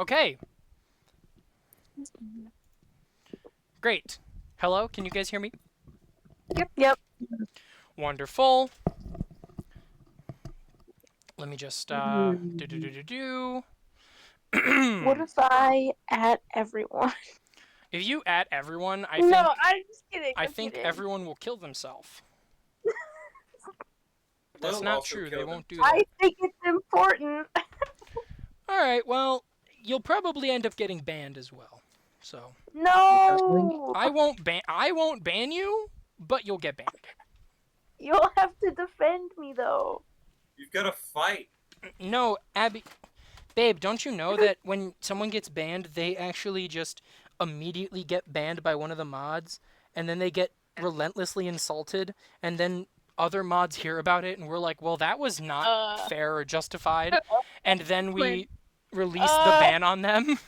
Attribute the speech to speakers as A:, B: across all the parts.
A: Okay, great. Hello, can you guys hear me?
B: Yep.
A: Wonderful. Let me just do do do
C: Mm.
A: do do.
B: What if I add everyone?
A: If you at everyone,
B: No, I'm just kidding.
A: I
B: I'm
A: think
B: kidding.
A: everyone will kill themselves. That's
D: Will
A: not
D: also
A: true.
D: kill
A: They
D: them.
A: won't do
B: I
A: that.
B: think it's important.
A: All right. Well, you'll probably end up getting banned as well. So
B: No,
A: I won't ban you, but you'll get banned.
B: you'll have to defend me though.
D: You've got to fight.
A: No, Abby, babe, don't you know that when someone gets banned, they actually just immediately get banned by one of the mods, and then they get relentlessly insulted, and then other mods hear about it, and we're like, well, that was not fair or justified, and then we release the ban on them.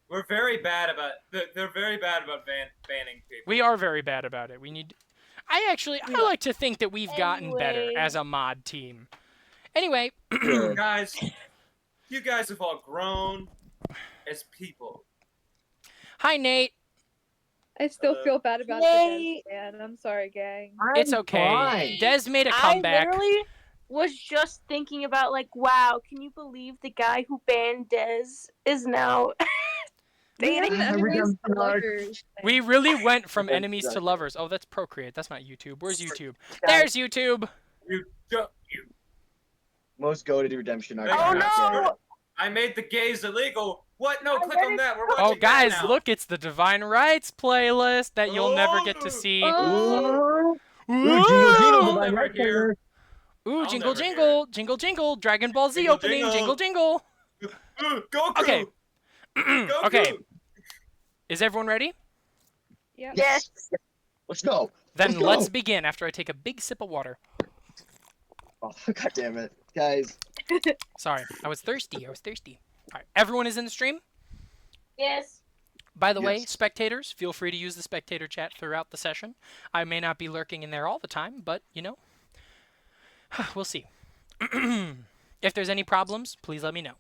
D: We're very bad about. They're very bad about banning people.
A: We are very bad about it. We need. I like to think that we've gotten better
B: Anyway.
A: as a mod team. Anyway,
D: Guys, you guys have all grown as people.
A: hi Nate.
E: I still feel bad about
B: Yay.
E: the Des ban. I'm sorry, gang.
A: It's okay. Des made a comeback.
B: I literally was just thinking about like, wow, can you believe the guy who banned Dez is now
E: We have
B: dating?
E: an
C: Every
E: enemies
C: time
E: to lovers
A: We
E: thing.
A: really went from enemies to
C: Exactly.
A: lovers. Oh, that's Procreate. That's not YouTube. Where's YouTube? There's YouTube.
D: You
C: Most goated redemption arc.
D: Oh,
B: no!
D: I made the gays illegal. What? No,
B: I
D: click
B: read
D: on
B: it.
D: that. We're watching
A: Oh, guys,
D: that now.
A: look, it's the Divine Rights playlist that you'll never get to see.
E: Oh.
C: Ooh, jingle, jingle,
D: I'll
C: divine
D: never
C: right
D: hear.
C: player.
A: Ooh,
D: I'll
A: jingle,
D: never hear
A: jingle, jingle, jingle, Dragon Ball Z
D: Jingle,
A: opening,
D: jingle.
A: jingle, jingle.
D: Goku.
A: Okay.
D: Goku.
A: Okay, is everyone ready?
E: Yep.
B: Yes.
C: Let's go.
A: Then
C: Let's go.
A: let's begin after I take a big sip of water.
C: Oh, God damn it. Guys.
A: Sorry, I was thirsty. All right, everyone is in the stream?
B: Yes.
A: By the way,
C: Yes.
A: spectators, feel free to use the spectator chat throughout the session. I may not be lurking in there all the time, but, you know, we'll see. If there's any problems, please let me know.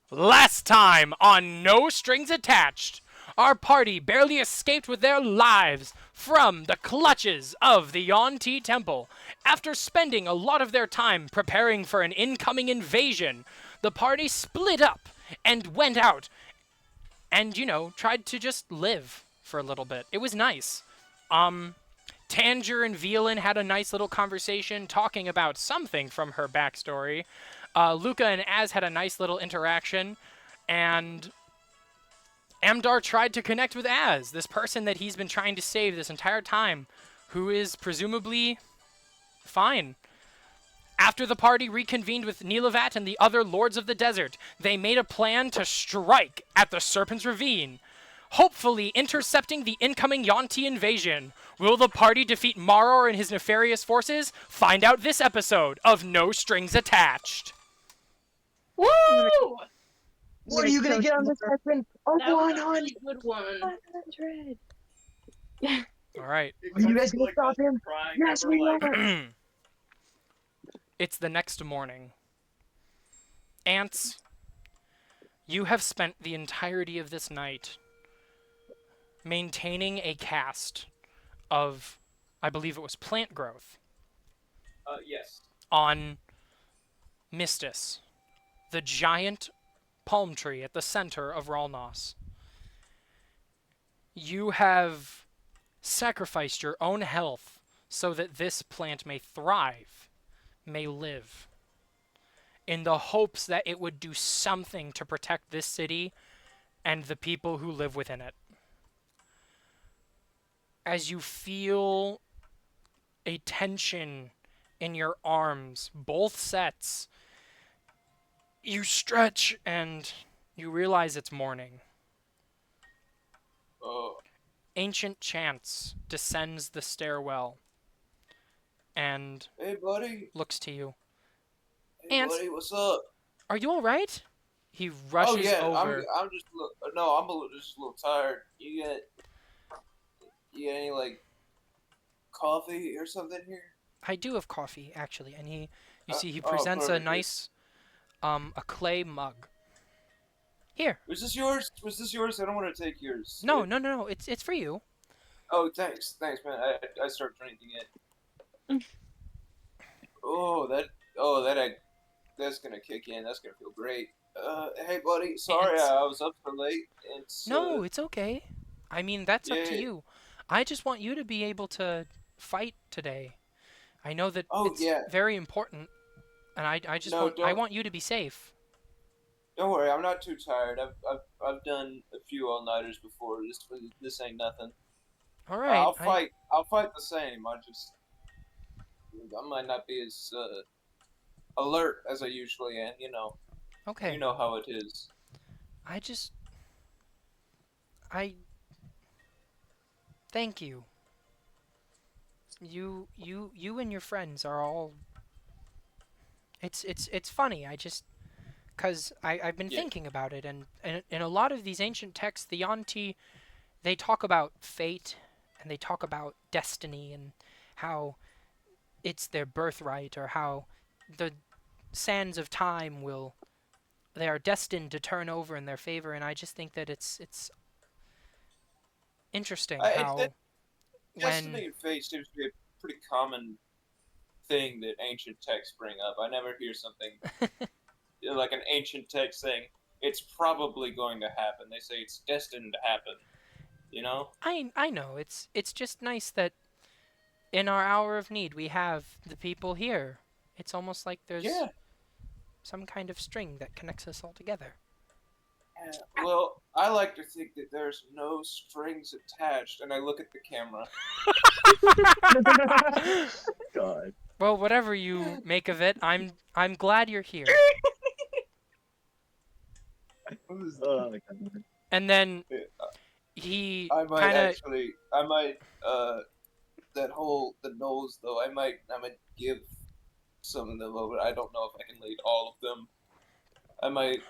A: Last time on No Strings Attached, our party barely escaped with their lives from the clutches of the Yuan-Ti Temple. After spending a lot of their time preparing for an incoming invasion, the party split up and went out and, you know, tried to just live for a little bit. It was nice. Tanger and Violin had a nice little conversation talking about something from her backstory. Luca and Az had a nice little interaction, and Amdar tried to connect with Az, this person that he's been trying to save this entire time, who is presumably fine. After the party reconvened with Nilavat and the other Lords of the Desert, they made a plan to strike at the Serpent's Ravine, hopefully intercepting the incoming Yuan-Ti invasion. Will the party defeat Maror and his nefarious forces? Find out this episode of No Strings Attached.
B: Woo!
C: What are you going to get on this weapon? Oh,
B: That was a
C: 100.
B: really good one.
E: 100.
A: All right.
C: Are you guys going to stop him?
D: Crying
C: Yes,
D: over,
C: we
D: like,
C: are.
A: It's the next morning. Ants, you have spent the entirety of this night maintaining a cast of, I believe it was plant growth,
D: yes.
A: on Mistis, the giant palm tree at the center of Ralnos. You have sacrificed your own health so that this plant may thrive, may live, in the hopes that it would do something to protect this city and the people who live within it. As you feel a tension in your arms, both sets, you stretch and you realize it's morning.
D: Oh.
A: Ancient Chance descends the stairwell and
D: Hey, buddy.
A: looks to you.
D: Hey,
A: Ants.
D: buddy, what's up?
A: Are you all right? He rushes over.
D: I'm just I'm just a little tired. You get any like coffee or something here?
A: I do have coffee actually, and you see, he
D: Oh,
A: presents a
D: perfect.
A: nice, a clay mug. Here.
D: Was this yours? Was this yours? I don't want to take yours.
A: No, no, no, no. It's for you.
D: Oh, thanks, man. I start drinking it. Oh, that's gonna kick in. That's gonna feel great. Hey, buddy. Sorry,
A: It's-
D: I was up so late. It's
A: No, it's okay. I mean, that's up to
D: yeah.
A: you. I just want you to be able to fight today. I know that
D: Oh,
A: it's
D: yeah.
A: very important, and I just
D: No,
A: I
D: don't-
A: want you to be safe.
D: Don't worry, I'm not too tired. I've done a few all-nighters before. This ain't nothing.
A: All right.
D: I'll fight the same. I might not be as alert as I usually am.
A: Okay.
D: You know how it is.
A: I thank you. You and your friends are all. It's funny. Cause I've been
D: Yeah.
A: thinking about it, and in a lot of these ancient texts, the Yanti, they talk about fate, and they talk about destiny, and how it's their birthright, or how the sands of time they are destined to turn over in their favor, and I just think that it's interesting how
D: Destiny
A: when
D: and fate seems to be a pretty common thing that ancient texts bring up. I never hear something like an ancient text saying it's probably going to happen. They say it's destined to happen. You know?
A: I know it's just nice that in our hour of need we have the people here. It's almost like there's
D: Yeah.
A: some kind of string that connects us all together.
D: Well, I like to think that there's no strings attached, and I look at the camera.
C: God.
A: Well, whatever you make of it, I'm glad you're here.
C: Oh, my God.
A: And then
D: Yeah.
A: he
D: I might
A: kind of
D: actually, the nose though, I might give some of them over. I don't know if I can lead all of them. I might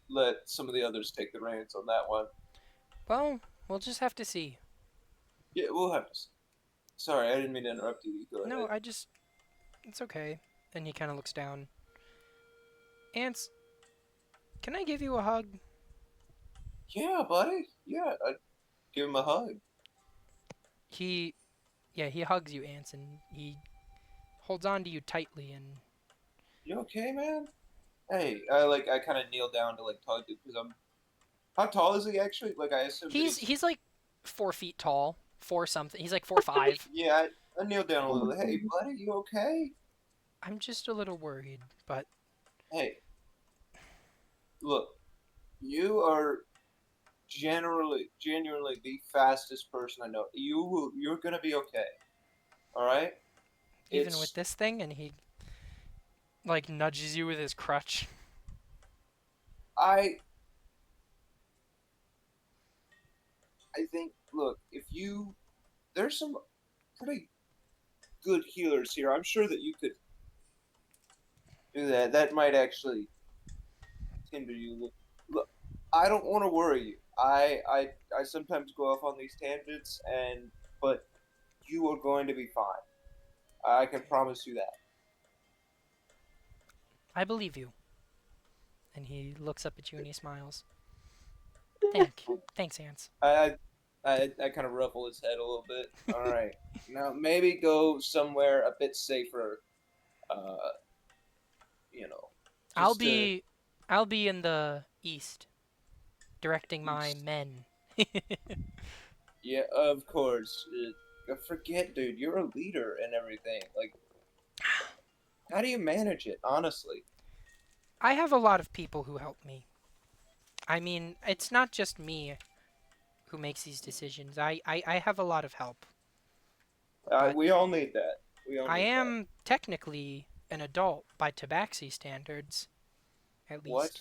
D: let some of the others take the reins on that one.
A: well, we'll just have to see.
D: Yeah, we'll have to see. Sorry, I didn't mean to interrupt you. Go
A: No,
D: ahead.
A: it's okay. And he kind of looks down. Ants, can I give you a hug?
D: Yeah, buddy. Yeah, I'd give him a hug.
A: He hugs you, Ants, and he holds on to you tightly, and
D: You okay, man? Hey, I kind of kneel down to like talk to because I'm. How tall is he actually? Like I assume. that
A: he's like 4 feet tall, 4 something. He's like 4'5".
D: Yeah, I kneel down a little. Hey, buddy, you okay?
A: I'm just a little worried, but
D: Hey, look, you are genuinely the fastest person I know. You're gonna be okay. All right.
A: even
D: It's-
A: with this thing, and he like nudges you with his crutch.
D: I think, look, there's some pretty good healers here. I'm sure that you could do that. That might actually hinder you. Look, I don't want to worry you. I sometimes go off on these tangents, but you are going to be fine. I can promise you that.
A: I believe you. And he looks up at you and he smiles. Thanks, Ants.
D: I kind of ruffle his head a little bit. All right, now maybe go somewhere a bit safer. You know.
A: I'll
D: just to-
A: be in the east, directing my
D: East.
A: men.
D: Yeah, of course. Forget, dude. You're a leader and everything. Like, how do you manage it? Honestly.
A: I have a lot of people who help me. I mean, it's not just me who makes these decisions. I have a lot of help. But-
D: We all need that. We all.
A: I
D: need
A: am technically an adult by Tabaxi standards, at
D: that.
A: least.
D: What?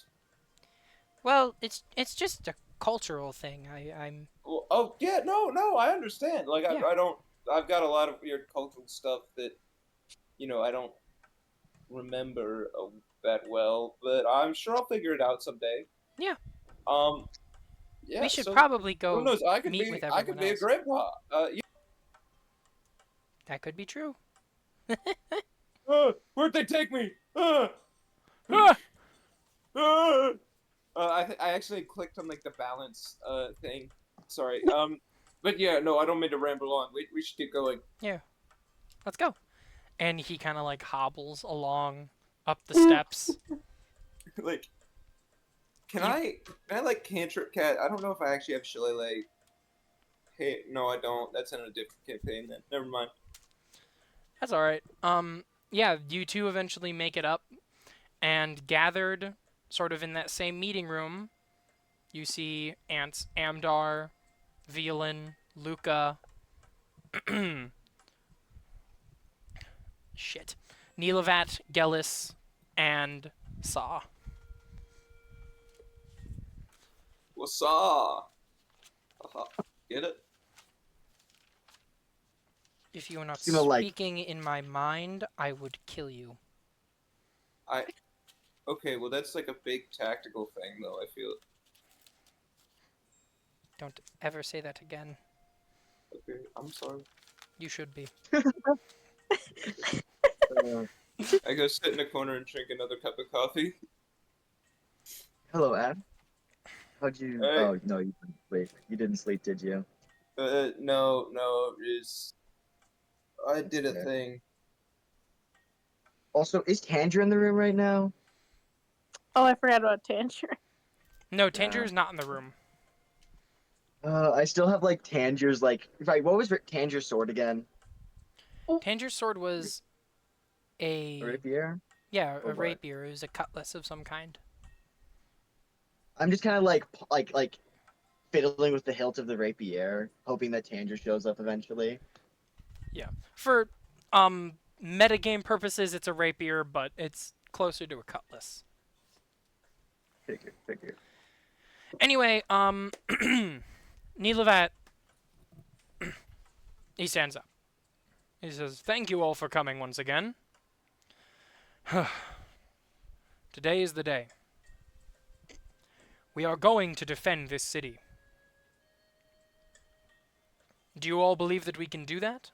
A: Well, it's just a cultural thing. I'm
D: Well, oh yeah, no, I understand. Like
A: Yeah.
D: I don't. I've got a lot of weird cultural stuff that, I don't remember that well, but I'm sure I'll figure it out someday.
A: Yeah.
D: Yeah.
A: we should
D: so,
A: probably
D: Who
A: go.
D: knows? I could
A: meet
D: be.
A: with
D: I could
A: everyone
D: be a
A: else.
D: grandpa. Yeah.
A: That could be true.
D: Where'd they take me?
A: Ah!
D: I actually clicked on like the balance thing. Sorry. But yeah, no, I don't mean to ramble on. We should keep going.
A: Yeah, let's go. And he kind of like hobbles along up the steps.
D: Like,
A: You-
D: can I like cantrip cat? I don't know if I actually have Shillelagh. Hey, no, I don't. That's in a different campaign then. Never mind.
A: That's all right. Yeah, you two eventually make it up, and gathered, sort of in that same meeting room, you see Ants, Amdar, Violin, Luca, shit, Nilavat, Gellis, and Saw.
D: What's up? Get it?
A: If you are not
C: You know, like-
A: speaking in my mind, I would kill you.
D: Okay, well that's like a big tactical thing though. I feel.
A: Don't ever say that again.
D: Okay, I'm sorry.
A: You should be.
D: I go sit in a corner and drink another cup of coffee.
C: Hello, Ad. How'd you?
D: Hey.
C: Oh no, you didn't sleep. You didn't sleep, did you?
D: No, I did a
C: Okay.
D: thing.
C: Also, is Tandra in the room right now?
B: Oh, I forgot about Tangerine.
A: No, Tanger's not in the room.
C: I still have like Tanger's like. Right, what was Tanger's sword again?
A: Tanger's sword was a
C: Rapier.
A: yeah,
C: Or
A: a
C: what?
A: rapier. It was a cutlass of some kind.
C: I'm just kind of like fiddling with the hilt of the rapier, hoping that Tanger shows up eventually.
A: For metagame purposes, it's a rapier, but it's closer to a cutlass.
C: Figure.
A: Anyway, Nilavat, he stands up. He says, "Thank you all for coming once again. Today is the day. We are going to defend this city. Do you all believe that we can do that?"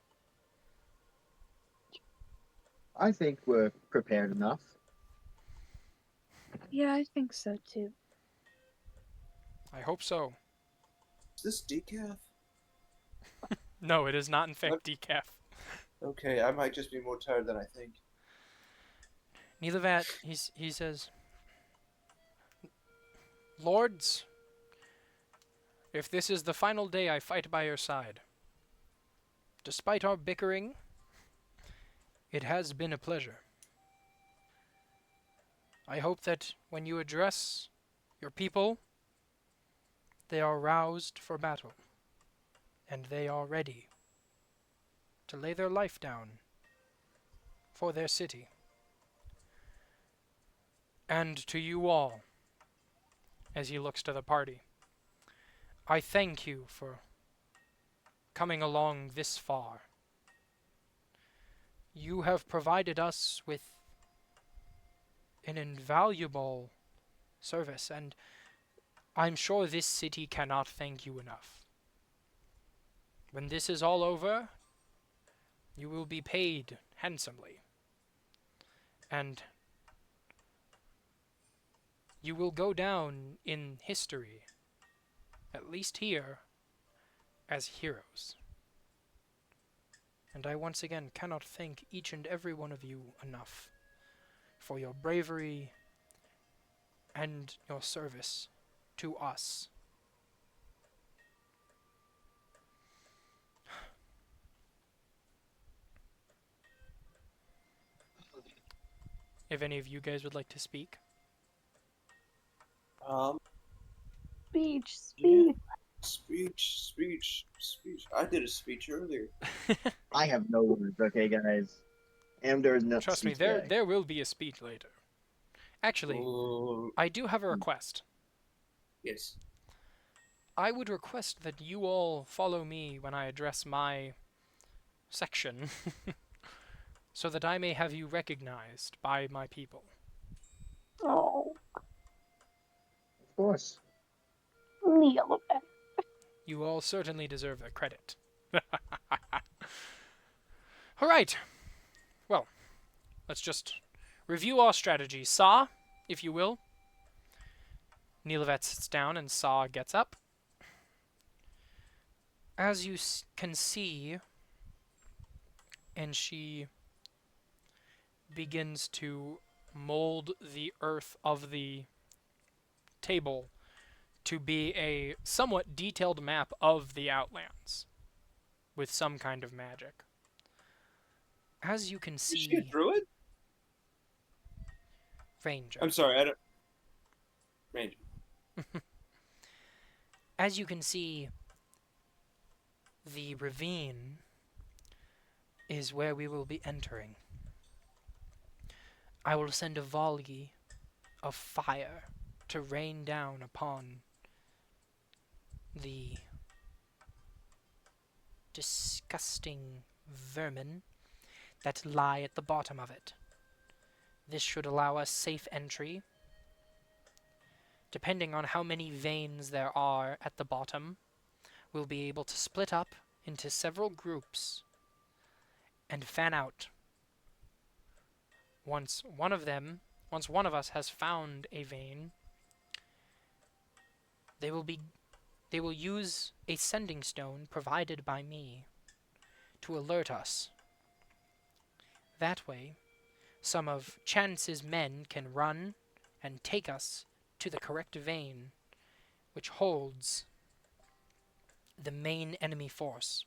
C: I think we're prepared enough.
E: Yeah, I think so too.
A: I hope so.
D: Is this decaf?
A: No, it is not in fact decaf.
D: Okay, I might just be more tired than I think.
A: Nilavat, he says, "Lords, if this is the final day I fight by your side, despite our bickering, it has been a pleasure. I hope that when you address your people, they are roused for battle, and they are ready to lay their life down for their city. And to you all," as he looks to the party, "I thank you for coming along this far. You have provided us with an invaluable service, and I'm sure this city cannot thank you enough. When this is all over, you will be paid handsomely, and you will go down in history, at least here, as heroes. And I once again cannot thank each and every one of you enough for your bravery and your service to us." If any of you guys would like to speak.
B: Speech.
D: Speech. I did a speech earlier.
C: I have no words. Okay, guys. Amdar is not.
A: Trust me,
C: speech guy.
A: there will be a speech later. Actually,
D: Oh,
A: I do have a request.
D: yes.
A: I would request that you all follow me when I address my section, so that I may have you recognized by my people.
B: Oh,
C: Of course.
B: Neil.
A: You all certainly deserve the credit. All right. Well, let's just review our strategy. Saw, if you will. Nilevet sits down and Saw gets up. As you can see, and she begins to mold the earth of the table to be a somewhat detailed map of the Outlands with some kind of magic. As you can
D: Is she a
A: see,
D: druid?
A: Ranger.
D: I'm sorry, I don't. Ranger.
A: As you can see, the ravine is where we will be entering. I will send a volley of fire to rain down upon the disgusting vermin that lie at the bottom of it. This should allow us safe entry. Depending on how many veins there are at the bottom, we'll be able to split up into several groups and fan out. Once one of us has found a vein, they will use a sending stone provided by me to alert us. That way, some of Chance's men can run and take us to the correct vein, which holds the main enemy force.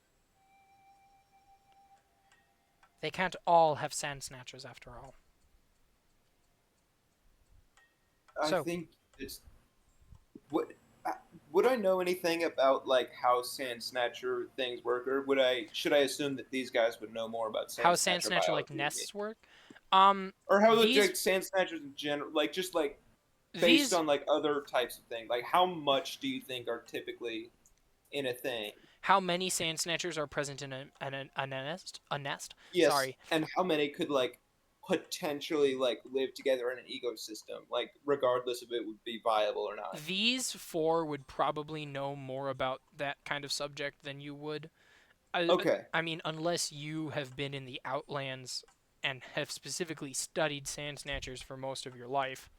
A: They can't all have Sand Snatchers after all.
D: I
A: So-
D: think it's. What would I know anything about like how Sand Snatcher things work, or should I assume that these guys would know more about Sand
A: How Sand
D: Snatcher
A: Snatcher like
D: biology than me?
A: nests work?
D: Or how
A: These-
D: like Sand Snatchers in general, like just like based
A: These
D: on like other types of things. Like how much do you think are typically in a thing?
A: how many Sand Snatchers are present in a nest? A nest?
D: Yes.
A: Sorry.
D: And how many could like potentially like live together in an ecosystem, like regardless if it would be viable or not?
A: These four would probably know more about that kind of subject than you would.
D: Okay.
A: I mean, unless you have been in the Outlands and have specifically studied Sand Snatchers for most of your life.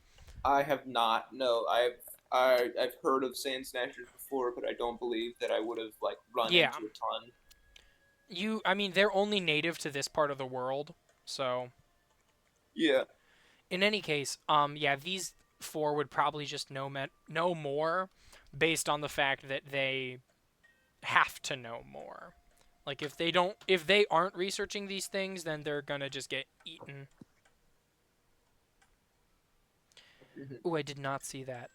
D: I have not. No, I've heard of Sand Snatchers before, but I don't believe that I would have like run
A: Yeah.
D: into a ton.
A: I mean, they're only native to this part of the world, so
D: Yeah.
A: in any case, yeah, these four would probably just know more based on the fact that they have to know more. Like if they aren't researching these things, then they're gonna just get eaten.
D: Mhm.
A: Ooh, I did not see that.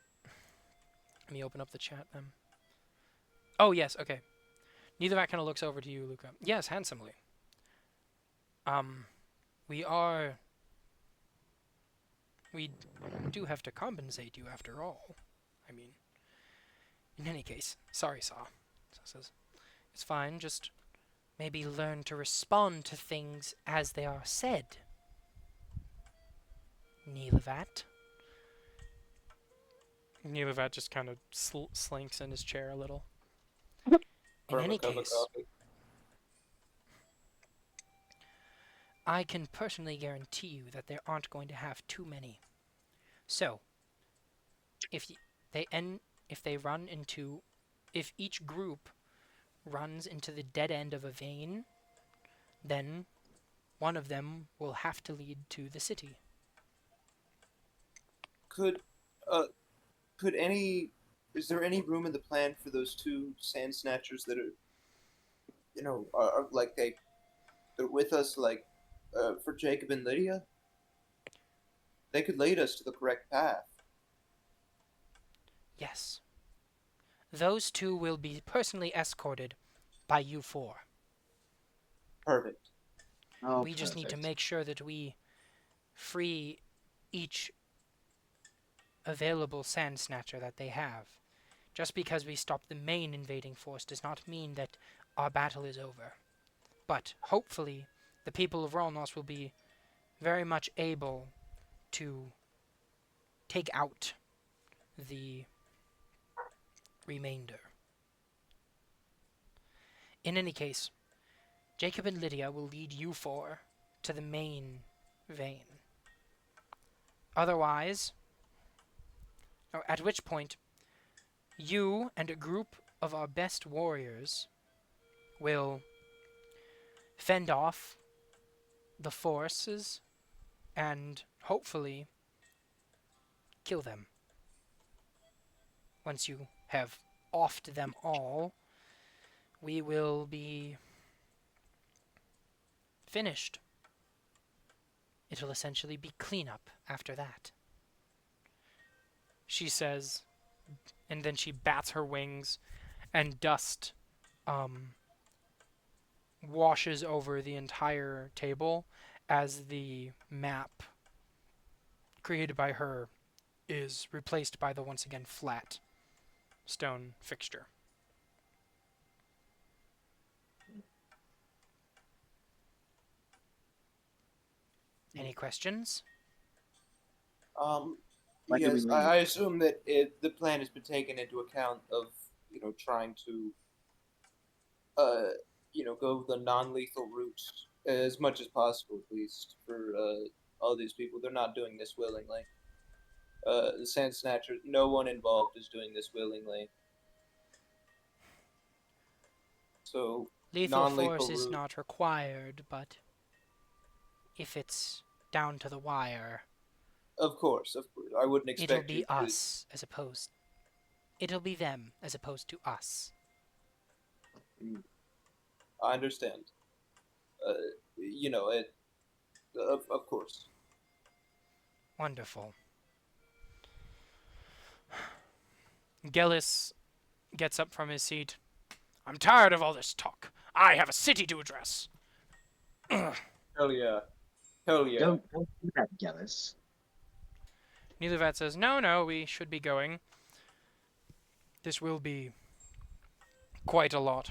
A: Let me open up the chat then. Oh yes, okay. Neither that kind of looks over to you, Luca. Yes, handsomely. We do have to compensate you after all. I mean, in any case, sorry, Saw. Says, it's fine, just maybe learn to respond to things as they are said. Neelavat. Neelavat just kind of slinks in his chair a little. In
D: From a
A: any
D: cup of
A: case,
D: coffee.
A: I can personally guarantee you that they aren't going to have too many. So, if each group runs into the dead end of a vein, then one of them will have to lead to the city.
D: Is there any room in the plan for those two Sand Snatchers that are like they're with us, like for Jacob and Lydia? They could lead us to the correct path.
A: Yes. Those two will be personally escorted by you four.
D: Perfect.
C: Oh,
A: We just need to
C: perfect.
A: make sure that we free each available Sand Snatcher that they have. Just because we stop the main invading force does not mean that our battle is over. But hopefully, the people of Rolnos will be very much able to take out the remainder. In any case, Jacob and Lydia will lead you four to the main vain. Otherwise, at which point, you and a group of our best warriors will fend off the forces and hopefully kill them. Once you have offed them all, we will be finished. It'll essentially be cleanup after that. She says, and then she bats her wings, and dust washes over the entire table as the map created by her is replaced by the once again flat stone fixture. Any questions?
C: When do we
D: Yes,
C: leave?
D: I assume that the plan has been taken into account of, trying to, go the non-lethal route as much as possible, at least, for all these people. They're not doing this willingly. The Sand Snatchers, no one involved is doing this willingly. So,
A: Lethal
D: non-lethal
A: force is
D: route.
A: not required, but if it's down to the wire,
D: Of course. I wouldn't expect
A: it'll be
D: you to-
A: us as opposed. It'll be them as opposed to us.
D: I understand. Of course.
A: Wonderful. Gellis gets up from his seat. I'm tired of all this talk. I have a city to address.
D: Hell yeah. Hell yeah.
C: Don't do that, Gellis.
A: Niluvat says, no, we should be going. This will be quite a lot.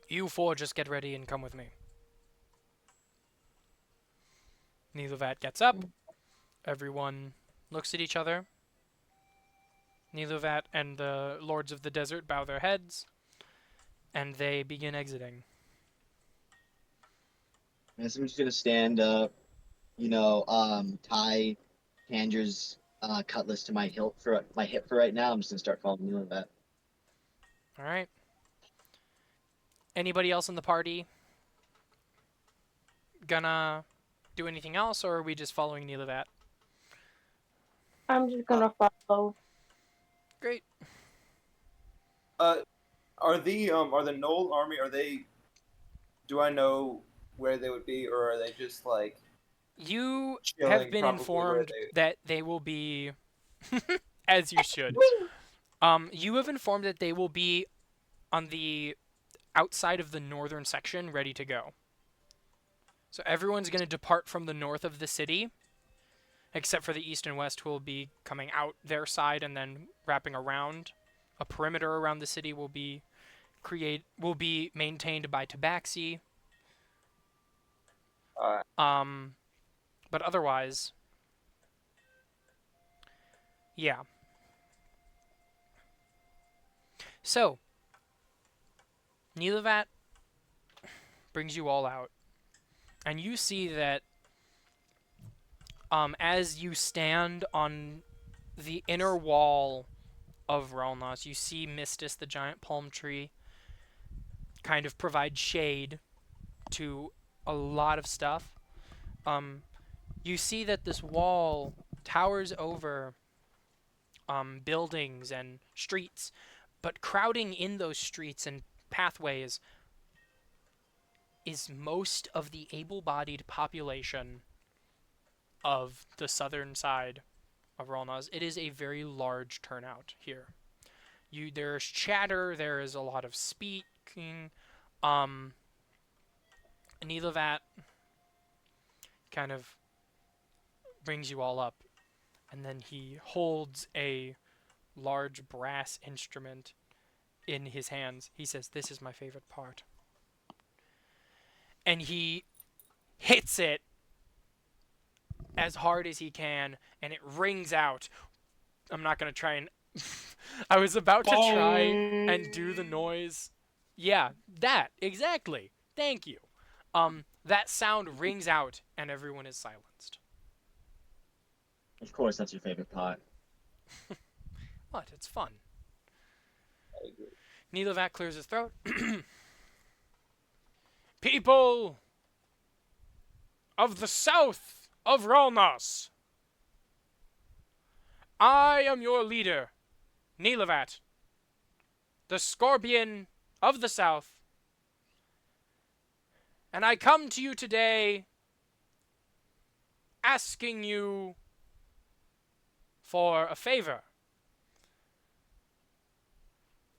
A: You four just get ready and come with me. Niluvat gets up. Everyone looks at each other. Niluvat and the Lords of the Desert bow their heads, and they begin exiting.
C: I guess I'm just gonna stand up, tie Tanger's cutlass to my hip for right now. I'm just gonna start following you with that.
A: All right. Anybody else in the party gonna do anything else, or are we just following Niluvat?
B: I'm just gonna follow.
A: Great.
D: Are the Knoll army, do I know where they would be, or are they just like
A: You
D: chilling
A: have been
D: probably where
A: informed that they will be, as you should. You have informed that they will be on the outside of the northern section, ready to go. So everyone's going to depart from the north of the city, except for the east and west, who will be coming out their side and then wrapping around. A perimeter around the city will be maintained by Tabaxi. But otherwise, yeah. So, Niluvat brings you all out, and you see that as you stand on the inner wall of Relnos, you see Mistis, the giant palm tree, kind of provide shade to a lot of stuff. You see that this wall towers over buildings and streets, but crowding in those streets and pathways is most of the able-bodied population of the southern side of Relnos. It is a very large turnout here. There's chatter, there is a lot of speaking. Niluvat kind of brings you all up, and then he holds a large brass instrument in his hands. He says, "This is my favorite part." And he hits it as hard as he can, and it rings out. I'm not going to try and... I was about to try and do the noise. Yeah, that, exactly. Thank you. that sound rings out and everyone is silenced.
C: Of course, that's your favorite part.
A: What? It's fun.
D: I agree.
A: Nilavat clears his throat. People of the south of Rolnos, I am your leader, Nilavat, the Scorpion of the south, and I come to you today asking you for a favor.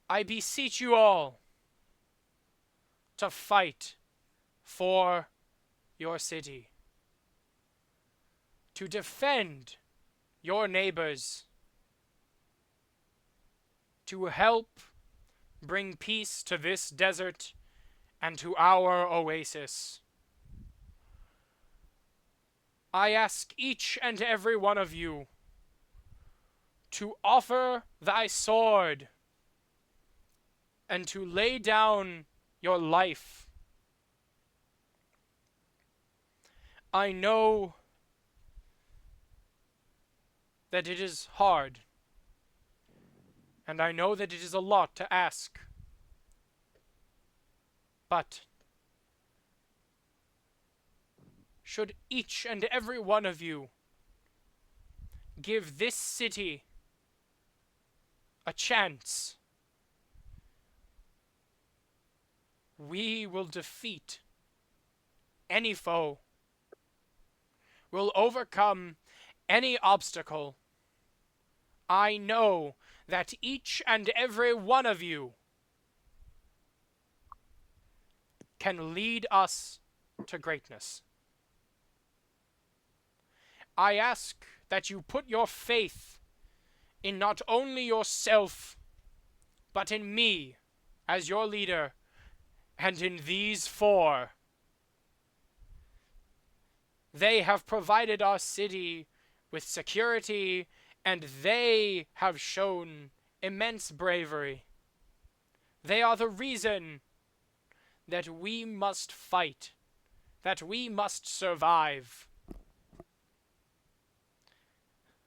A: I beseech you all to fight for your city, to defend your neighbors, to help bring peace to this desert and to our oasis. I ask each and every one of you to offer thy sword and to lay down your life. I know that it is hard, and I know that it is a lot to ask, but should each and every one of you give this city a chance, we will defeat any foe, will overcome any obstacle. I know that each and every one of you can lead us to greatness. I ask that you put your faith in not only yourself, but in me as your leader, and in these four. They have provided our city with security, and they have shown immense bravery. They are the reason that we must fight, that we must survive.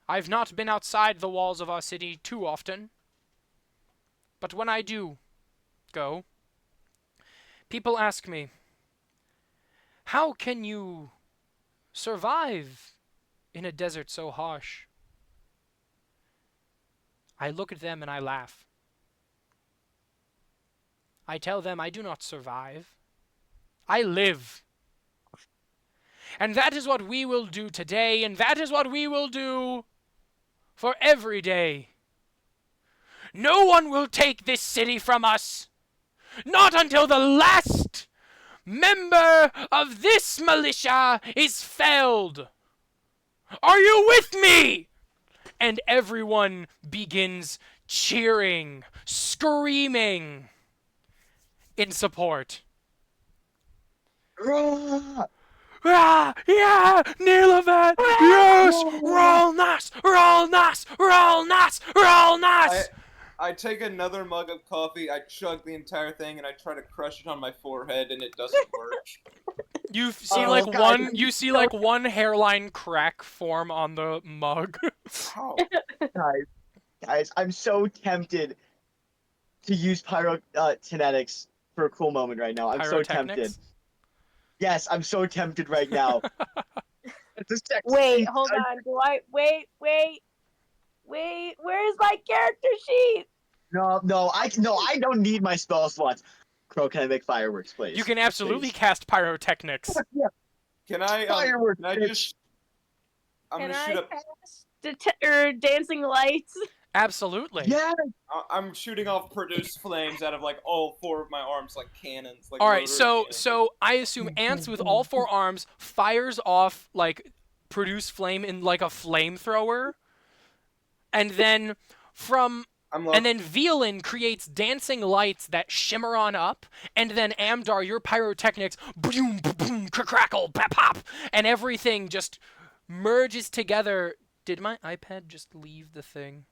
A: I've not been outside the walls of our city too often, but when I do go, people ask me, how can you survive in a desert so harsh? I look at them and I laugh. I tell them I do not survive. I live. And that is what we will do today, and that is what we will do for every day. No one will take this city from us. Not until the last member of this militia is felled. Are you with me? And everyone begins cheering, screaming in support. Ah, yeah, Nilavat, yes, Rolnas, Rolnas, Rolnas, Rolnas.
D: I take another mug of coffee, I chug the entire thing, and I try to crush it on my forehead, and it doesn't work.
A: You see
C: Oh,
A: like
C: God.
A: one hairline crack form on the mug.
D: How?
C: Guys, I'm so tempted to use pyrotechnics for a cool moment right now. I'm so tempted.
A: Pyrotechnics?
C: Yes, I'm so tempted right now.
B: Wait, hold on. Wait. Where's my character sheet?
C: No, I don't need my spell slots. Crow, can I make fireworks, please?
A: You can absolutely
C: Please.
A: cast pyrotechnics.
D: Can I,
C: Fireworks,
D: can I
C: bitch.
D: just... I'm
B: Can
D: gonna
B: I
D: shoot up...
B: cast dancing lights?
A: Absolutely.
C: Yeah.
D: I'm shooting off produced flames out of, like, all four of my arms, like cannons. Like
A: All right,
D: rotary
A: so
D: cannons.
A: so I assume Ants with all four arms fires off like produce flame in like a flamethrower, and then
D: I'm
A: then Violin creates dancing lights that shimmer on up, and then Amdar, your pyrotechnics, boom, boom, crackle, pop, pop, and everything just merges together. Did my iPad just leave the thing?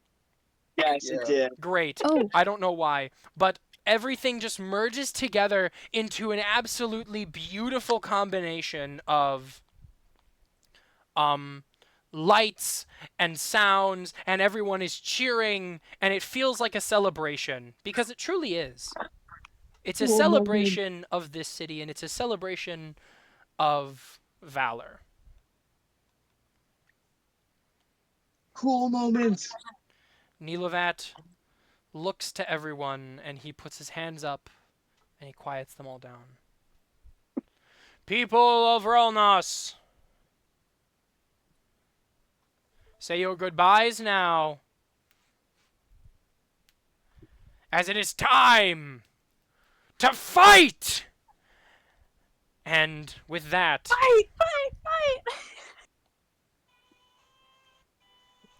C: Yes,
D: Yeah.
C: it did.
A: Great.
E: Oh.
A: I don't know why, but everything just merges together into an absolutely beautiful combination of lights and sounds, and everyone is cheering, and it feels like a celebration, because it truly is. It's a celebration of this city, and it's a celebration of valor.
C: Cool moments.
A: Nilovat looks to everyone, and he puts his hands up, and he quiets them all down. People of Rolnos, say your goodbyes now, as it is time to fight! And with that,
B: Fight! Fight! Fight!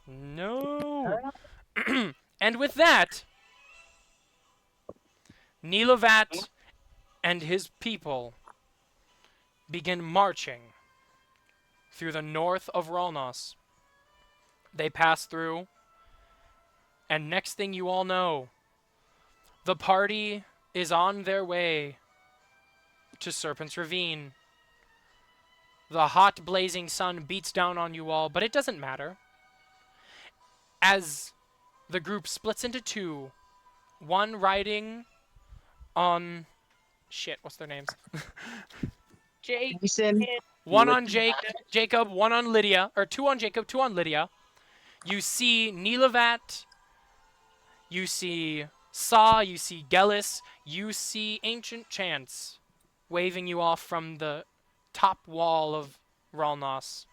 A: no. And with that, Nilovat and his people begin marching through the north of Rolnos. They pass through, and next thing you all know, the party is on their way to Serpent's Ravine. The hot, blazing sun beats down on you all, but it doesn't matter. As the group splits into two, one riding on... Shit, what's their names?
B: Jake.
C: Jason.
A: One on Jacob, one on Lydia, or two on Jacob, two on Lydia. You see Nilovat, you see Saw, you see Gellis, you see Ancient Chance waving you off from the top wall of Rolnos.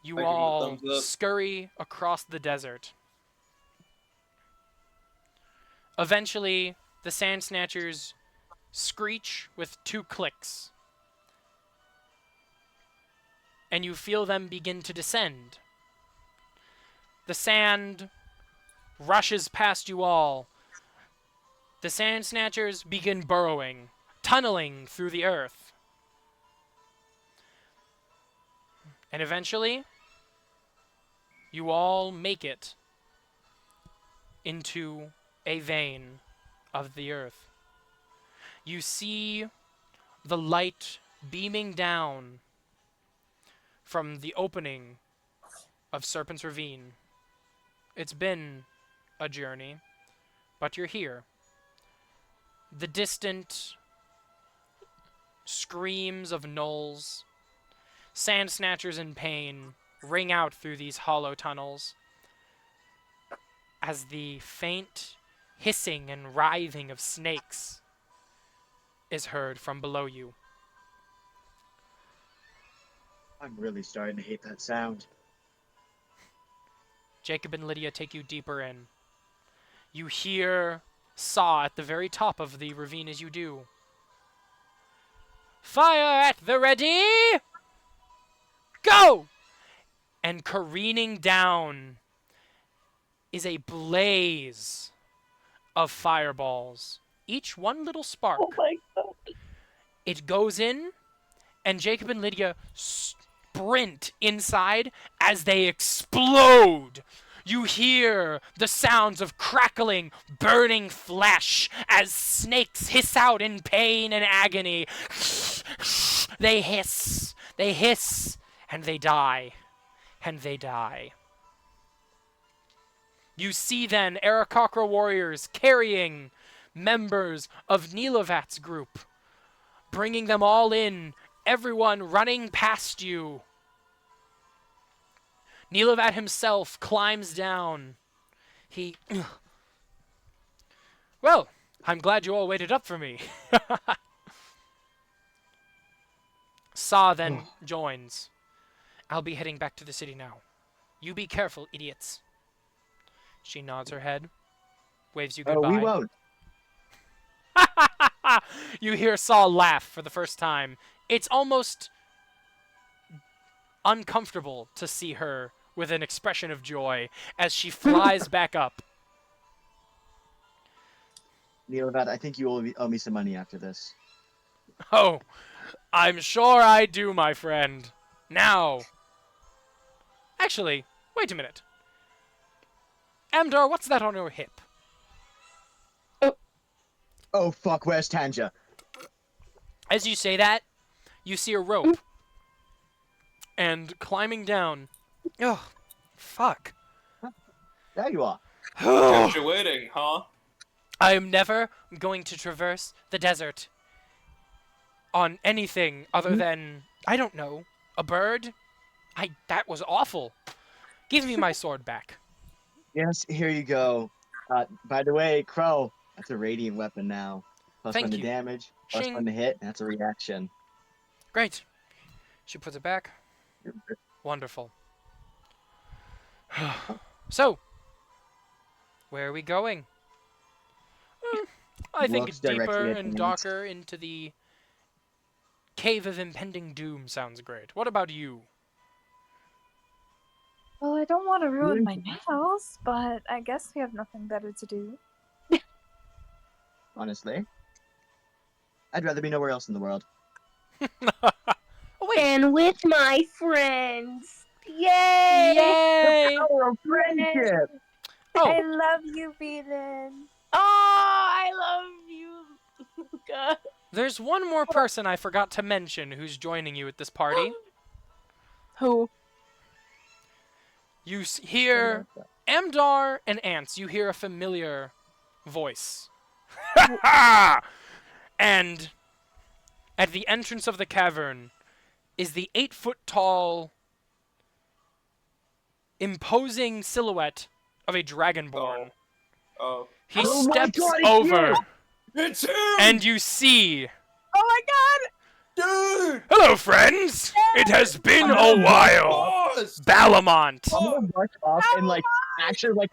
A: You
D: I give him a
A: all
D: thumbs up.
A: scurry across the desert. Eventually, the Sand Snatchers screech with 2 clicks, and you feel them begin to descend. The sand rushes past you all. The Sand Snatchers begin burrowing, tunneling through the earth. And eventually, you all make it into a vein of the earth. You see the light beaming down from the opening of Serpent's Ravine. It's been a journey, but you're here. The distant screams of gnolls, Sand Snatchers in pain, ring out through these hollow tunnels as the faint hissing and writhing of snakes is heard from below you.
C: I'm really starting to hate that sound.
A: Jacob and Lydia take you deeper in. You hear Saw at the very top of the ravine as you do. Fire at the ready! Go! And careening down is a blaze of fireballs, each one little spark.
B: Oh my god.
A: It goes in, and Jacob and Lydia sprint inside as they explode. You hear the sounds of crackling, burning flesh as snakes hiss out in pain and agony. They hiss, and they die, and they die. You see then Aarakocra warriors carrying members of Nilovat's group, bringing them all in, everyone running past you. Nilovat himself climbs down. He... Well, I'm glad you all waited up for me. Saw then joins. I'll be heading back to the city now. You be careful, idiots. She nods her head, waves you goodbye.
C: Oh, we won't.
A: You hear Saul laugh for the first time. It's almost uncomfortable to see her with an expression of joy as she flies back up.
C: Nilovat, I think you owe me some money after this.
A: Oh, I'm sure I do, my friend. Now. Actually, wait a minute. Amdar, what's that on your hip?
C: Oh fuck, where's Tanja?
A: As you say that, you see a rope. And climbing down. Oh, fuck.
C: There you are.
D: Kept you waiting, huh?
A: I am never going to traverse the desert on anything other than, I don't know, a bird? That was awful. Give me my sword back.
C: Yes, here you go. By the way, Crow, that's a radiant weapon now. Plus
A: Thank
C: one to
A: you.
C: damage, plus
A: Shing.
C: one to hit, that's a reaction.
A: Great. She puts it back. Wonderful. So, where are we going? I think
C: Looks directly
A: deeper
C: at
A: and
C: the
A: darker into the cave of impending doom sounds great. What about you?
E: Well, I don't want to ruin my nails, but I guess we have nothing better to do.
C: Honestly. I'd rather be nowhere else in the world.
A: Oh, wait.
B: And with my friends. Yay!
A: Yay!
C: Power of friendship!
A: Oh,
E: I love you, Beelan.
B: Oh, I love you, Luca.
A: there's one more person I forgot to mention who's joining you at this party.
B: Who?
A: You hear Amdar and Ants. You hear a familiar voice. And at the entrance of the cavern is the 8-foot-tall, imposing silhouette of a dragonborn.
D: Oh.
A: He
C: Oh my
A: steps
C: God, it's
A: over,
C: you!
D: It's him!
A: and you see.
E: Oh my god!
D: Dude!
A: Hello, friends. It has been a while.
D: Boss!
A: Balamont.
C: I'm gonna rush off and actually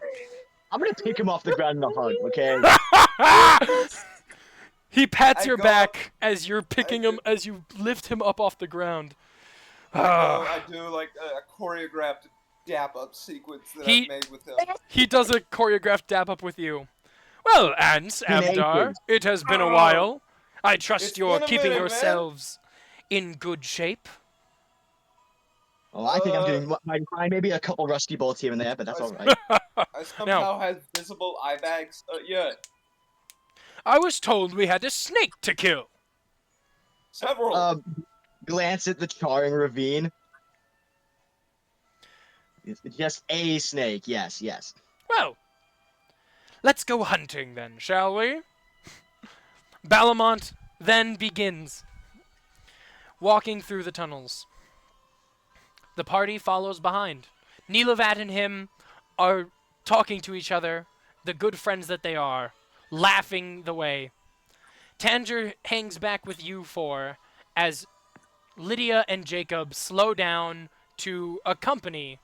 C: I'm gonna pick him off the ground in a hug, okay?
A: He pats
D: I
A: your
D: go-
A: back as you're picking
D: I
A: him, as you lift him up off the ground.
D: I do like a choreographed dap up sequence that
A: He-
D: I've made with him.
A: He does a choreographed dap up with you. Well, Ants, Amdar,
C: Naked.
A: it has been a
D: Oh.
A: while. I trust
D: It's
A: you're
D: been a
A: keeping
D: minute, man.
A: yourselves in good shape.
C: Well, I think I'm doing fine. Maybe a couple rusty bolts here and there, but that's
D: I-
C: alright.
D: I somehow have visible eye bags. Yeah,
A: I was told we had a snake to kill.
D: several.
C: Glance at the charring ravine. It's just a snake, yes.
A: Well, let's go hunting then, shall we? Balamont then begins walking through the tunnels. The party follows behind. Neelavat and him are talking to each other, the good friends that they are, laughing the way. Tanger hangs back with you four as Lydia and Jacob slow down to accompany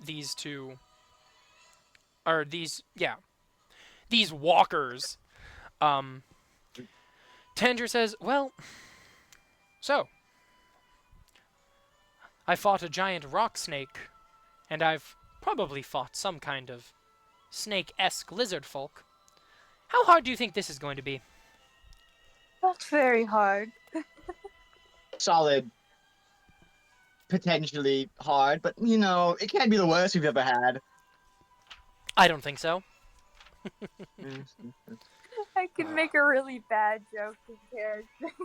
A: these two. Or these walkers. Tanger says, well, so, I fought a giant rock snake, and I've probably fought some kind of snake-esque lizard folk. How hard do you think this is going to be?
E: Not very hard.
C: Solid. Potentially hard, but it can't be the worst we've ever had.
A: I don't think so.
E: I can make a really bad joke in character.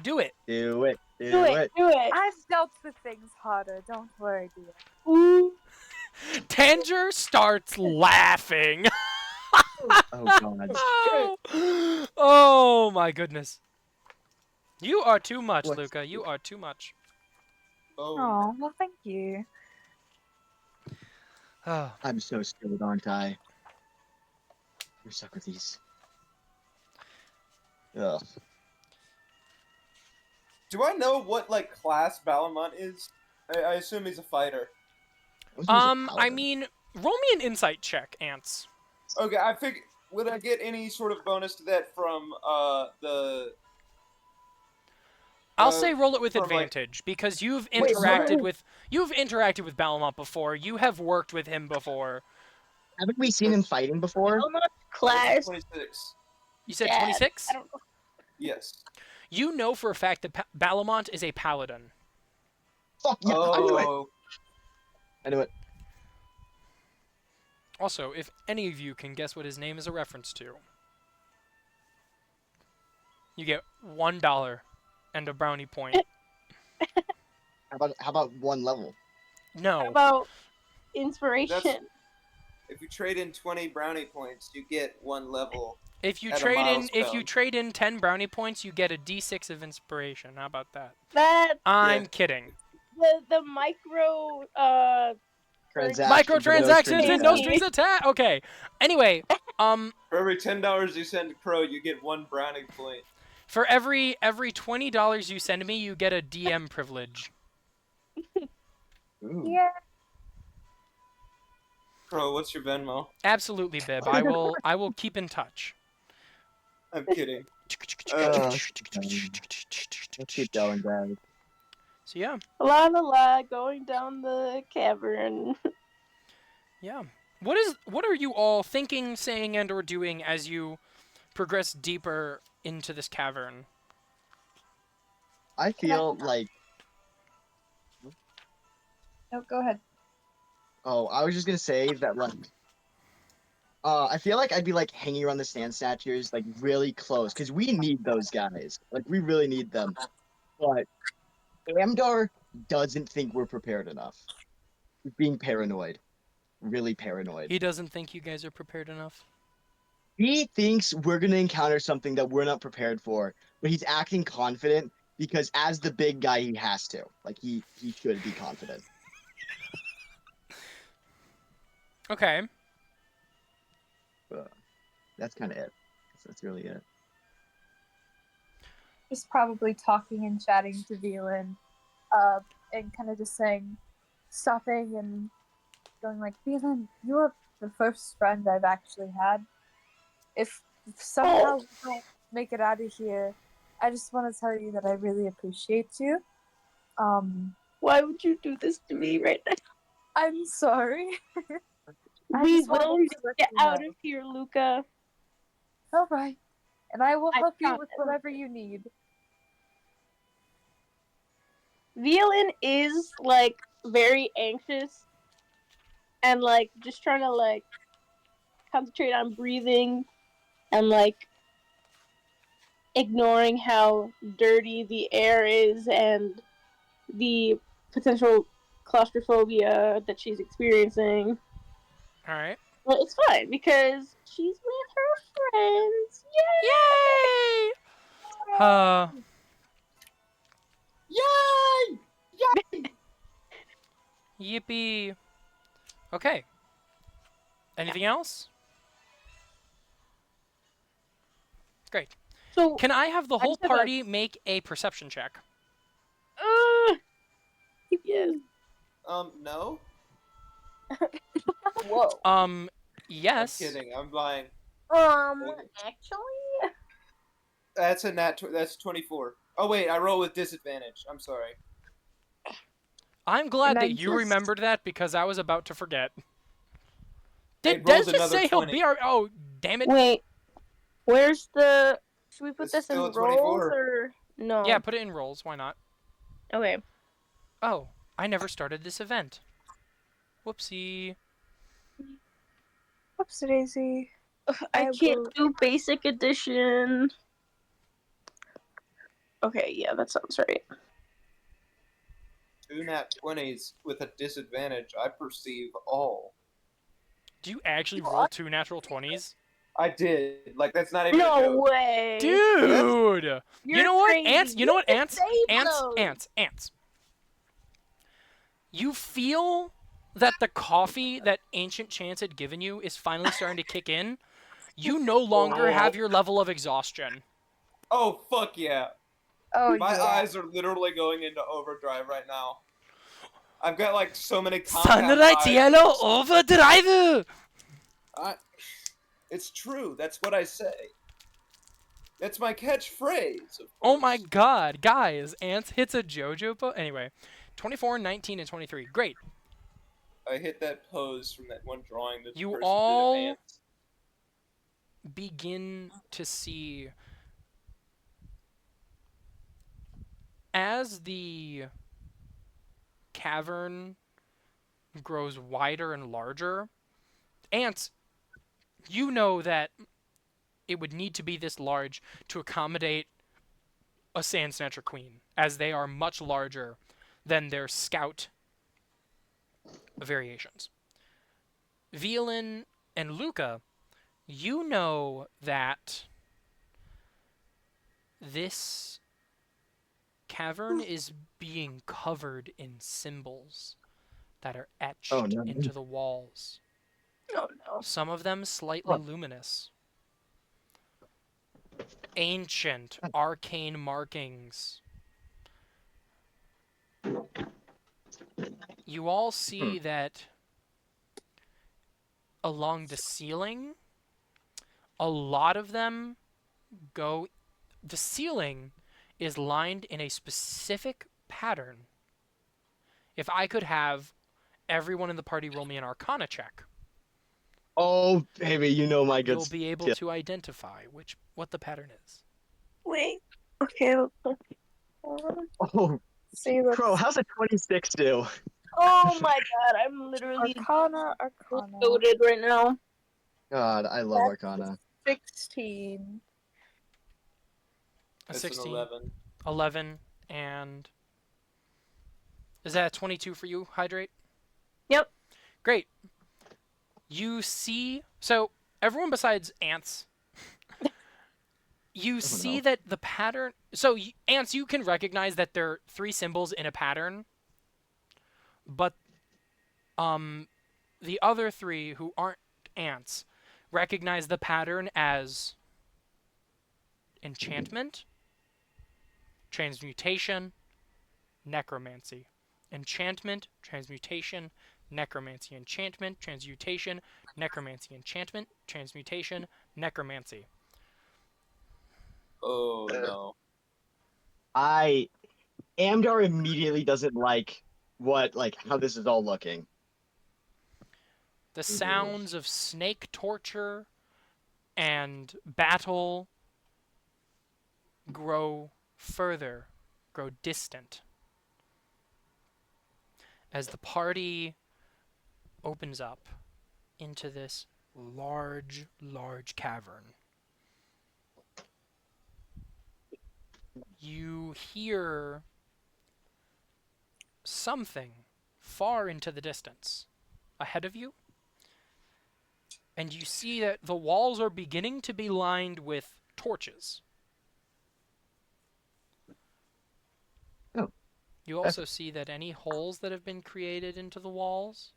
A: Do it.
C: Do it.
B: Do it. Do it.
E: I've dealt with things harder. Don't worry, dear.
B: Ooh.
A: Tanger starts laughing.
C: Oh god.
A: Oh my goodness. You are too much,
C: What's-
A: Luca. You are too much.
D: Oh,
E: Oh, well, thank you.
A: Oh.
C: I'm so skilled, aren't I? You're stuck with these. Ugh.
D: do I know what class Balamont is? I assume he's a fighter.
A: I mean, roll me an insight check, Ants.
D: Okay, I think would I get any sort of bonus to that from the?
A: I'll
D: Uh,
A: say roll it with
D: from,
A: advantage because you've
C: Wait,
A: interacted
C: what?
A: with Balamont before. You have worked with him before.
C: Haven't we seen him fighting before?
B: Belmont class.
D: 26.
A: You said
B: Yeah,
A: 26?
B: I don't know.
D: Yes.
A: You know for a fact that Balamont is a paladin.
C: Fuck yeah! I knew it.
D: Oh,
C: I knew it.
A: Also, if any of you can guess what his name is a reference to. You get $1 and a brownie point.
C: How about one level?
B: How
A: No.
B: about inspiration?
D: If you trade in 20 brownie points, you get 1 level.
A: If you
D: At a
A: trade in
D: milestone.
A: 10 brownie points, you get a D6 of inspiration. How about that?
B: That
A: I'm
D: Yeah.
A: kidding.
B: the micro
C: Transactions, but no
A: Microtransactions
C: strings
A: and no
B: attached.
A: strings attached. Okay. Anyway,
D: For every $10 you send to Crow, you get 1 brownie point.
A: for every $20 you send me, you get a DM privilege.
C: Ooh.
E: Yeah.
D: Crow, what's your Venmo?
A: Absolutely, Bib. I will keep in touch.
D: I'm kidding.
C: Let's keep going, guys.
A: So yeah,
B: la la la going down the cavern.
A: yeah. What are you all thinking, saying, and or doing as you progress deeper into this cavern?
C: I feel like.
E: No, go ahead.
C: Oh, I was just gonna say that like. I feel like I'd be like hanging around the sand statues, like really close, because we need those guys. Like we really need them. But Amdar doesn't think we're prepared enough. He's being paranoid, really paranoid.
A: He doesn't think you guys are prepared enough.
C: He thinks we're gonna encounter something that we're not prepared for, but he's acting confident because as the big guy, he has to. Like he should be confident.
A: Okay.
C: That's kind of it. That's really it.
E: Just probably talking and chatting to Velan, and kind of just stopping and going like, Velan, you're the first friend I've actually had. If somehow we don't make it out of here, I just want to tell you that I really appreciate you.
B: Why would you do this to me right now?
E: I'm sorry. I
B: We
E: just wanted
B: will
E: to let
B: get
E: you know.
B: out of here, Luca.
E: All right. And I will
B: I
E: help you with
B: promise.
E: whatever you need.
B: Violin is like very anxious and like just trying to like concentrate on breathing and like ignoring how dirty the air is and the potential claustrophobia that she's experiencing.
A: All right.
B: But it's fine because she's with her friends.
A: Yay! Uh,
C: Yay!
A: yippee. Okay. Anything else? Great.
B: So,
A: Can I have the whole
B: just have a-
A: party make a perception check?
B: yes.
D: No?
B: Whoa.
A: Yes.
D: I'm kidding. I'm lying.
B: Actually,
D: That's that's 24. Oh wait, I roll with disadvantage. I'm sorry.
A: I'm glad
E: And I
A: that you
E: just-
A: remembered that because I was about to forget.
D: I
A: Did Des
D: rolled
A: just
D: another
A: say he'll
D: 20.
A: be our... Oh, damn it.
B: wait. Where's the? Should we put
D: It's
B: this in
D: still
B: rolls
D: a 24.
B: or no?
A: Yeah, put it in rolls. Why not?
B: Okay.
A: Oh, I never started this event. Whoopsie.
E: Whoops, Daisy.
B: I
E: I
B: can't
E: will-
B: do basic edition. Okay, yeah, that sounds right.
D: 2 nat 20s with a disadvantage. I perceive all.
A: Do you actually roll 2 natural 20s?
D: I did. Like that's not even a
B: No
D: joke.
B: way,
A: Dude! You
B: You're
A: know what,
B: crazy.
A: ants? You know what,
B: can
A: ants?
B: save those.
A: Ants. You feel that the coffee that Ancient Chance had given you is finally starting to kick in. You no longer have your level of exhaustion.
D: Oh fuck yeah.
E: Oh,
D: My
E: yeah.
D: eyes are literally going into overdrive right now. I've got like so many compound
A: Sunlight
D: eyes.
A: Yellow Overdrive!
D: It's true. That's what I say. That's my catchphrase. Of
A: Oh my
D: course.
A: god, guys, Ants hits a JoJo pose. Anyway, 24, 19, and 23. Great.
D: I hit that pose from that one drawing that the
A: You
D: person
A: all-
D: did of ants.
A: Begin to see as the cavern grows wider and larger. Ants, you know that it would need to be this large to accommodate a Sand Snatcher Queen, as they are much larger than their scout variations. Violin and Luca, you know that this cavern is being covered in symbols that are etched
C: Oh, no.
A: into the walls.
B: Oh no.
A: Some of them slightly luminous. Ancient, arcane markings. You all see that along the ceiling, a lot of them go. The ceiling is lined in a specific pattern. If I could have everyone in the party roll me an Arcana check,
C: Oh, baby, you know my good
A: you'll be able
C: skill.
A: to identify what the pattern is.
B: Wait. Okay.
C: Oh,
E: See, let's
C: Crow, how's a 26 do?
B: Oh my god, I'm literally
E: Arcana.
B: loaded right now.
C: God, I love
E: That's
C: Arcana.
E: 16.
A: A
D: It's
A: 16,
D: an 11.
A: 11, and is that a 22 for you, Hydrate?
B: Yep.
A: Great. You see, so everyone besides ants, you see
C: no.
A: that the pattern. So ants, you can recognize that there are 3 symbols in a pattern, but the other 3 who aren't ants recognize the pattern as enchantment, transmutation, necromancy. Enchantment, transmutation, necromancy. Enchantment, transmutation, necromancy. Enchantment, transmutation, necromancy.
D: Oh no.
C: Amdar immediately doesn't like how this is all looking.
A: The sounds of snake torture and battle grow further, grow distant. As the party opens up into this large, large cavern, you hear something far into the distance ahead of you, and you see that the walls are beginning to be lined with torches.
C: Oh.
A: You also see that any holes that have been created into the walls,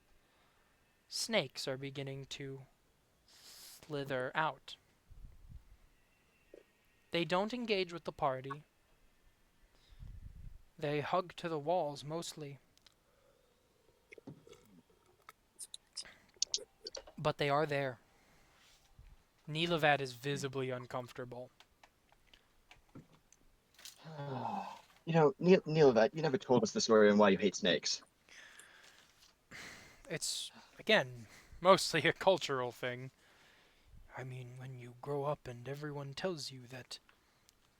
A: snakes are beginning to slither out. They don't engage with the party. They hug to the walls mostly. But they are there. Nilevad is visibly uncomfortable.
C: You know, Neilvet, you never told us the story on why you hate snakes.
A: It's, again, mostly a cultural thing. I mean, when you grow up and everyone tells you that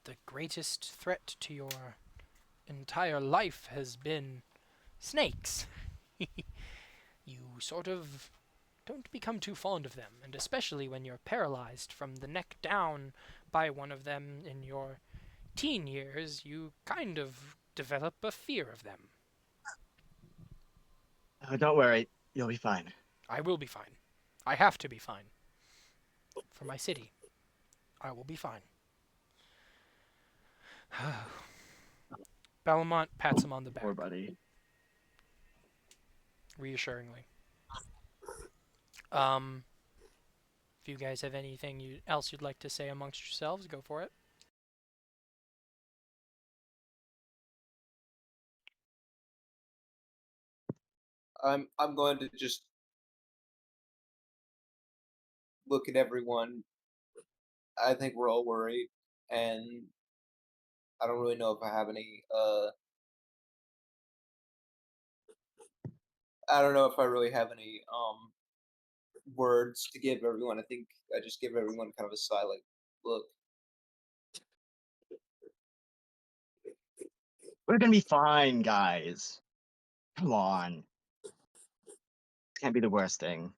A: the greatest threat to your entire life has been snakes, you sort of don't become too fond of them, and especially when you're paralyzed from the neck down by one of them in your teen years, you kind of develop a fear of them.
C: Oh, don't worry, you'll be fine.
A: I will be fine. I have to be fine. For my city. I will be fine. Bellamont pats him on the back.
C: Poor buddy.
A: Reassuringly. If you guys have anything else you'd like to say amongst yourselves, go for it.
D: I'm going to just look at everyone. I think we're all worried, and I don't really know if I have any I don't know if I really have any words to give everyone. I think I just give everyone kind of a silent look.
C: We're gonna be fine, guys. Come on. Can't be the worst thing.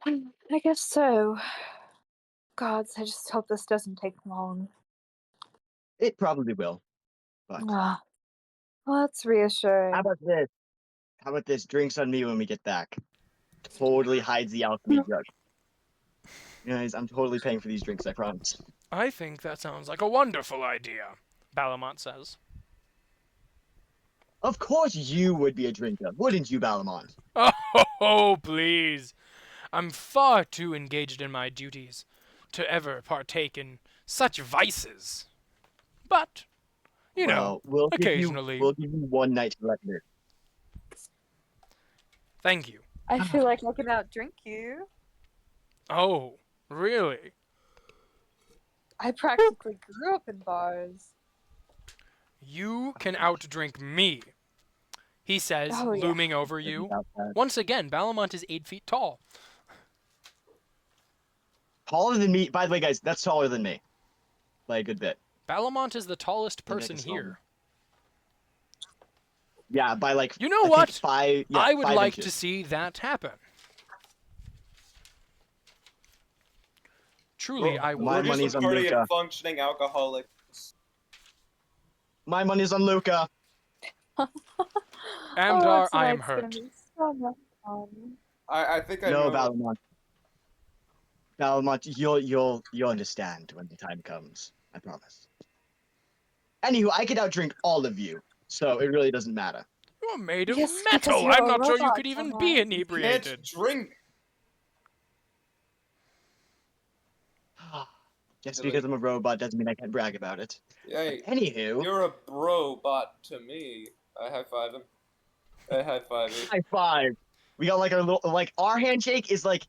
E: I guess so. Gods, I just hope this doesn't take long.
C: It probably will. But
E: Ah, well, that's
C: how
E: reassuring.
C: about this? How about this? Drinks on me when we get back. Totally hides the alchemy drug. Guys, I'm totally paying for these drinks, I promise.
A: I think that sounds like a wonderful idea, Balamont says.
C: Of course you would be a drinker, wouldn't you, Balamont?
A: Oh, please. I'm far too engaged in my duties to ever partake in such vices. But, you know,
C: Well,
A: occasionally.
C: we'll give you one night to let it.
A: Thank you.
E: I feel like I can outdrink you.
A: Oh, really?
E: I practically grew up in bars.
A: You can outdrink me, he says,
E: Oh, yeah.
A: looming over you. Once again, Balamont is 8 feet tall.
C: Taller than me. By the way, guys, that's taller than me. By a good bit.
A: Balamont is the tallest
C: I think I
A: person
C: can solve
A: here.
C: Yeah, by like.
A: You know
C: I think
A: what?
C: 5. Yeah,
A: I would
C: 5
A: like to
C: inches.
A: see that happen. Truly, I
C: My
A: would.
D: We're
C: money's
D: just a
C: on
D: party
C: Luca.
D: of functioning alcoholics.
C: My money's on Luca.
A: Amdar, I am
E: tonight's
A: hurt.
E: gonna be so much fun.
D: I think I
C: No,
D: know.
C: Balamont. Balamont, you'll understand when the time comes. I promise. Anywho, I could outdrink all of you, so it really doesn't matter.
A: You're made of
E: Yes, because
A: metal.
E: you're
A: I'm
E: a
A: not sure you
E: robot,
A: could even
E: Balamont.
A: be
D: You can't
A: inebriated.
D: drink.
C: Just
D: Really?
C: because I'm a robot doesn't mean I can't brag about it.
D: Hey,
C: Anywho,
D: you're a bro bot to me. I high five him. I high five him.
C: high five. We got like our little our handshake is like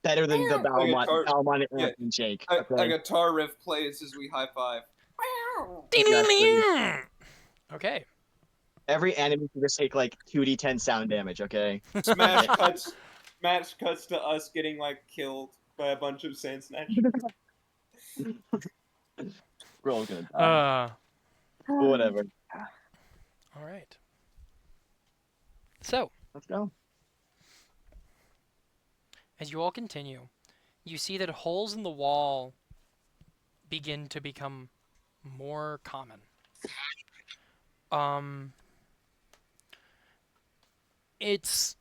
C: better than the Balamont
D: Yeah.
C: handshake.
D: A
C: Okay.
D: guitar riff plays as we high five.
C: Exactly.
A: Okay.
C: Every enemy can just take like 2d10 sound damage. Okay.
D: Smash cuts. Smash cuts to us getting like killed by a bunch of sand snatchers.
C: We're all good. Whatever.
A: All right. So,
C: Let's go.
A: as you all continue, you see that holes in the wall begin to become more common. It's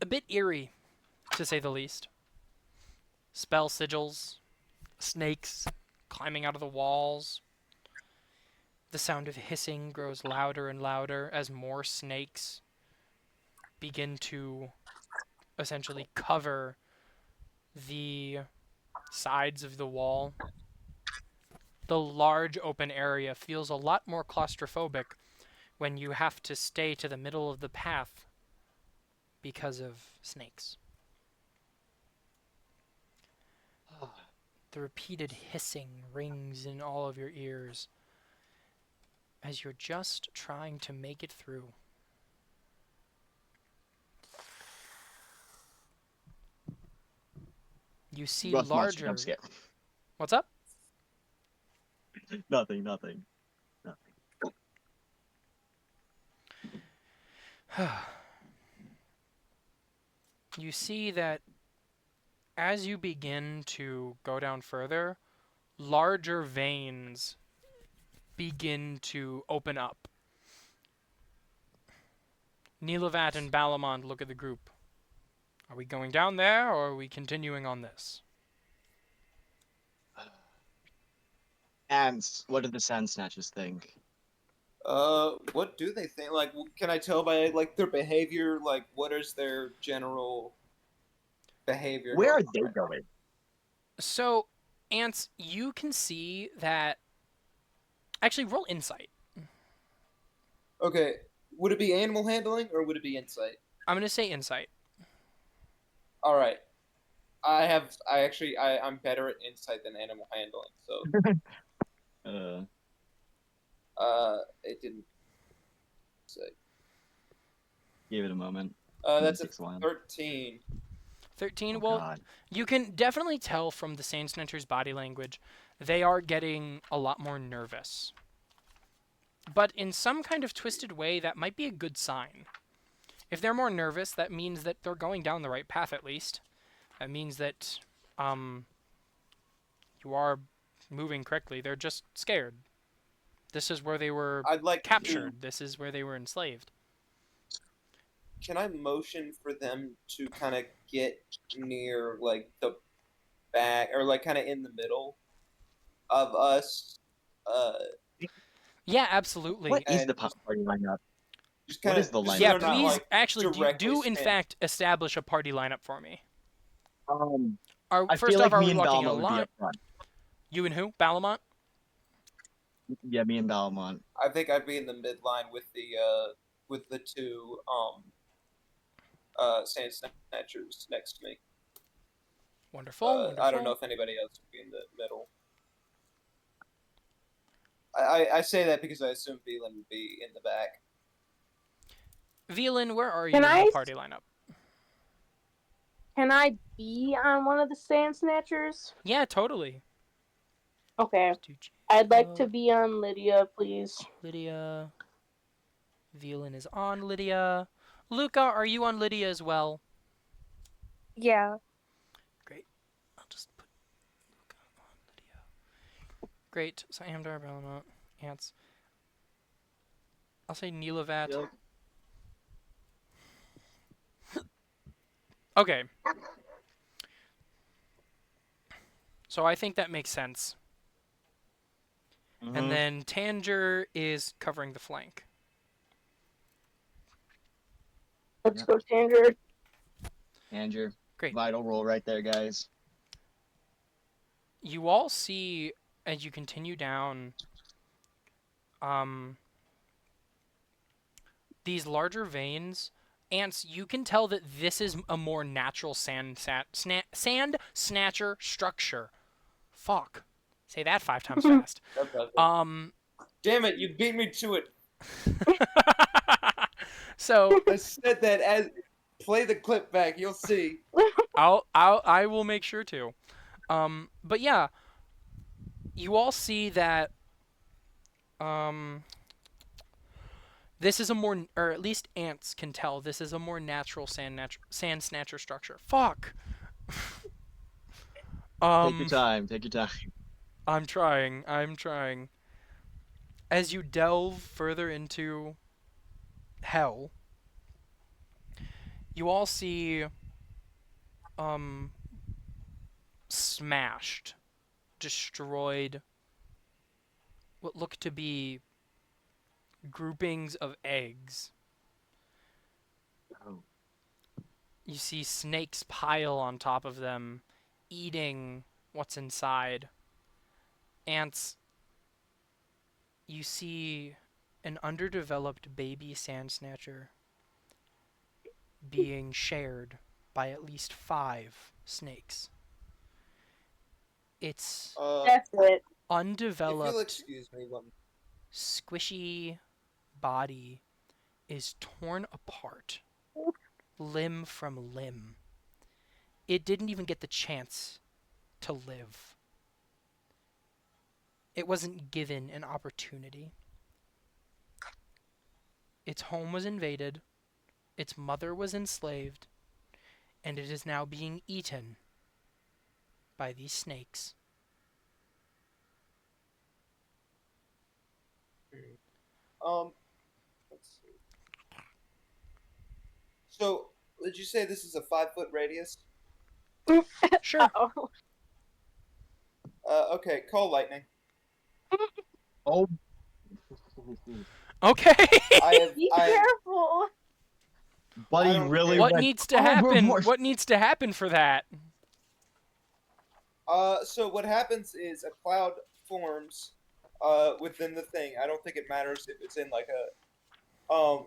A: a bit eerie, to say the least. Spell sigils, snakes climbing out of the walls. The sound of hissing grows louder and louder as more snakes begin to essentially cover the sides of the wall. The large open area feels a lot more claustrophobic when you have to stay to the middle of the path because of snakes. The repeated hissing rings in all of your ears as you're just trying to make it through. You see
C: Rough monster
A: larger.
C: jump scare.
A: What's up?
C: Nothing.
A: You see that as you begin to go down further, larger veins begin to open up. Nilavat and Balamond look at the group. Are we going down there, or are we continuing on this?
C: And what do the sand snatchers think?
D: What do they think? Like, can I tell by like their behavior? Like, what is their general behavior?
C: Where are
D: going
C: they
D: on right now?
C: going?
A: So, Ants, you can see that. Actually, roll insight.
D: Okay, would it be animal handling or would it be insight?
A: I'm gonna say insight.
D: All right, I'm better at insight than animal handling, so it didn't say.
C: Give it a moment.
D: That's a
C: Takes a while.
D: 13.
A: 13.
C: Oh,
A: Well,
C: God.
A: you can definitely tell from the Sand Snatcher's body language, they are getting a lot more nervous. But in some kind of twisted way, that might be a good sign. If they're more nervous, that means that they're going down the right path at least. That means that You are moving correctly. They're just scared. This is where they were
D: I'd like
A: captured. This is where they were enslaved.
D: Can I motion for them to kind of get near like the back or like kind of in the middle of us?
A: Yeah, absolutely.
C: What is
D: And
C: the party lineup?
D: just
C: What
D: kind
C: is the
D: of
C: lineup?
A: Yeah,
C: They're
A: please,
D: not, like,
A: actually,
D: directly
A: do in
D: stand-
A: fact establish a party lineup for me.
C: I
A: First
C: feel
A: off,
C: like
A: are
C: me
A: we
C: and
A: walking
C: Balmont would be
A: along?
C: up front.
A: You and who? Balamont?
C: Yeah, me and Balmont.
D: I think I'd be in the midline with the two sand snatchers next to me.
A: Wonderful, wonderful.
D: I don't know if anybody else would be in the middle. I say that because I assume Veland would be in the back.
A: Velan, where are you
B: Can
A: in
B: I
A: the party lineup?
B: Can I be on one of the sand snatchers?
A: Yeah, totally.
B: Okay.
A: Do
B: I'd like to
A: Jacob,
B: be on Lydia, please.
A: Lydia. Velan is on Lydia. Luca, are you on Lydia as well?
E: Yeah.
A: Great. I'll just put Luca on Lydia. Great. So Amdar, Balamont, Ants. I'll say Nilavat.
C: Yep.
A: Okay. So I think that makes sense.
C: Mhm.
A: And then Tanger is covering the flank.
B: Let's
C: Yep.
B: go, Tanger.
C: Andrew.
A: Great.
C: Vital role right there, guys.
A: You all see as you continue down these larger veins. Ants, you can tell that this is a more natural sand snatcher structure. Fuck. Say that 5 times fast.
D: Damn it! You beat me to it.
A: So
D: I said that as play the clip back. You'll see.
A: I will make sure to. But yeah, you all see that this is a more, or at least ants can tell this is a more natural sand snatcher structure. Fuck.
C: Take your time. Take your time.
A: I'm trying. As you delve further into hell, you all see smashed, destroyed, what look to be groupings of eggs.
C: Oh.
A: You see snakes pile on top of them, eating what's inside. Ants, you see an underdeveloped baby sand snatcher being shared by at least 5 snakes. Its
B: That's it.
D: If you'll
A: undeveloped,
D: excuse me,
A: squishy body is torn apart, limb from limb. It didn't even get the chance to live. It wasn't given an opportunity. Its home was invaded, its mother was enslaved, and it is now being eaten by these snakes.
D: let's see. So, did you say this is a 5-foot radius?
A: Sure.
B: Oh.
D: Okay. Call lightning.
C: Oh.
A: Okay.
B: Be
D: I
B: careful.
C: Buddy
D: I don't
C: really
D: care.
A: What
C: went
A: needs to happen?
C: overboard.
A: What needs to happen for that?
D: So what happens is a cloud forms within the thing. I don't think it matters if it's in like a
C: Or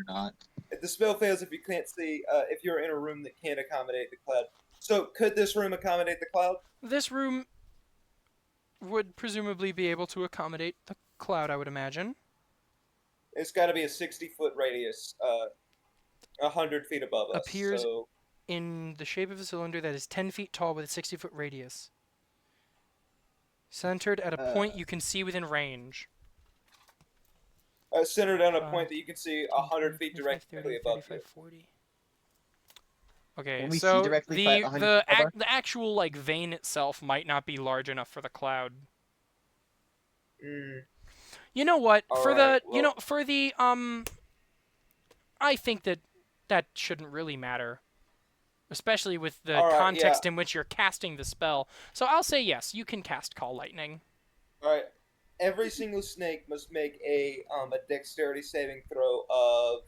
C: not.
D: if the spell fails if you can't see if you're in a room that can't accommodate the cloud. So could this room accommodate the cloud?
A: This room would presumably be able to accommodate the cloud, I would imagine.
D: It's got to be a 60-foot radius, 100 feet above us.
A: Appears-
D: So
A: In the shape of a cylinder that is 10 feet tall with a 60-foot radius. Centered at a point you can see within range.
D: centered on a
A: 5,
D: point that you can see 100 feet
A: 25,
D: directly
A: 30,
D: above
A: 35,
D: you.
A: 40. Okay,
C: Can we see
A: so
C: directly 100 feet above?
A: the actual like vein itself might not be large enough for the cloud.
D: Mm,
A: You know what?
D: all
A: For
D: right.
A: the you
D: Well,
A: know for the I think that that shouldn't really matter, especially with the
D: all right. Yeah.
A: context in which you're casting the spell. So I'll say yes, you can cast Call Lightning.
D: All right. Every single snake must make a dexterity saving throw of.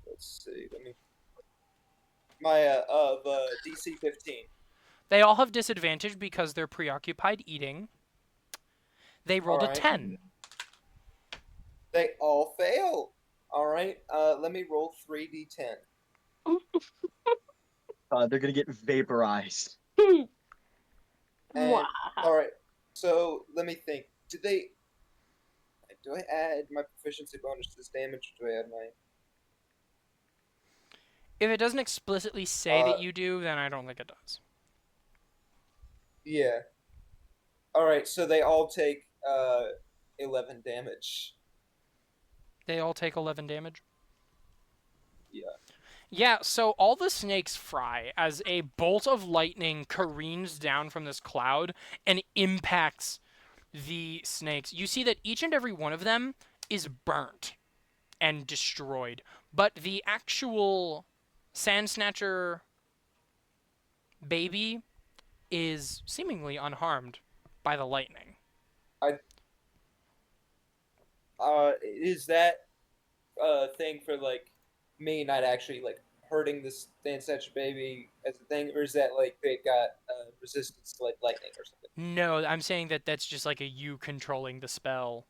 D: Let's see. Let me. My of DC 15.
A: They all have disadvantage because they're preoccupied eating. They
D: All
A: rolled a
D: right.
A: 10.
D: They all fail. All right. Let me roll 3d10.
C: They're gonna get vaporized.
D: And
B: Wow.
D: all right. So let me think. Do I add my proficiency bonus to this damage, or do I add my?
A: If it doesn't explicitly say
D: Uh,
A: that you do, then I don't think it does.
D: Yeah. All right. So they all take 11 damage.
A: They all take 11 damage.
D: Yeah.
A: Yeah, so all the snakes fry as a bolt of lightning careens down from this cloud and impacts the snakes. You see that each and every one of them is burnt and destroyed, but the actual Sand Snatcher baby is seemingly unharmed by the lightning.
D: Is that thing for like me not actually like hurting this dance statue baby as a thing, or is that like they got resistance to like lightning or something?
A: No, I'm saying that that's just like a you controlling the spell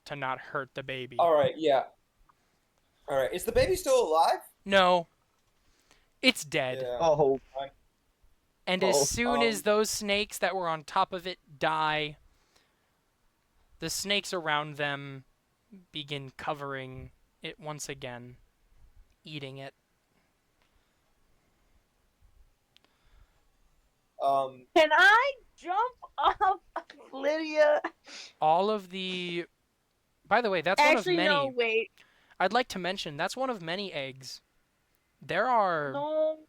A: to not hurt the baby.
D: All right, yeah. All right, is the baby still alive?
A: No, it's dead.
D: Yeah.
C: Oh,
A: And as
C: Oh,
A: soon as those snakes that were on top of it die, the snakes around them begin covering it once again, eating it.
B: Can I jump off Lydia?
A: All of the. By the way, that's
B: Actually,
A: one of many.
B: no, wait.
A: I'd like to mention that's one of many eggs. There are
B: No.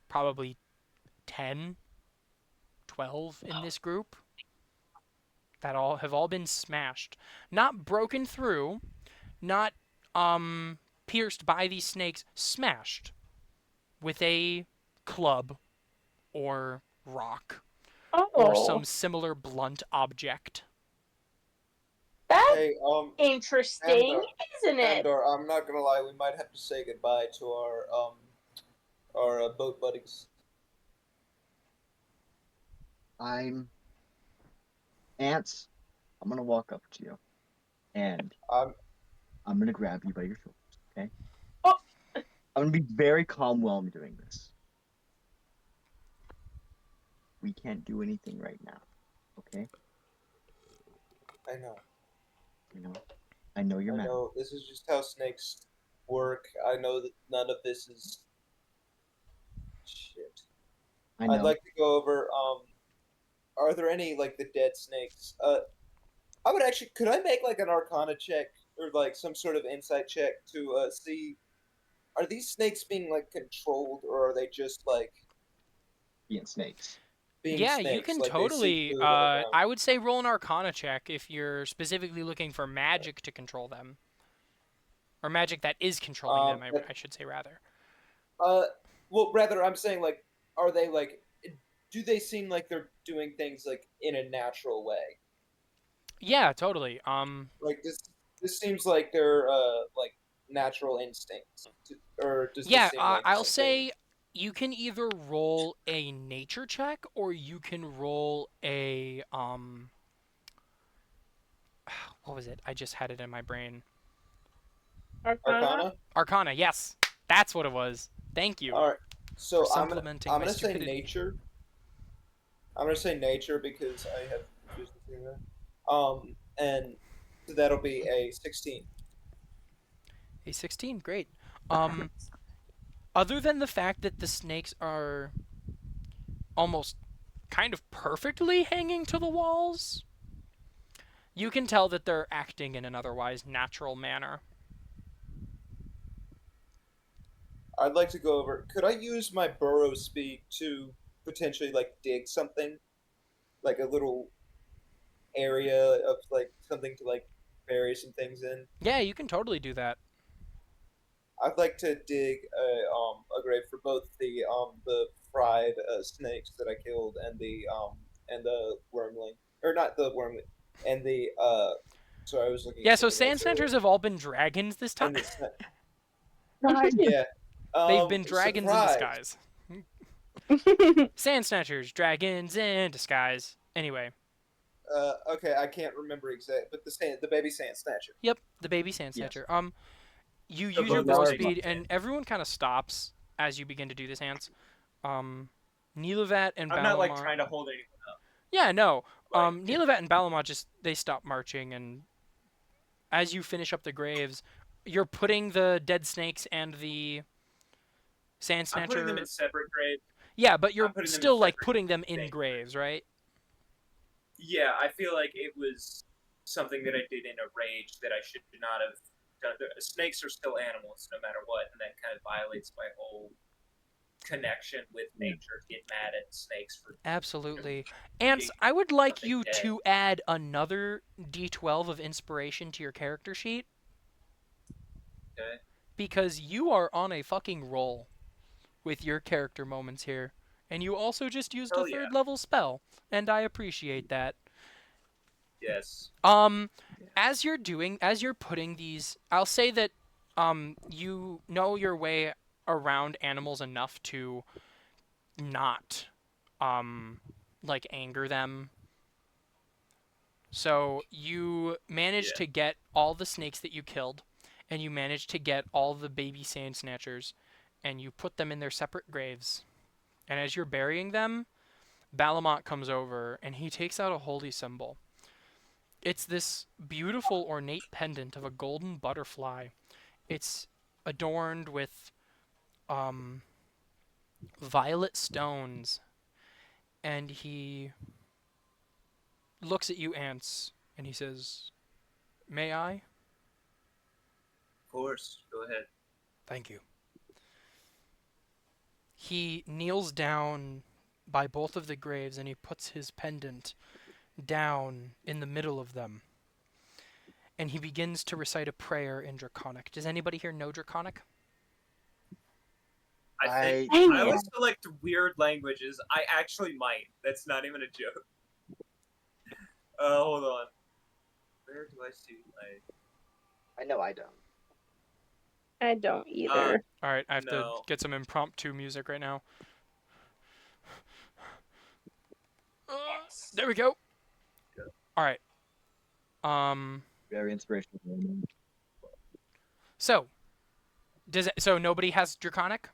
A: probably 10, 12 in this group that all have all been smashed. Not broken through, not pierced by these snakes, smashed with a club or rock
B: Oh.
A: or some similar blunt object.
B: That's
D: Hey,
B: interesting, isn't it?
D: Andor, I'm not gonna lie, we might have to say goodbye to our boat buddies.
C: Ants, I'm gonna walk up to you, and
D: I'm
C: I'm gonna grab you by your shoulders, okay?
B: Oh.
C: I'm gonna be very calm while I'm doing this. We can't do anything right now, okay?
D: I know.
C: I know you're
D: I
C: mad.
D: know this is just how snakes work. I know that none of this is shit.
C: I know.
D: I'd like to go over. Are there any like the dead snakes? I would actually. Could I make like an Arcana check or like some sort of insight check to see? Are these snakes being like controlled, or are they just like
C: being snakes.
D: being
A: Yeah,
D: snakes?
A: you can
D: like, they
A: totally.
D: seek food underground?
A: I would say roll an Arcana check if you're specifically looking for magic to control them, or magic that is controlling them. I should say rather.
D: Well, rather, I'm saying like, are they like? Do they seem like they're doing things like in a natural way?
A: Yeah, totally.
D: Like this seems like they're like natural instincts, or does
A: Yeah,
D: this seem like
A: I'll
D: something-
A: say you can either roll a nature check or you can roll a what was it? I just had it in my brain.
D: Arcana.
A: Arcana, yes. That's what it was. Thank you.
D: All right, so
A: For
D: I'm gonna
A: supplementing my
D: say
A: stupidity.
D: nature. I'm gonna say nature because I have used the thing there. And so that'll be a 16.
A: A 16, great. Other than the fact that the snakes are almost kind of perfectly hanging to the walls, you can tell that they're acting in an otherwise natural manner.
D: I'd like to go over. Could I use my burrow speed to potentially like dig something, like a little area of like something to like bury some things in?
A: Yeah, you can totally do that.
D: I'd like to dig a grave for both the fried snakes that I killed and the wormling, or not the wormling, and the sorry, I was looking
A: Yeah,
D: at
A: so
D: something
A: sand
D: else earlier.
A: snatchers have all been dragons this time.
D: And the sna-
E: Right.
D: yeah.
A: They've been dragons in
D: Surprise.
A: disguise. Sand snatchers, dragons in disguise. Anyway,
D: Okay, I can't remember exact, but the baby sand snatcher.
A: yep, the baby sand
C: Yes.
A: snatcher. You
F: The
A: use your
C: bonus
A: burrow
C: snake.
A: speed, and everyone kind of stops as you begin to do this, Ants. Nilavat and
F: I'm not like
A: Balamont-
F: trying to hold anything up.
A: Yeah, no.
F: Like,
A: Nilavat and Balamont just they stop marching, and as you finish up the graves, you're putting the dead snakes and the sand
F: I'm putting them
A: snatcher.
F: in separate graves.
A: Yeah, but you're
F: I'm putting them in
A: still like
F: separate
A: putting them in
F: things.
A: graves, right?
F: Yeah, I feel like it was something that I did in a rage that I should not have done. Snakes are still animals, no matter what, and that kind of violates my whole connection with nature. Get mad at snakes for
A: Absolutely. Ants,
F: being
A: I would like
F: something
A: you
F: dead.
A: to add another D12 of inspiration to your character sheet
F: Okay.
A: because you are on a fucking roll with your character moments here. And you also just used a
F: Hell yeah.
A: third level spell, and I appreciate that.
F: Yes.
A: As you're putting these, I'll say that you know your way around animals enough to not like anger them. So you managed
F: Yeah.
A: to get all the snakes that you killed, and you managed to get all the baby sand snatchers, and you put them in their separate graves. And as you're burying them, Balamont comes over and he takes out a holy symbol. It's this beautiful ornate pendant of a golden butterfly. It's adorned with violet stones, and he looks at you, Ants, and he says, "May I?"
F: Of course. Go ahead.
A: Thank you. He kneels down by both of the graves and he puts his pendant down in the middle of them. And he begins to recite a prayer in Draconic. Does anybody here know Draconic?
F: I think
B: Dang
F: I
B: it.
F: always select weird languages. I actually might. That's not even a joke. Hold on. Where do I see my?
C: I know I don't.
B: I don't either.
A: All right, I have to
F: No.
A: get some impromptu music right now. There we go.
F: Good.
A: All right.
C: Very inspirational moment.
A: So, so nobody has Draconic?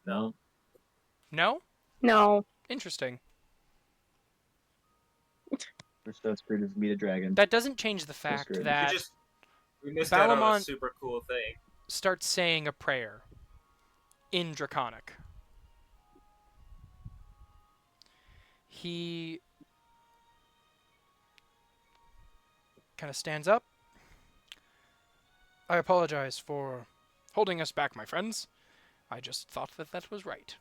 C: No.
A: No?
B: No.
A: Interesting.
C: We're so screwed as meet a dragon.
A: That doesn't change the fact
C: screwed.
A: that
F: We missed out on a
A: Balamont-
F: super cool thing.
A: starts saying a prayer in Draconic. He kind of stands up. I apologize for holding us back, my friends. I just thought that that was right.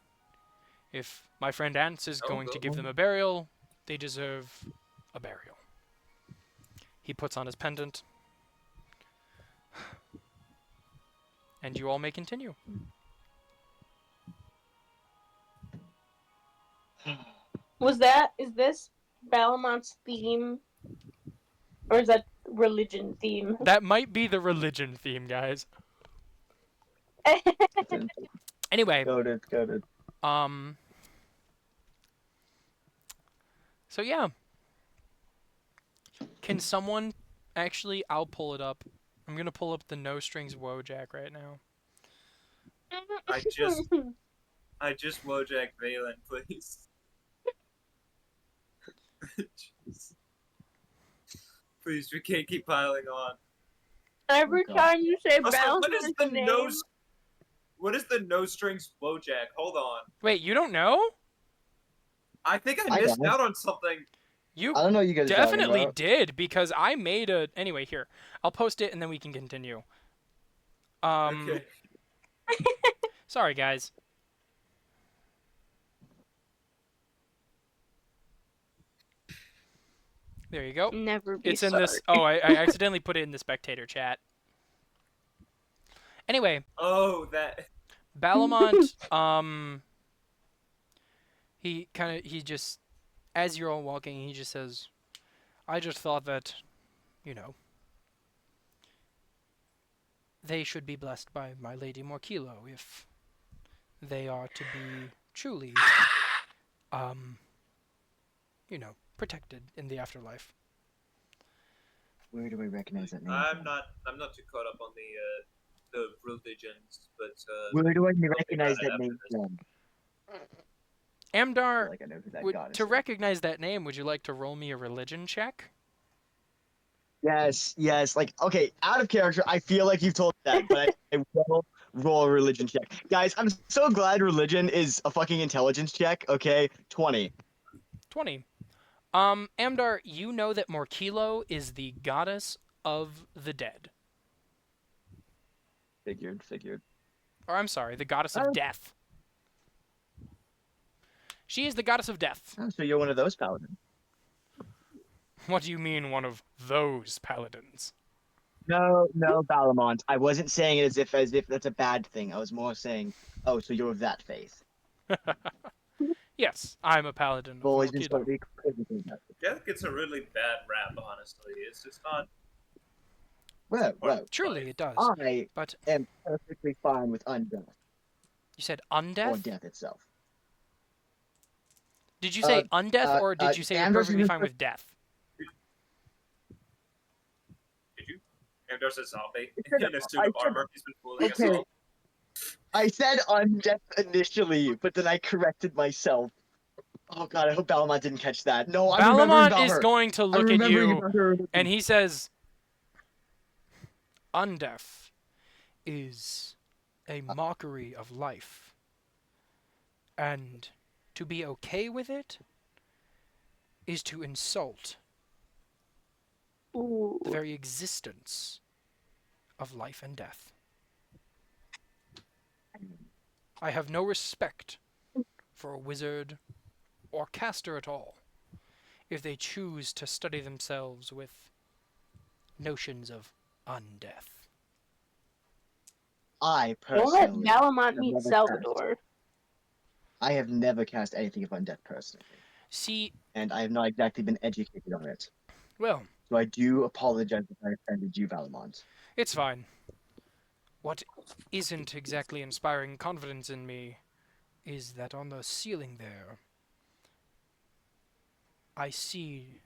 A: If my friend Ants is
F: Oh,
A: going to
F: go
A: give
F: on.
A: them a burial, they deserve a burial. He puts on his pendant. And you all may continue.
B: Is this Balamont's theme? Or is that religion theme?
A: That might be the religion theme, guys. Anyway,
C: Goated.
A: so yeah. Can someone actually, I'll pull it up. I'm gonna pull up the No Strings Wojak right now.
F: I just Wojak Valen, please. Jeez. Please, we can't keep piling on.
B: Every
C: God.
B: time you say
F: Also, what is
B: Balamont's
F: the
B: name,
F: What is the no strings Wojak? Hold on.
A: Wait, you don't know?
F: I think I
C: I
F: missed
C: know.
F: out on something.
A: You
C: I don't know what you guys are talking
A: definitely
C: about.
A: did because I made a. Anyway, here I'll post it and then we can continue.
F: Okay.
A: Sorry, guys. There you go.
B: Never be
A: It's in
B: sorry.
A: this. Oh, I accidentally put it in the spectator chat. Anyway,
F: Oh, that.
A: Balamont, he just, as you're all walking, he just says, I just thought that, you know, they should be blessed by my Lady Morkilo if they are to be truly, you know, protected in the afterlife.
C: Where do I recognize that name?
F: I'm
C: from?
F: not too caught up on the religions, but
C: Where do I
F: about
C: recognize
F: it
C: that
F: after
C: name
F: this.
C: from? I
A: Amdar,
C: feel like I know who that god is.
A: to recognize that name, would you like to roll me a religion check?
C: Yes, yes. Like, okay, out of character, I feel like you've told me that, but I will roll a religion check. Guys, I'm so glad religion is a fucking intelligence check. Okay, 20.
A: 20. Amdar, you know that Morkilo is the goddess of the dead.
C: Figured.
A: Or I'm sorry, the goddess of
C: Oh.
A: death. She is the goddess of death.
C: Oh, so you're one of those paladins.
A: What do you mean, one of those paladins?
C: No, Balamont. I wasn't saying it as if that's a bad thing. I was more saying, oh, so you're of that faith.
A: Yes, I'm a paladin
C: I've
A: of
C: always been
A: Morkilo.
C: slightly critical about it.
F: Death gets a really bad rap, honestly. It's just not.
C: Well,
A: Truly, it does.
C: I
A: But
C: am perfectly fine with undeath
A: you said
C: or
A: undeath?
C: death itself.
A: Did you say undeath, or did you say you're
C: Amber's
A: perfectly
C: in
A: fine
C: the-
A: with death?
F: Did you? Amdar's a zombie
C: said-
F: in a suit
C: I
F: of
C: said-
F: armor. He's been fooling us
C: Okay.
F: all.
C: I said undeath initially, but then I corrected myself. Oh god, I hope Balamont didn't catch that. No, I'm remembering
A: Balamont
C: about
A: is
C: her.
A: going to
C: I'm
A: look at
C: remembering
A: you,
C: about her.
A: and he says, undeath is a mockery of life. And to be okay with it is to insult
B: Ooh.
A: the very existence of life and death. I have no respect for a wizard or caster at all if they choose to study themselves with notions of undeath.
C: I
B: We'll let
C: personally,
B: Balamont meet
C: never
B: Salvador.
C: I have never cast anything of undeath personally,
A: See,
C: and I have not exactly been educated on it.
A: well,
C: So I do apologize if I offended you, Balamont.
A: it's fine. What isn't exactly inspiring confidence in me is that on the ceiling there, I see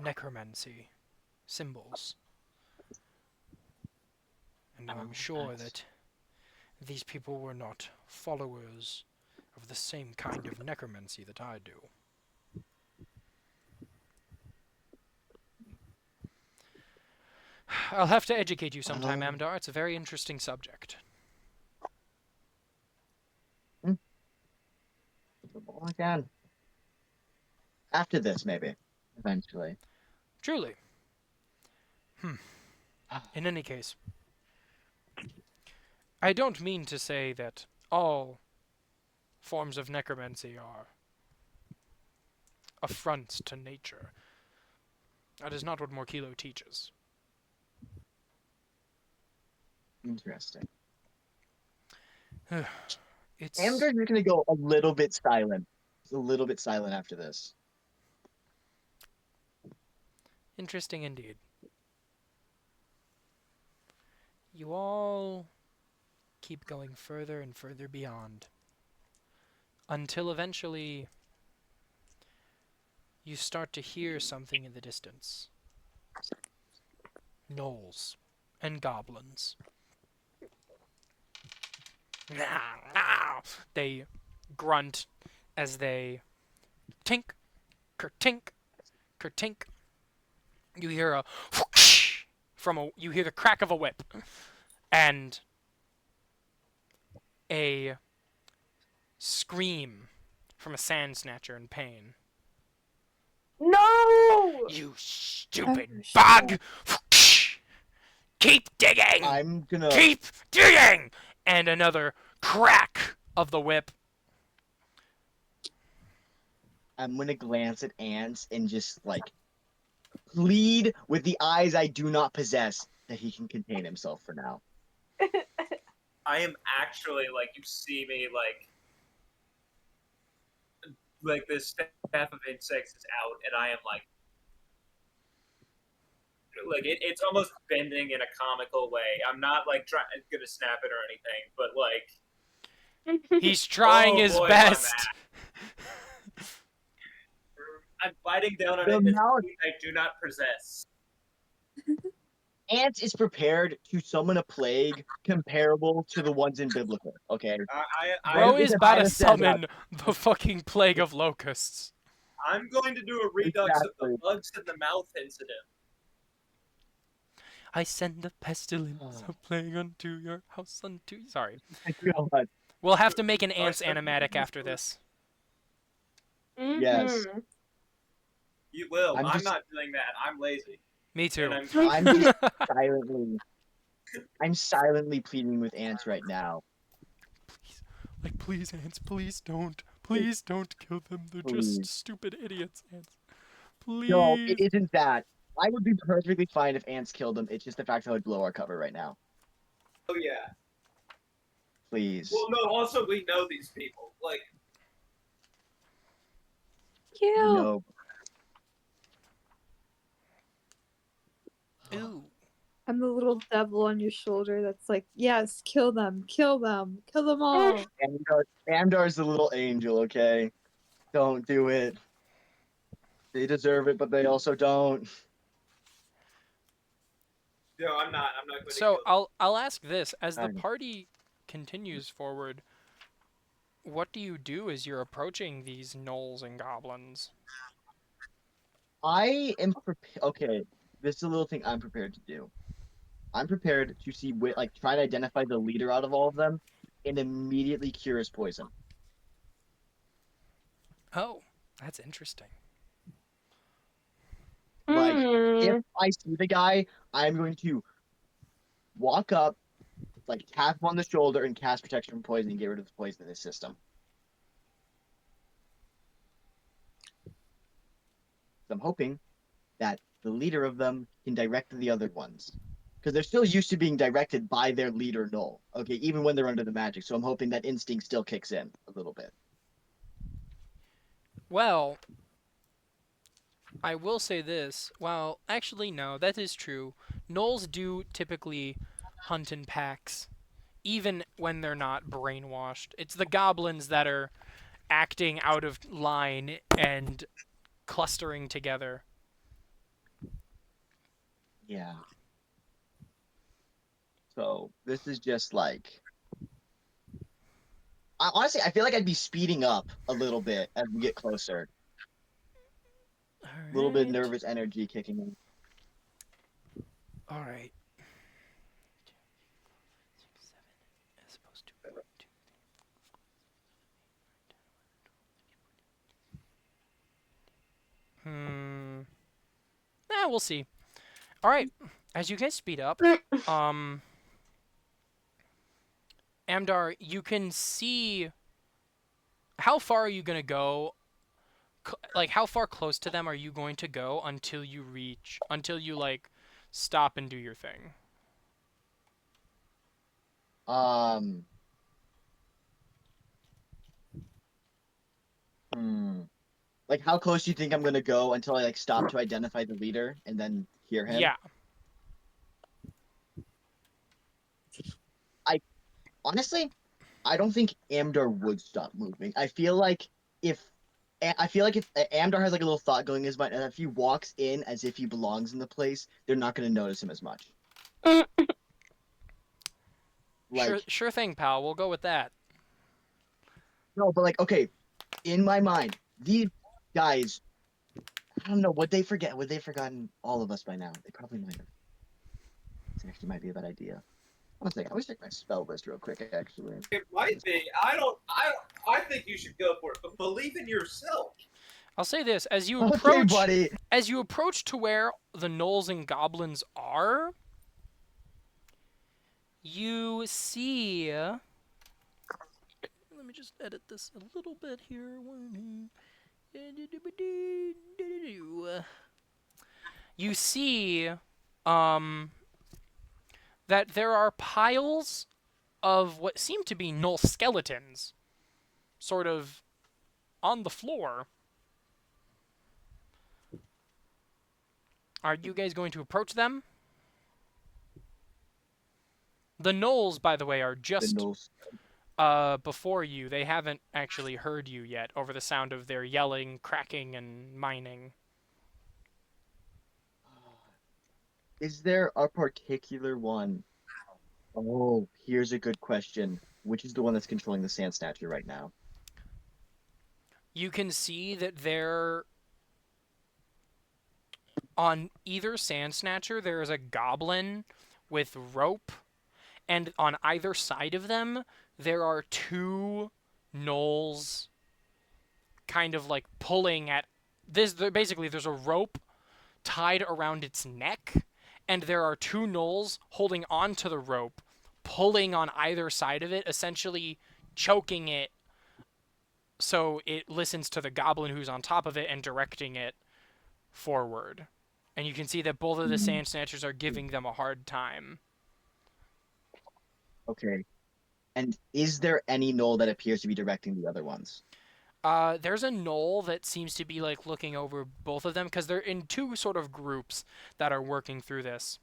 A: necromancy symbols. And I'm sure that these people were not followers of the same kind of necromancy that I do. I'll have to educate you sometime, Amdar. It's a very interesting subject.
C: Well, again. After this, maybe. Eventually.
A: Truly. In any case, I don't mean to say that all forms of necromancy are affronts to nature. That is not what Morkilo teaches.
C: Interesting.
A: It's
C: Amgar's just gonna go a little bit silent. Just a little bit silent after this.
A: interesting indeed. You all keep going further and further beyond, until eventually you start to hear something in the distance. Gnolls and goblins. They grunt as they tink, kertink, kertink. You hear a whoosh you hear the crack of a whip, and a scream from a sand snatcher in pain.
B: No!
A: You stupid
E: Oh,
A: bug! Keep digging!
C: I'm gonna.
A: Keep digging! and another crack of the whip.
C: I'm gonna glance at Ants and just like plead with the eyes I do not possess that he can contain himself for now.
F: I am actually like, you see me like the staff of insects is out, and I am like it's almost bending in a comical way. I'm not like gonna snap it or anything, but like
A: He's trying
F: oh
A: his
F: boy,
A: best.
F: I'm biting down on
C: The
F: it. This
C: mouth-
F: teeth I do not possess.
C: Ants is prepared to summon a plague comparable to the ones in Biblical. Okay,
A: Bro
C: It's
A: is
C: a
A: about to
C: higher stand
A: summon the fucking plague of locusts.
F: I'm going to do a redux of
C: Exactly.
F: the bugs in the mouth incident.
A: I send the pestilence of plague unto your house unto. Sorry.
C: God.
A: We'll have to make an ants animatic after this.
C: Yes.
B: Mhm.
F: You will.
C: I'm
F: I'm
C: just-
F: not doing that. I'm lazy.
A: Me too.
F: And
C: I'm just I'm silently pleading with Ants right now.
A: Please, like, please, ants, please don't. Please don't kill them. They're
C: Please.
A: just stupid idiots, ants. Please.
C: No, it isn't that. I would be perfectly fine if Ants killed them. It's just the fact that I would blow our cover right now.
F: oh yeah.
C: Please.
F: Well, no. Also, we know these people. Like,
E: Kill.
C: No.
A: Ooh.
E: I'm the little devil on your shoulder that's like, yes, kill them, kill them, kill them all.
C: Amdar's the little angel, okay? Don't do it. They deserve it, but they also don't.
F: no, I'm not. I'm not going to.
A: So
F: kill
A: I'll ask this: as the
C: Fine.
A: party continues forward, what do you do as you're approaching these gnolls and goblins?
C: I am prepared. Okay, this is a little thing I'm prepared to do. I'm prepared to see, like, try to identify the leader out of all of them and immediately cure his poison.
A: Oh, that's interesting.
C: Like,
B: Mm.
C: if I see the guy, I'm going to walk up, like, tap him on the shoulder and cast protection from poison and get rid of the poison in his system. So I'm hoping that the leader of them can direct the other ones. Because they're still used to being directed by their leader, Null. Okay, even when they're under the magic. So I'm hoping that instinct still kicks in a little bit.
A: Well, I will say this. Well, actually, no, that is true. Gnolls do typically hunt in packs, even when they're not brainwashed. It's the goblins that are acting out of line and clustering together.
C: Yeah. So this is just like. Honestly, I feel like I'd be speeding up a little bit as we get closer. A little bit of nervous energy kicking in.
A: All right. As opposed to 1, 2, 3, 4, 5, 6, 7. We'll see. All right. As you guys speed up, Amdar, you can see. How far are you gonna go? Like, how far close to them are you going to go until you like stop and do your thing?
C: Like, how close do you think I'm gonna go until I like stop to identify the leader and then hear him?
A: Yeah.
C: Honestly, I don't think Amdar would stop moving. I feel like if Amdar has like a little thought going in his mind, and if he walks in as if he belongs in the place, they're not gonna notice him as much. Like,
A: Sure thing, pal. We'll go with that.
C: no, but like, okay, in my mind, these guys, I don't know, would they forget? Would they have forgotten all of us by now? They probably might have. This actually might be a bad idea. One second, I wish I check my spell list real quick, actually.
F: it might be. I think you should go for it, but believe in yourself.
A: I'll say this: as you
C: Okay,
A: approach,
C: buddy.
A: as you approach to where the gnolls and goblins are, You see. Let me just edit this a little bit here. You see, that there are piles of what seem to be null skeletons, sort of on the floor. Are you guys going to approach them? The gnolls, by the way, are
C: The
A: just
C: nose.
A: before you. They haven't actually heard you yet over the sound of their yelling, cracking, and mining.
C: Is there a particular one? Oh, here's a good question. Which is the one that's controlling the sand statue right now?
A: You can see that they're on either sand snatcher. There is a goblin with rope, and on either side of them, there are two gnolls, kind of like pulling at this. Basically, there's a rope tied around its neck, and there are two gnolls holding onto the rope, pulling on either side of it, essentially choking it so it listens to the goblin who's on top of it and directing it forward. And you can see that both of the sand snatchers are giving them a hard time.
C: Okay. And is there any knoll that appears to be directing the other ones?
A: There's a gnoll that seems to be like looking over both of them because they're in two sort of groups that are working through this.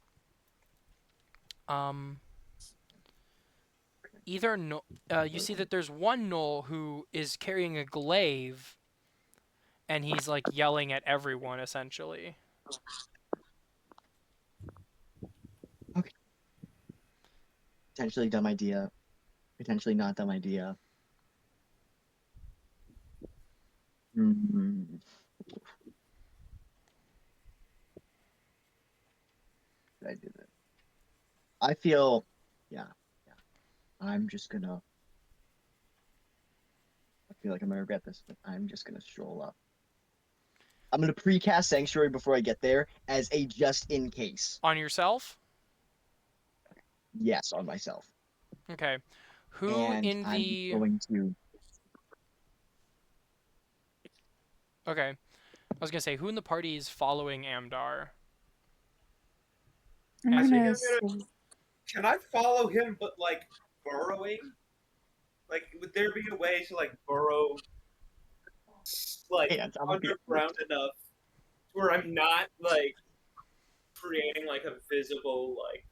A: Either no, you see that there's one gnoll who is carrying a glaive, and he's like yelling at everyone essentially.
C: Potentially dumb idea. Potentially not dumb idea. Hmm. Should I do this? I feel, yeah. I'm just gonna. I feel like I'm gonna regret this, but I'm just gonna stroll up. I'm gonna precast Sanctuary before I get there as a just in case.
A: On yourself?
C: Yes, on myself.
A: Okay. Who
C: And
A: in
C: I'm
A: the...
C: going to.
A: Okay. I was gonna say, who in the party is following Amdar?
E: I'm
A: As
E: gonna
F: you-
E: say-
F: Can I follow him, but like burrowing? Like, would there be a way to like burrow, like
C: Hands, I'm gonna-
F: underground enough where I'm not like creating like a visible like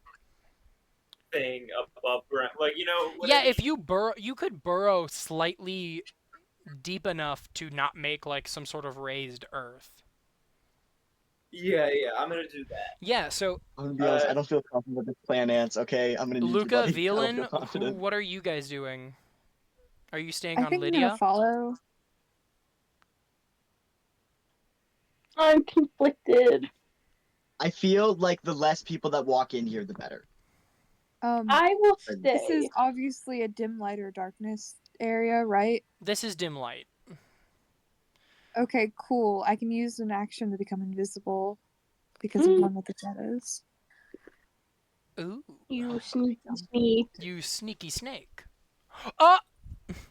F: thing above ground? Like, you know? what
A: Yeah,
F: I mean?
A: if you burrow, you could burrow slightly deep enough to not make like some sort of raised earth.
F: Yeah, I'm gonna do that.
A: Yeah, so
C: I'm gonna be honest, I don't feel confident with this plan, Ants. Okay, I'm gonna need you,
A: Luca,
C: buddy. I don't feel
A: Velan,
C: confident.
A: what are you guys doing? Are you staying
E: I
A: on
E: think I'm
A: Lydia?
E: gonna follow.
B: I'm conflicted.
C: I feel like the less people that walk in here, the better.
B: I will stay.
E: This is obviously a dim light or darkness area, right?
A: This is dim light.
E: Okay, cool. I can use an action to become invisible because of one with the shadows.
A: Ooh,
B: You sneaky sneak.
A: you sneaky snake. Oh!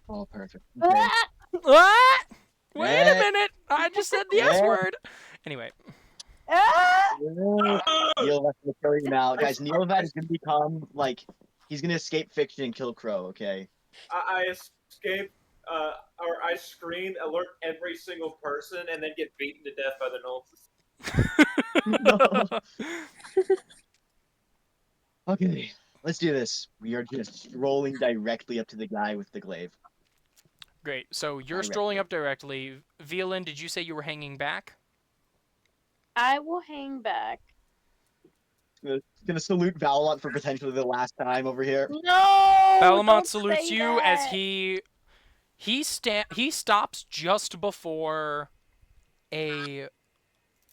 C: Oh, perfect. Okay.
B: Ah!
A: What? Wait a
C: Yeah.
A: minute! I just said the S
C: Yeah.
A: word. Anyway,
B: Ah!
C: Neilvat's gonna kill you now. Guys, Neilvat is gonna become, like, he's gonna escape fiction and kill Crow, okay?
F: I escape, or I scream, alert every single person, and then get beaten to death by the gnolls.
C: No. Okay, let's do this. We are just strolling directly up to the guy with the glaive.
A: Great. So you're
C: Directly.
A: strolling up directly. Velan, did you say you were hanging back?
B: I will hang back.
C: Gonna salute Valmont for potentially the last time over here.
B: No!
A: Balamont
B: don't
A: salutes
B: say
A: you as
B: that.
A: he stops just before a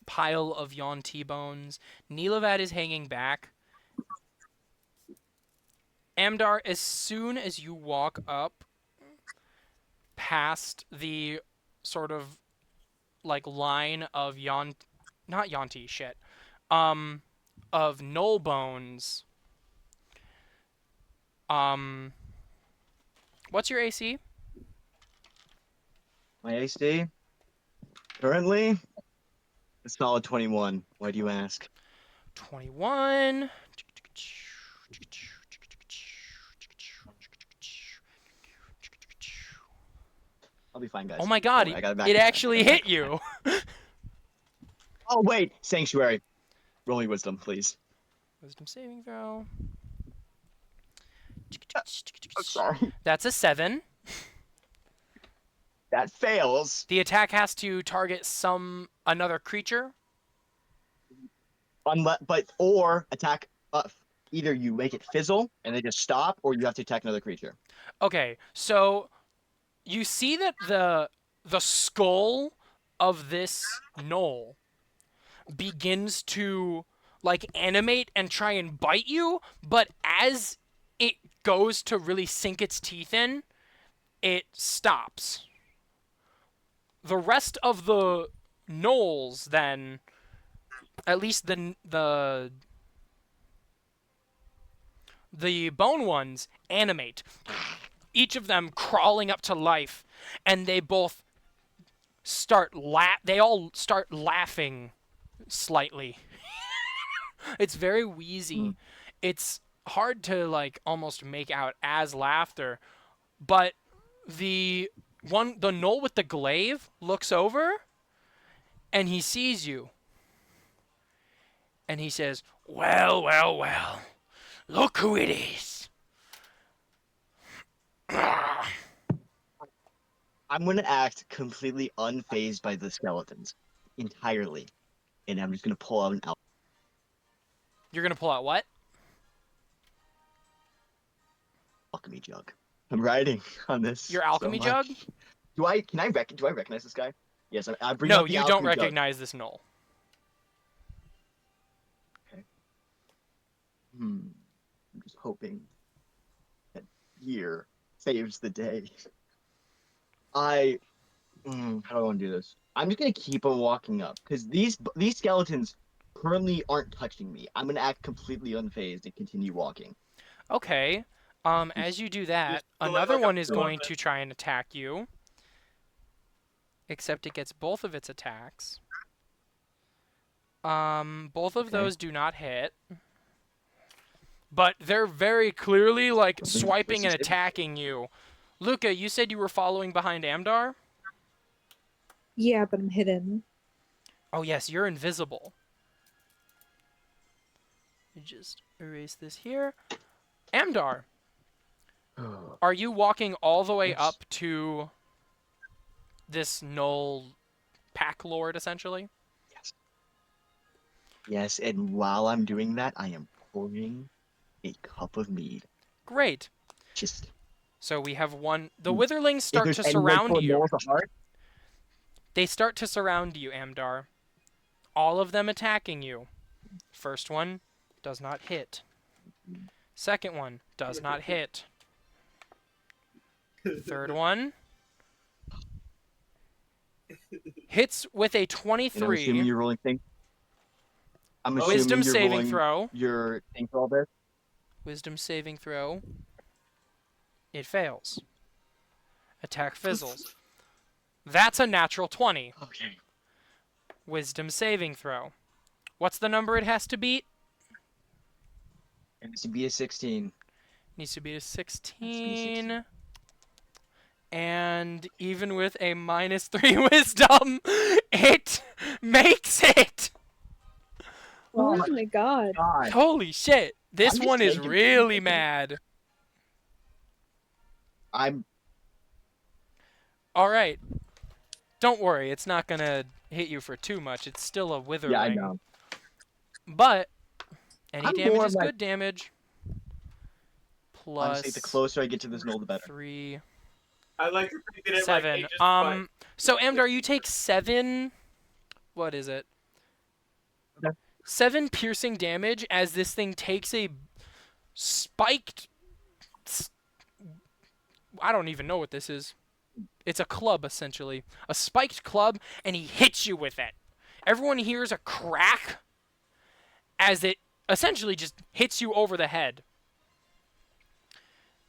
A: pile of Yon T-bones. Neilavad is hanging back. Amdar, as soon as you walk up past the sort of like line of not Yonti, shit. Of Null bones, What's your AC?
C: My AC currently a solid 21. Why do you ask?
A: 21.
C: I'll be fine, guys.
A: Oh my god,
C: Don't worry, I got a
A: it
C: backup plan.
A: actually
C: I got a
A: hit
C: backup
A: you.
C: plan. Oh wait, Sanctuary. Roll me wisdom, please.
A: Wisdom saving throw.
C: I'm sorry.
A: That's a 7.
C: That fails.
A: The attack has to target another creature.
C: Or attack. Either you make it fizzle and they just stop, or you have to attack another creature.
A: Okay, so you see that the skull of this gnoll begins to like animate and try and bite you, but as it goes to really sink its teeth in, it stops. The rest of the gnolls then, at least the bone ones, animate, each of them crawling up to life, and they both they all start laughing slightly. It's very wheezy. It's hard to like almost make out as laughter, but the gnoll with the glaive looks over and he sees you. And he says, "Well, well, well. Look who it is."
C: I'm gonna act completely unfazed by the skeletons, entirely, and I'm just gonna pull out an alchemy.
A: You're going to pull out what?
C: Jug. I'm riding on this.
A: Your
C: so
A: alchemy
C: much.
A: jug?
C: Do I recognize this guy? Yes, I bring
A: No,
C: out the
A: you don't
C: alchemy jug.
A: recognize this gnoll.
C: I'm just hoping that year saves the day. How do I want to do this? I'm just gonna keep on walking up because these skeletons currently aren't touching me. I'm gonna act completely unfazed and continue walking.
A: Okay. As you do that,
F: Just do it
A: another
F: like a
A: one is going
F: elephant.
A: to try and attack you. Except it gets both of its attacks. Both of
C: Okay.
A: those do not hit. But they're very clearly like
C: This is-
A: swiping
C: this
A: and
C: is-
A: attacking you. Luca, you said you were following behind Amdar?
E: Yeah, but I'm hidden.
A: Oh yes, you're invisible. You just erase this here. Amdar, are you walking all the way
C: Yes.
A: up to this gnoll pack lord, essentially?
C: Yes, and while I'm doing that, I am pouring a cup of mead.
A: Great.
C: Just
A: So we have one. The
C: Mm.
A: witherlings
C: if
A: start
C: there's
A: to
C: any way
A: surround
C: for
A: you.
C: Noah to heart,
A: They start to surround you, Amdar. All of them attacking you. First one does not hit. Second one does not hit. Third one hits with a
C: and I'm assuming
A: 23.
C: you're rolling thing. I'm assuming
A: Wisdom
C: you're
A: saving
C: rolling
A: throw.
C: your thing for all this.
A: Wisdom saving throw. It fails. Attack fizzles. That's a natural 20.
C: Okay.
A: Wisdom saving throw. What's the number it has to beat?
C: It needs to be a 16.
A: Needs to be a
C: Has to be
A: 16. And even with a -3 wisdom, it makes it.
E: Oh
C: my
E: my god.
C: God.
A: Holy shit. This
C: I'm just
A: one is
C: thinking-
A: really mad.
C: I'm
A: All right. Don't worry, it's not gonna hit you for too much. It's still a witherling.
C: yeah, I know.
A: But any
C: I'm
A: damage
C: more
A: is
C: like-
A: good damage. Plus
C: Honestly, the closer I get to this knoll, the better.
A: 3,
F: I like to think that it
A: 7.
F: like ages
A: So Amdar, you take 7. What is it?
C: Okay.
A: 7 piercing damage as this thing takes a spiked. I don't even know what this is. It's a club, essentially. A spiked club, and he hits you with it. Everyone hears a crack as it essentially just hits you over the head.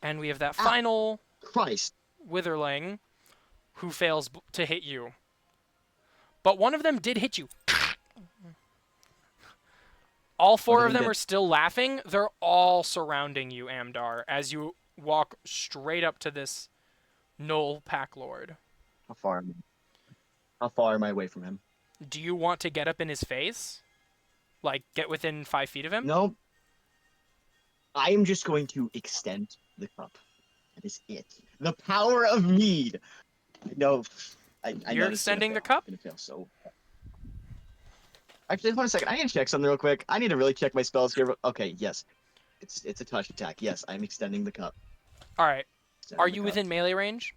A: And we have that
C: Ah.
A: final
C: Christ.
A: Witherling who fails to hit you. But one of them did hit you. All four
C: One
A: of
C: of them
A: them
C: did.
A: are still laughing. They're all surrounding you, Amdar, as you walk straight up to this Knoll Pack Lord.
C: How far am I away from him?
A: Do you want to get up in his face? Like, get within 5 feet of him?
C: No. I am just going to extend the cup. That is it. The power of mead. I know. I
A: You're
C: know this is gonna
A: extending the
C: fail.
A: cup?
C: It's gonna fail so. Actually, hold on a second. I need to check something real quick. I need to really check my spells here. Okay, yes. It's a touch attack. Yes, I'm extending the cup.
A: Alright.
C: Extending
A: Are
C: the
A: you
C: cup.
A: within melee range?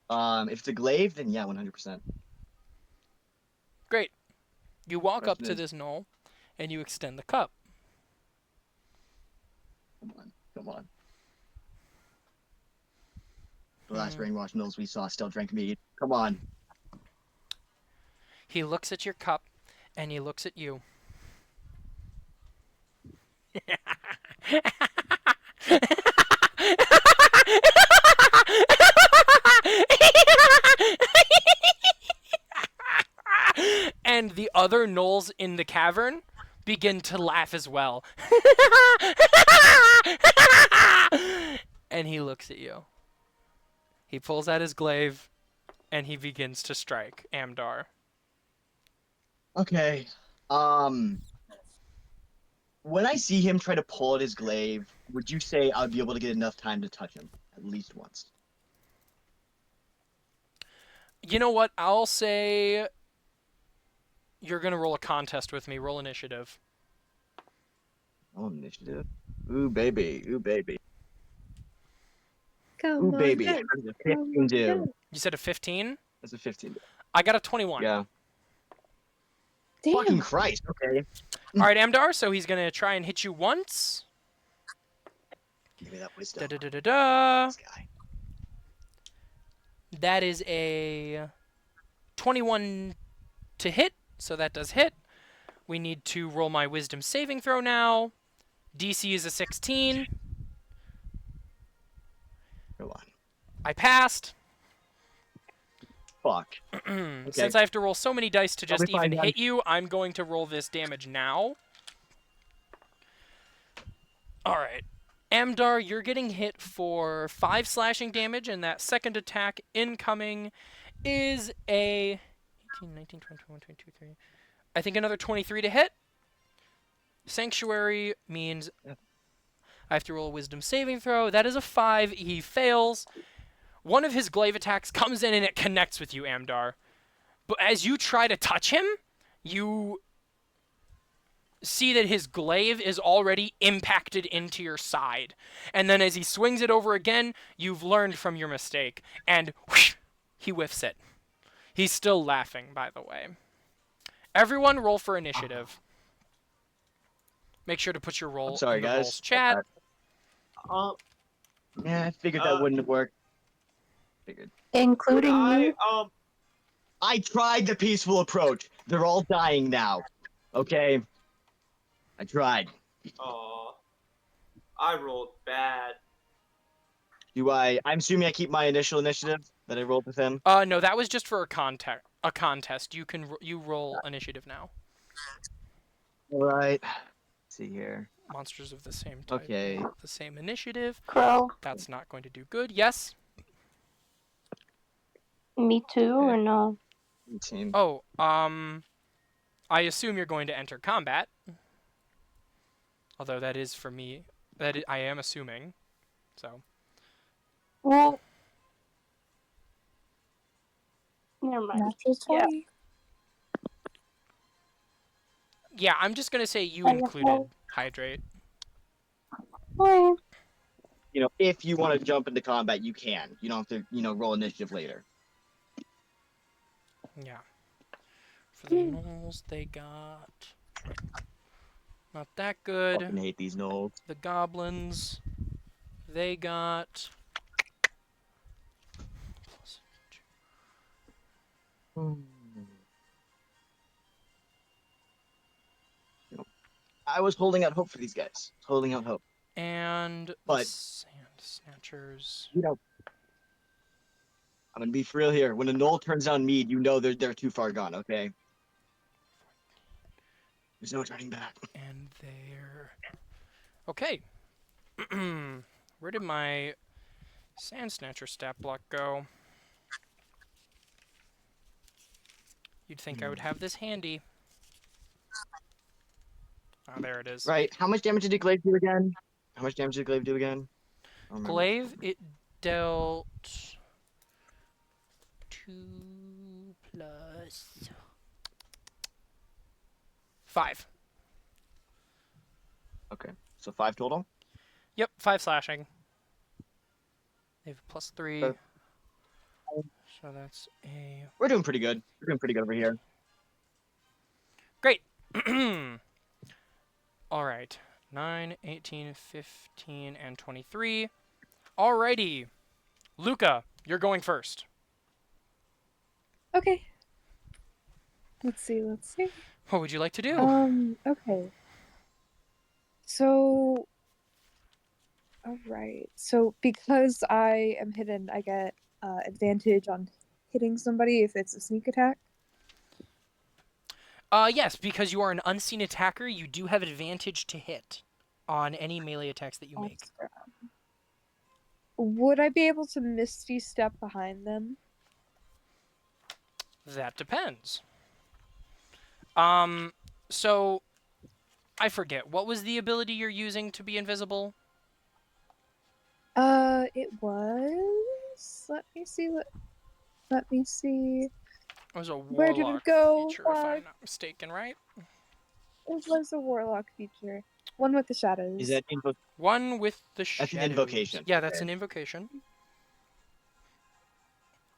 C: If it's a glaive, then yeah, 100%.
A: Great. You walk up
C: Question
A: to
C: is-
A: this knoll, and you extend the cup.
C: Come on. The last brainwash mills we saw still drank mead. Come on.
A: He looks at your cup, and he looks at you. And the other gnolls in the cavern begin to laugh as well. And he looks at you. He pulls out his glaive, and he begins to strike Amdar.
C: Okay. When I see him try to pull at his glaive, would you say I'd be able to get enough time to touch him at least once?
A: You know what? I'll say you're going to roll a contest with me. Roll initiative.
C: Oh, initiative. Ooh, baby. Ooh, baby.
B: Come
C: Ooh,
B: on,
C: baby.
B: guys.
C: How does a 15 do?
A: You said a 15?
C: That's a 15 do.
A: I got a 21.
C: Yeah.
B: Damn.
C: Fucking Christ. Okay.
A: All right, Amdar, so he's going to try and hit you once.
C: Give me that wisdom.
A: Da-da-da-da-da.
C: This guy.
A: That is a 21 to hit, so that does hit. We need to roll my wisdom saving throw now. DC is a 16.
C: Go on.
A: I passed.
C: Fuck.
A: Since I have to roll so many dice to
C: I'll
A: just
C: be fine,
A: even
C: man.
A: hit you, I'm going to roll this damage now. Alright. Amdar, you're getting hit for 5 slashing damage, and that second attack incoming is a 18, 19, 20, 21, 22, 23. I think another 23 to hit. Sanctuary means I have to roll a wisdom saving throw. That is a 5. He fails. One of his glaive attacks comes in and it connects with you, Amdar. But as you try to touch him, you see that his glaive is already impacted into your side. And then as he swings it over again, you've learned from your mistake. And whoosh, he whiffs it. He's still laughing, by the way. Everyone roll for initiative. Make sure to put your roll
C: I'm sorry,
A: in the
C: guys.
A: rolls chat.
C: Yeah, I figured that wouldn't work. Figured.
B: Including
F: I
B: you.
C: I tried the peaceful approach. They're all dying now. Okay? I tried.
F: I rolled bad.
C: I'm assuming I keep my initial initiative that I rolled with him.
A: No, that was just for a contest. You roll initiative now.
C: Alright. Let's see here.
A: Monsters of the same type.
C: Okay.
A: The same initiative.
B: Crow.
A: That's not going to do good. Yes.
B: Me too, or no?
C: 18.
A: Oh, I assume you're going to enter combat. Although that is for me. I am assuming. So.
B: Well, never mind.
E: Natural
B: Yeah.
E: 20.
A: Yeah, I'm just gonna say you
B: I
A: included hydrate.
B: Fine.
C: You know, if you want to jump into combat, you can. You don't have to, roll initiative later.
A: Yeah. For the gnolls, they got not that good.
C: Fucking hate these gnolls.
A: The goblins, they got.
C: I was holding out hope for these guys. Holding out hope.
A: And
C: But-
A: Sand Snatchers.
C: You know, I'm gonna be for real here. When a Knoll turns on Mead, you know they're too far gone. Okay. There's no turning back.
A: And there. Okay. Where did my Sand Snatcher stat block go? You'd think I would have this handy. Oh, there it is.
C: Right. How much damage did Glaive do again? How much damage did Glaive do again? I don't remember.
A: Glaive, it dealt 2 plus 5.
C: Okay. So 5 total.
A: Yep, 5 slashing. They have a +3.
C: Okay.
A: So that's a...
C: We're doing pretty good. We're doing pretty good over here.
A: Great! Alright. 9, 18, 15, and 23. Alrighty. Luca, you're going first.
E: Okay. Let's see.
A: What would you like to do?
E: Okay. So, alright. So, because I am hidden, I get advantage on hitting somebody if it's a sneak attack.
A: Yes, because you are an unseen attacker, you do have advantage to hit on any melee attacks that you make.
E: Awesome. Would I be able to Misty Step behind them?
A: That depends. So I forget. What was the ability you're using to be invisible?
E: It was. Let me see.
A: It was a
E: Where did it
A: warlock
E: go?
A: feature, if I'm
E: Fuck.
A: not mistaken, right?
E: It was a warlock feature. One with the shadows.
C: Is that
A: One with the
C: That's
A: shadows.
C: an invocation.
A: Yeah, that's
C: Okay.
A: an invocation.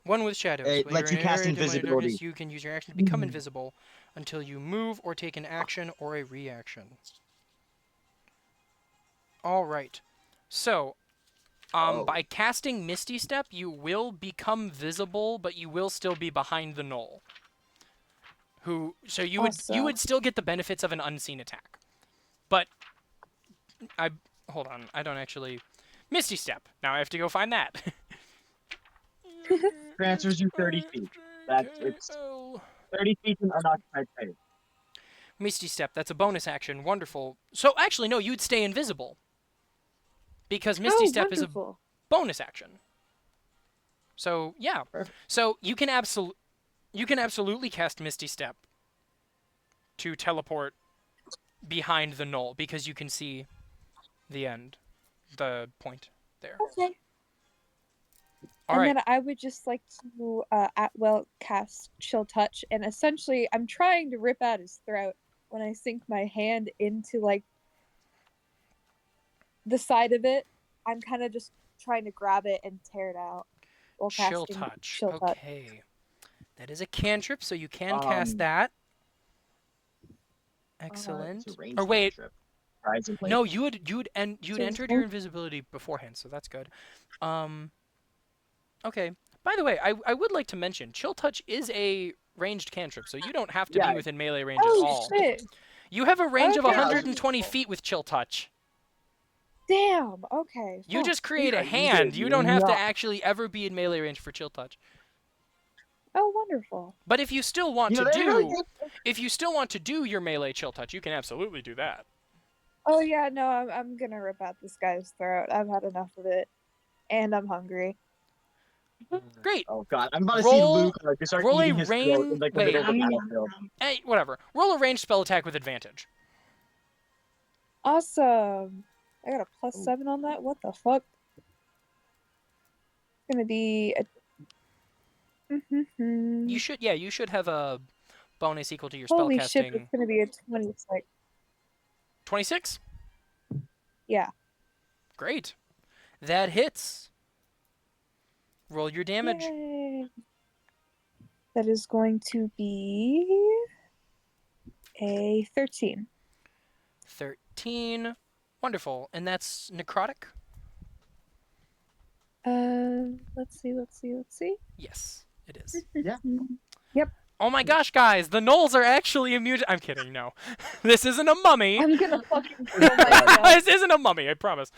A: One with shadows.
C: It
A: When
C: lets
A: you're
C: you
A: in an
C: cast
A: area of demonic
C: invisibility.
A: darkness, you can use your action to become
C: Mhm.
A: invisible until you move or take an action or a reaction. All right. So,
C: Oh.
A: by casting Misty Step, you will become visible, but you will still be behind the Knoll. So you would
E: Awesome.
A: still get the benefits of an unseen attack. But hold on, I don't actually Misty Step. Now I have to go find that.
C: Transfers you 30 feet. It's 30 feet in unoccupied space.
A: Misty Step, that's a bonus action. Wonderful. So actually no, you'd stay invisible. Because Misty Step is a
E: wonderful.
A: bonus action. So, yeah.
C: Perfect.
A: So, you can absolutely cast Misty Step to teleport behind the Knoll because you can see the end, the point there.
E: Okay.
A: All
E: And
A: right.
E: then I would just like to at will cast Chill Touch, and essentially I'm trying to rip out his throat when I sink my hand into like the side of it. I'm kind of just trying to grab it and tear it out while
A: Chill
E: casting
A: Touch.
E: Chill Touch.
A: Okay. That is a cantrip, so you can cast that. Excellent.
C: It's a ranged
A: Or wait,
C: cantrip. Surprisingly.
A: no, you'd
E: So
A: entered
E: it's
A: your invisibility beforehand, so that's good. Okay. By the way, I would like to mention, Chill Touch is a ranged cantrip, so you don't have to
C: Yeah.
A: be within melee range at
E: Oh
A: all.
E: shit!
A: You have a range of
E: Okay.
A: 120 feet with Chill Touch.
E: Damn. Okay.
A: You
E: fuck.
A: just create
C: Yeah,
A: a
C: you
A: hand.
C: did
A: You don't have to
C: not.
A: actually ever be in melee range for Chill Touch.
E: Oh, wonderful.
A: But if you still want
C: You know,
A: to
C: they really
A: do, if you still want to do your melee Chill Touch, you can absolutely do that.
E: Oh yeah, no, I'm gonna rip out this guy's throat. I've had enough of it, and I'm hungry.
A: Great.
C: Oh god, I'm about to
A: Roll-
C: see Luke just start
A: roll a
C: eating his throat
A: rain-
C: in like the
A: wait.
C: middle of the battlefield.
A: Hey, whatever. Roll a ranged spell attack with advantage.
E: Awesome. I got a
C: Oh.
E: +7 on that. What the fuck? It's gonna be a.
A: You should have a bonus equal to your
E: Holy
A: spellcasting.
E: shit! It's gonna be a 26.
A: 26?
E: Yeah.
A: Great. That hits. Roll your damage.
E: Yay. That is going to be a 13.
A: 13. Wonderful. And that's necrotic?
E: Let's see.
A: Yes, it is.
C: Yeah.
A: Oh my gosh, guys, the gnolls are actually immune. I'm kidding. No, this isn't a mummy.
E: I'm gonna fucking kill myself.
A: This isn't a mummy. I promise.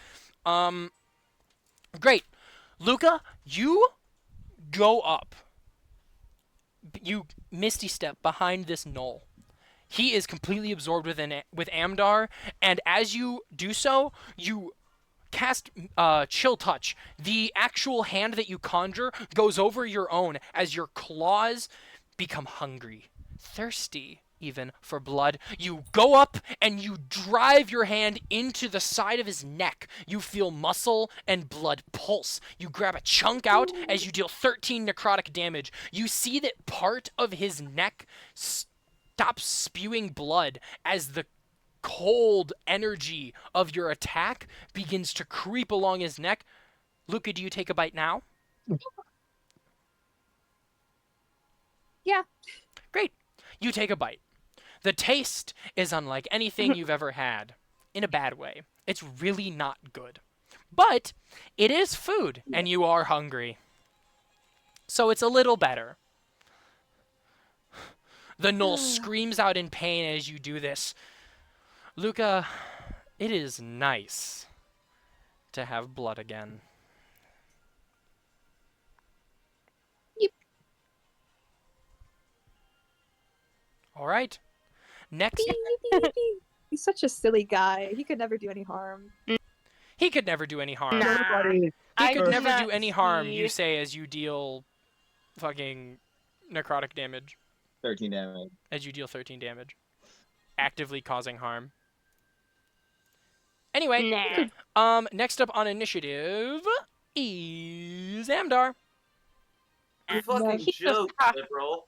A: Great, Luca, you go up. You misty step behind this gnoll. He is completely absorbed with Amdar, and as you do so, you cast Chill Touch. The actual hand that you conjure goes over your own as your claws become hungry, thirsty even for blood. You go up and you drive your hand into the side of his neck. You feel muscle and blood pulse. You grab a chunk out as you deal 13 necrotic damage. You see that part of his neck stops spewing blood as the cold energy of your attack begins to creep along his neck. Luca, do you take a bite now?
E: Yeah.
A: Great. You take a bite. The taste is unlike anything you've ever had, in a bad way. It's really not good. But it is food, and you are hungry. So it's a little better. The gnoll screams out in pain as you do this. Luca, it is nice to have blood again.
E: Yep.
A: All right. Next,
G: He's such a silly guy. He could never do any harm.
A: he could never do any harm.
B: Nah.
C: Nobody.
A: He
B: I
A: could
B: do
A: never
B: not
A: do any harm,
B: see-
A: you say, as you deal fucking necrotic damage.
C: 13 damage.
A: As you deal 13 damage. Actively causing harm. Anyway,
B: Nah.
A: next up on initiative is Amdar.
F: You fucking
B: he
F: joke,
B: just-
F: liberal.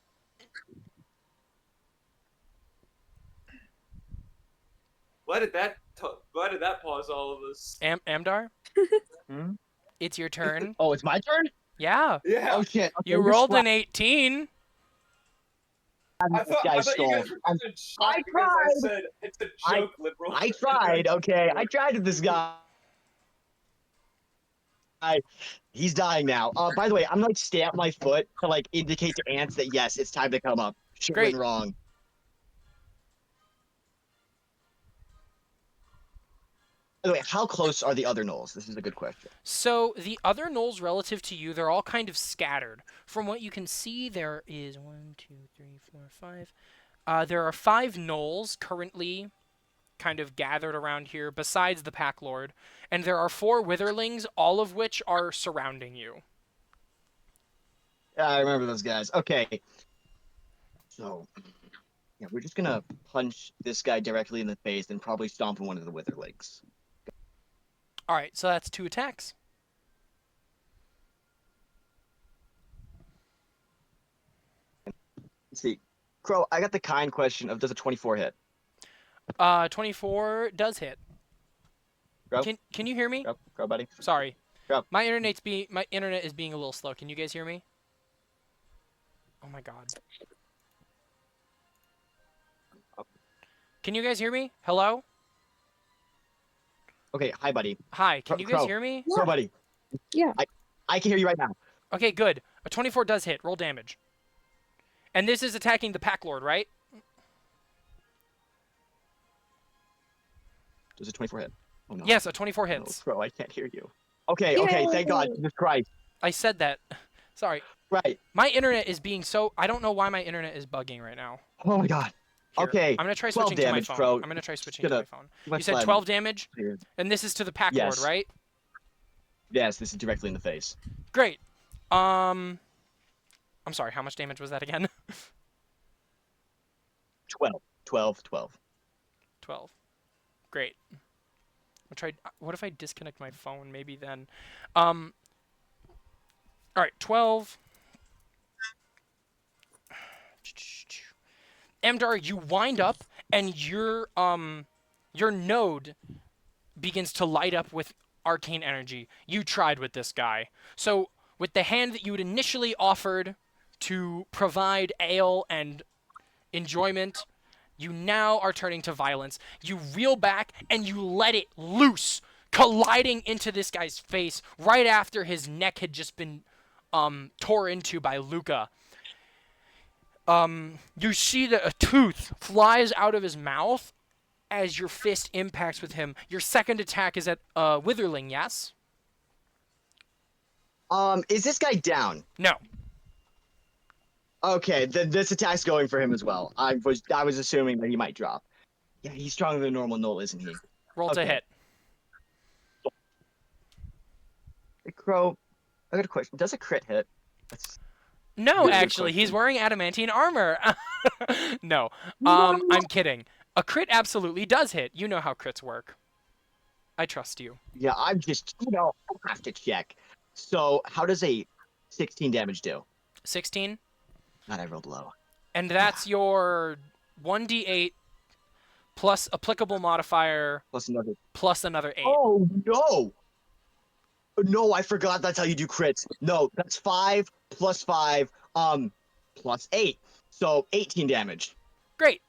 F: Why did that pause all of this?
A: Amdar,
C: Hmm?
A: it's your turn.
C: Oh, it's my turn?
A: Yeah,
F: Yeah.
C: Oh, shit. Okay,
A: you
C: this
A: rolled
C: one-
A: an 18.
F: I thought
C: guy
F: you
C: stole.
F: guys were
C: I'm-
F: gonna shock
C: I
F: because
C: tried.
F: I said it's a
C: I-
F: joke, liberal.
C: I tried, okay? I tried with this guy. He's dying now. By the way, I'm like stamp my foot to like indicate to ants that yes, it's time to come up. Shit
A: Great.
C: went wrong. By the way, how close are the other gnolls? This is a good question.
A: So the other gnolls relative to you, they're all kind of scattered. From what you can see, there is 1, 2, 3, 4, 5. There are 5 gnolls currently kind of gathered around here, besides the Pack Lord, and there are 4 witherlings, all of which are surrounding you.
C: Yeah, I remember those guys. Okay. So, yeah, we're just gonna punch this guy directly in the face and probably stomp in one of the witherlings.
A: All right, so that's 2 attacks.
C: Let's see. Crow, I got the kind question of does a 24 hit?
A: 24 does hit.
C: Crow?
A: Can you hear me?
C: Crow, buddy.
A: Sorry.
C: Go.
A: My internet is being a little slow. Can you guys hear me? Oh my god. Can you guys hear me? Hello?
C: Okay, hi, buddy.
A: Hi, can you guys
C: Crow.
A: hear me?
C: Crow, buddy.
G: Yeah.
C: I can hear you right now.
A: Okay, good. A 24 does hit. Roll damage. And this is attacking the Pack Lord, right?
C: Does a 24 hit? Oh, no.
A: Yes, a 24
C: No,
A: hits.
C: Crow, I can't hear you. Okay, okay, thank God. Jesus Christ.
A: I said that. Sorry.
C: Right.
A: My internet is being so... I don't know why my internet is bugging right now.
C: Oh my God.
A: Here,
C: Okay,
A: I'm going to try
C: 12
A: switching to my
C: damage,
A: phone.
C: Crow.
A: I'm going to try switching to
C: Gonna-
A: my phone.
C: My
A: You said
C: sled
A: 12 damage?
C: here.
A: And this is to the Pack
C: Yes.
A: Lord, right?
C: Yes, this is directly in the face.
A: Great. I'm sorry, how much damage was that again?
C: 12. 12. 12.
A: 12. Great. I'll try. What if I disconnect my phone? Maybe then. All right, 12. Amdar, you wind up, and your node begins to light up with arcane energy. You tried with this guy. So, with the hand that you had initially offered to provide ale and enjoyment, you now are turning to violence. You reel back and you let it loose, colliding into this guy's face right after his neck had just been tore into by Luca. You see that a tooth flies out of his mouth as your fist impacts with him. Your second attack is at Witherling, yes?
C: Is this guy down?
A: No.
C: Okay, then this attack's going for him as well. I was assuming that he might drop. Yeah, he's stronger than normal Null, isn't he?
A: Roll to
C: Okay.
A: hit.
C: Hey, Crow, I got a question. Does a crit hit? That's...
A: No,
C: Good
A: actually, he's
C: question.
A: wearing adamantine armor. No, I'm kidding. A crit absolutely does hit. You know how crits work. I trust you.
C: Yeah, I'm just, I have to check. So, how does a 16 damage do?
A: 16,
C: God, I rolled low.
A: and that's your 1d8 plus applicable modifier
C: Plus another.
A: plus another 8.
C: Oh, no! No, I forgot that's how you do crits. No, that's 5 plus 5, plus 8. So, 18 damage.
A: Great.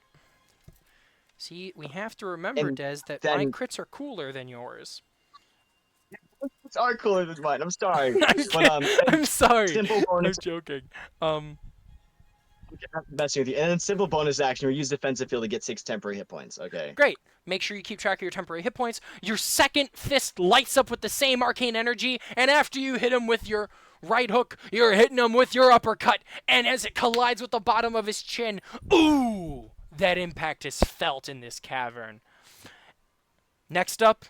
A: See, we have to remember,
C: And
A: Des, that my
C: then-
A: crits are cooler than yours.
C: It's are cooler than mine. I'm sorry.
A: I'm,
C: But,
A: I'm sorry.
C: simple
A: I'm
C: bonus.
A: joking.
C: I'm messing with you. And then simple bonus action, we use defensive field to get 6 temporary hit points. Okay.
A: Great. Make sure you keep track of your temporary hit points. Your second fist lights up with the same arcane energy, and after you hit him with your right hook, you're hitting him with your uppercut, and as it collides with the bottom of his chin, ooh, that impact is felt in this cavern. Next up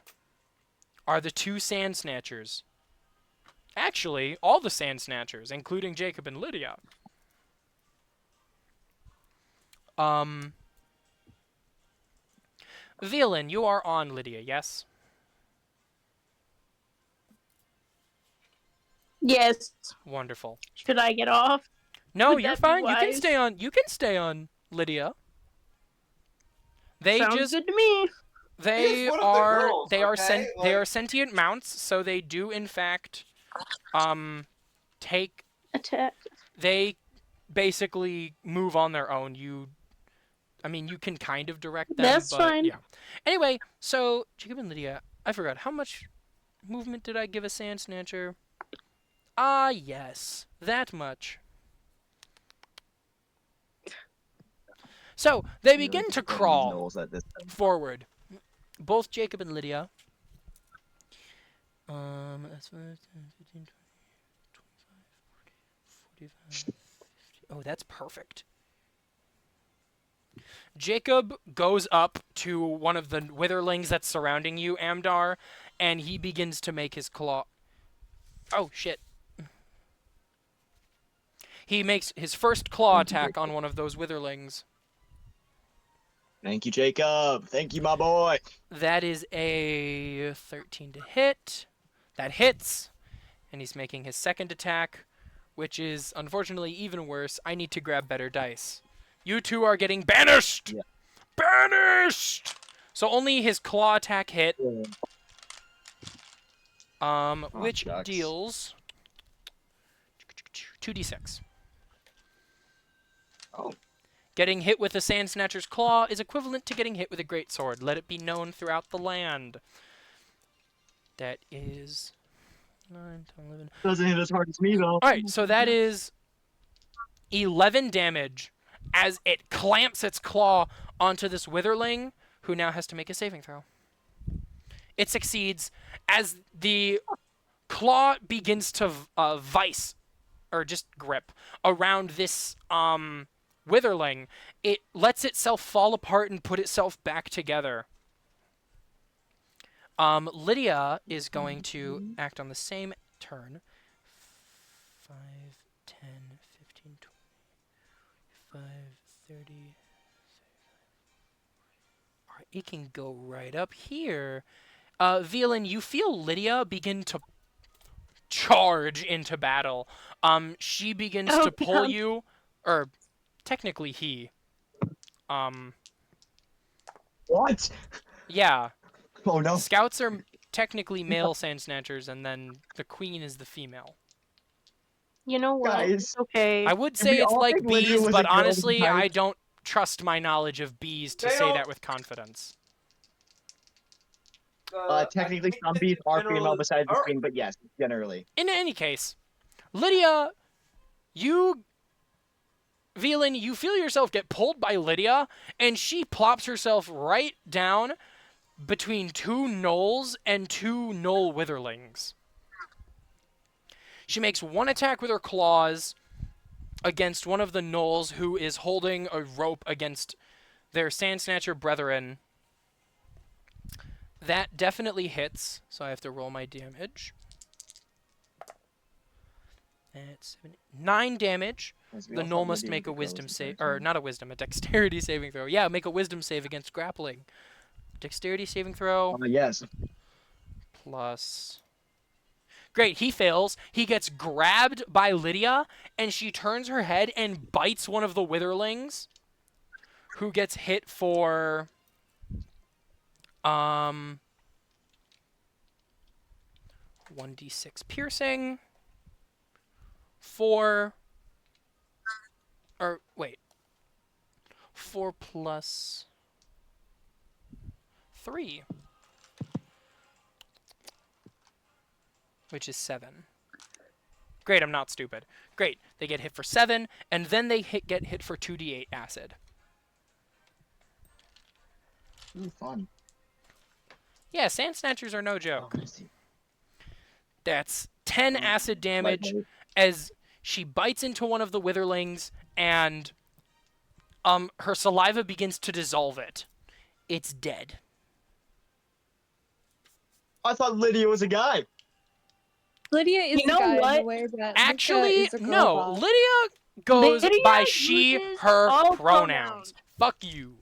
A: are the 2 Sand Snatchers. Actually, all the Sand Snatchers, including Jacob and Lydia. Villain, you are on Lydia, yes?
B: Yes.
A: Wonderful.
B: Should I get off?
A: No,
B: Would
A: you're
B: that be
A: fine. You can
B: wise?
A: stay on. You can stay on, Lydia. They
B: Sounds
A: just
B: good to me.
A: they
D: He's one of the
A: are
D: girls,
A: they are
D: okay?
A: they are
D: Like-
A: sentient mounts, so they do in fact take
B: Attack.
A: they basically move on their own. I mean, you can kind of direct them,
B: That's
A: but
B: fine.
A: yeah. Anyway, so Jacob and Lydia, I forgot how much movement did I give a Sand Snatcher? Ah, yes, that much. So they begin to crawl
C: Knowles at this time.
A: forward. Both Jacob and Lydia. That's 5, 10, 15, 20, 25, 40, 45, 50. Oh, that's perfect. Jacob goes up to one of the witherlings that's surrounding you, Amdar, and he begins to make his claw. Oh, shit. He makes his first claw attack on one of those witherlings.
C: Thank you, Jacob. Thank you, my boy.
A: That is a 13 to hit. That hits. And he's making his second attack, which is unfortunately even worse. I need to grab better dice. You two are getting banished!
C: Yeah.
A: Banished! So only his claw attack hit, which
C: shucks.
A: deals 2d6.
C: Oh.
A: Getting hit with a Sand Snatcher's claw is equivalent to getting hit with a great sword. Let it be known throughout the land. That is 9, 10, 11.
C: Doesn't hit as hard as me, though.
A: Alright, so that is 11 damage as it clamps its claw onto this witherling, who now has to make a saving throw. It succeeds as the claw begins to vice, or just grip, around this witherling. It lets itself fall apart and put itself back together. Lydia is going to act on the same turn. 5, 10, 15, 20, 25, 30. Alright, it can go right up here. Villain, you feel Lydia begin to charge into battle. She begins
B: Oh,
A: to pull
B: God.
A: you, or technically he.
C: What?
A: Yeah.
C: Oh, no.
A: Scouts are technically male Sand Snatchers, and then the queen is the female.
B: You know what?
C: Guys.
B: It's okay.
A: I would
C: we
A: say it's
C: all
A: like
C: think Lydia
A: bees,
C: was a
A: but
C: girl the
A: honestly,
C: entire
A: I don't trust my knowledge of bees to
D: They
A: say
D: don't-
A: that with confidence.
C: Technically,
D: I think
C: some
D: that
C: bees
D: the
C: are
D: general
C: female
D: is-
C: besides the
D: Alright.
C: queen, but yes, generally.
A: In any case, Lydia, you Velin, you feel yourself get pulled by Lydia, and she plops herself right down between two gnolls and two gnoll witherlings. She makes one attack with her claws against one of the gnolls who is holding a rope against their sand snatcher brethren. That definitely hits, so I have to roll my damage. That's 9 damage. The gnoll must make a wisdom save, or not a wisdom, a dexterity saving throw. Yeah, make a wisdom save against grappling. Dexterity saving throw
C: Yes.
A: plus... Great, he fails. He gets grabbed by Lydia, and she turns her head and bites one of the witherlings, who gets hit for... 1d6 piercing. 4 plus 3, which is 7. Great, I'm not stupid. Great, they get hit for 7, and then they get hit for 2d8 acid.
C: Ooh, fun.
A: Yeah, sand snatchers are no joke.
C: Oh, I see.
A: That's 10 acid damage as she bites into one of the witherlings, and her saliva begins to dissolve it. It's dead.
C: I thought Lydia was a guy.
G: Lydia is
B: You
G: the
B: know
G: guy in
B: what?
G: the way that
A: Actually,
G: Luca is a girl
A: no.
G: boss.
A: Lydia goes
B: Lydia
A: by she,
B: uses
A: her
B: all
A: pronouns. Fuck you.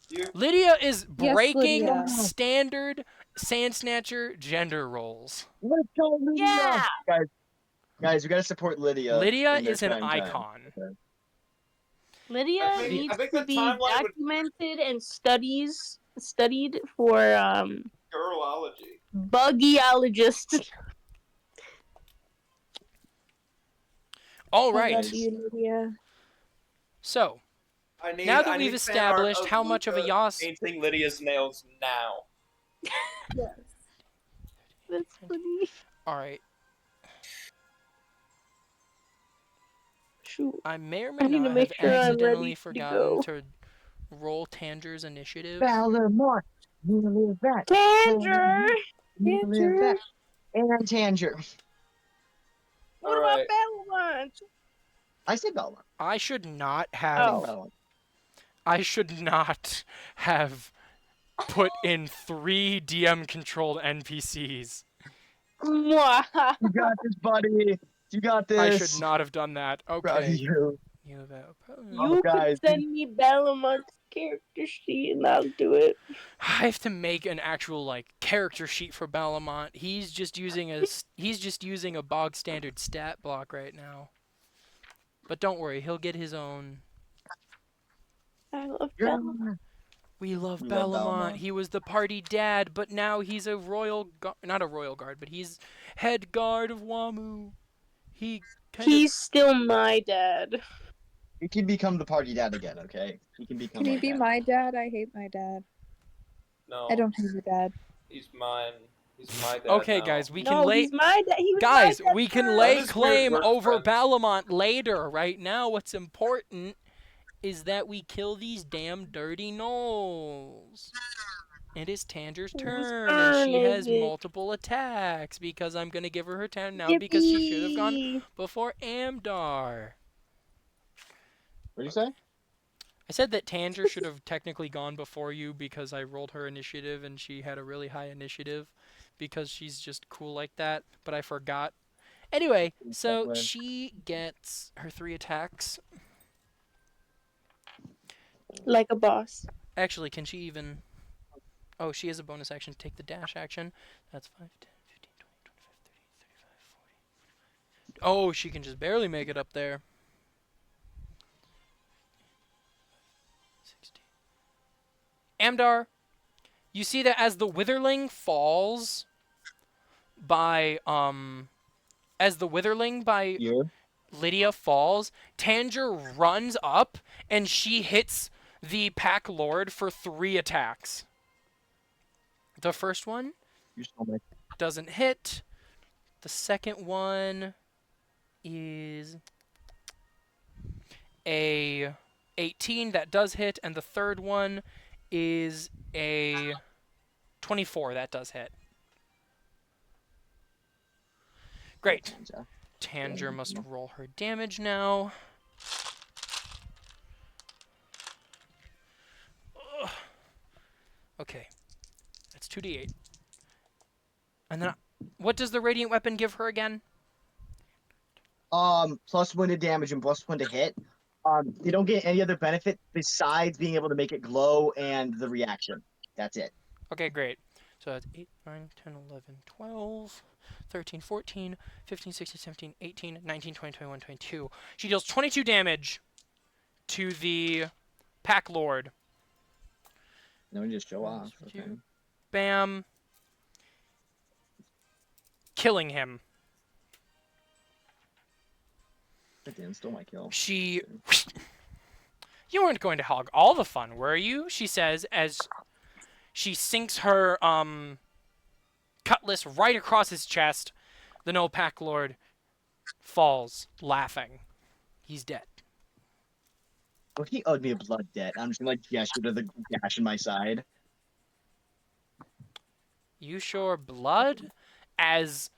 D: You-
A: Lydia is
G: Yes,
A: breaking
G: Lydia.
A: standard sand snatcher gender roles.
C: Let's go, Lydia.
B: Yeah.
C: Guys, we gotta support Lydia.
A: Lydia
C: in their
A: is an
C: prime time.
A: icon.
B: Lydia
D: I think-
B: needs
D: I think
B: to
D: the
B: be
D: timeline would-
B: documented and studied for
D: Girlology.
B: buggyologists.
A: All
B: I
A: right.
B: love you, Lydia.
A: So,
D: I need,
A: now that
D: I
A: we've
D: need fan art
A: established
D: of
A: how much of a
D: Luca
A: Yas...
D: painting Lydia's nails now.
E: Yes.
B: That's funny.
A: All right.
B: Shoot.
A: I may or
B: I
A: may
B: need to
A: not
B: make
A: have
B: sure I'm
A: accidentally
B: ready to
A: forgotten
B: go.
A: to roll Tanger's initiative.
C: Balamont. Nearly that.
B: Tanger!
C: Nearly that. And Tanger.
B: What
D: Alright.
B: about Belmont?
C: I said Belmont.
A: I should not
C: I
A: have...
C: think Belmont.
A: I should not have put in 3 DM-controlled NPCs.
B: Mwah.
C: You got this, buddy. You got this.
A: I should not have done that.
C: Proud of
A: Okay.
C: you.
A: You have a-
B: You
C: guys.
B: could send me Belmont's character sheet and I'll do it.
A: I have to make an actual like character sheet for Balamont. He's just using a bog standard stat block right now. But don't worry, he'll get his own.
B: I love
C: You're-
B: Belmont.
A: We love
C: We
A: Balamont.
C: love Balamont.
A: He was the party dad, but now he's a not a royal guard, but he's head guard of Wamu. He kind
B: He's still my dad.
C: He can become the party dad again, okay? He can become
G: Can he
C: our
G: be
C: dad.
G: my dad? I hate my dad.
D: No,
G: I don't hate your dad.
D: He's mine. He's my dad.
A: Okay,
D: now.
A: guys, we can
B: No,
A: lay
B: he's my dad. He was
A: guys,
B: my dad
A: we can
B: first.
A: lay
D: That is
A: claim
D: weird, we're
A: over
D: friends.
A: Balamont later. Right now, what's important is that we kill these damn dirty gnolls. It is Tanger's turn, and she
B: turn
A: has
B: is it?
A: multiple attacks because I'm gonna give her her turn now because she should have gone
B: Yippee.
A: before Amdar.
C: What'd you say?
A: I said that Tanger should have technically gone before you because I rolled her initiative and she had a really high initiative because she's just cool like that, but I forgot. Anyway, so
C: Exactly.
A: she gets her 3 attacks.
B: Like a boss.
A: Actually, can she even... Oh, she has a bonus action to take the dash action. That's 5, 10, 15, 20, 25, 30, 35, 40. Oh, she can just barely make it up there. 60. Amdar, you see that as the Witherling falls by,
C: You?
A: Lydia falls, Tanger runs up, and she hits the Pack Lord for 3 attacks. The first one
C: You stole me.
A: doesn't hit. The second one is a 18 that does hit, and the third one is a 24 that does hit. Great. Tanger must roll her damage now. Ugh. Okay. That's 2d8. And then, what does the radiant weapon give her again?
C: +1 to damage and +1 to hit. You don't get any other benefit besides being able to make it glow and the reaction. That's it.
A: Okay, great. So that's 8, 9, 10, 11, 12, 13, 14, 15, 16, 17, 18, 19, 20, 21, 22. She deals 22 damage to the Pack Lord.
C: No, just show off.
A: Just
C: Okay.
A: Bam. Killing him.
C: That didn't still my kill.
A: She... You weren't going to hog all the fun, were you? She says as she sinks her cutlass right across his chest. The No Pack Lord falls, laughing. He's dead.
C: Oh, he owed me a blood debt. I'm just gonna like gesture to the gash in my side.
A: You sure blood? As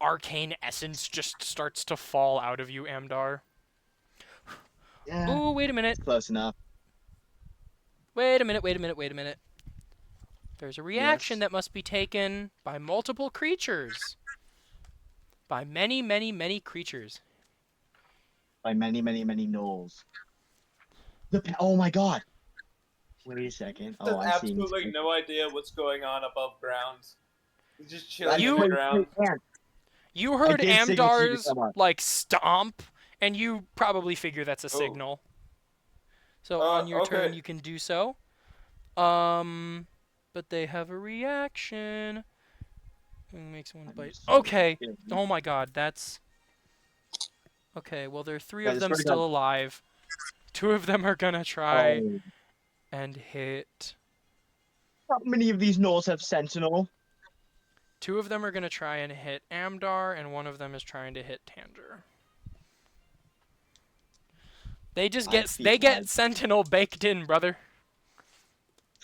A: arcane essence just starts to fall out of you, Amdar.
C: Yeah,
A: Ooh, wait a minute.
C: close enough.
A: Wait a minute. There's a reaction
C: Yes.
A: that must be taken by multiple creatures. By many, many, many creatures.
C: By many, many, many gnolls. Oh my god! Wait a second. Oh,
F: There's
C: I'm seeing.
F: absolutely no idea what's going on above ground. He's just chilling
C: That's
A: You-
F: on the
C: because-
F: ground.
A: You heard
C: did signal to you to
A: Amdar's,
C: come up.
A: like, stomp, and you probably figure that's a signal. So on your turn,
F: okay.
A: you can do so. But they have a reaction. It makes one
C: I'm
A: bite.
C: just saying.
A: Okay.
C: Yeah.
A: Oh my god, that's... Okay, well, there are 3
C: Yeah,
A: of
C: just
A: them
C: swear to
A: still
C: God.
A: alive. 2 of them are gonna try
C: Oh,
A: and hit...
C: how many of these gnolls have sentinel?
A: 2 of them are gonna try and hit Amdar, and 1 of them is trying to hit Tanger. They just
C: I
A: get...
C: feel
A: They get
C: like-
A: Sentinel baked in, brother.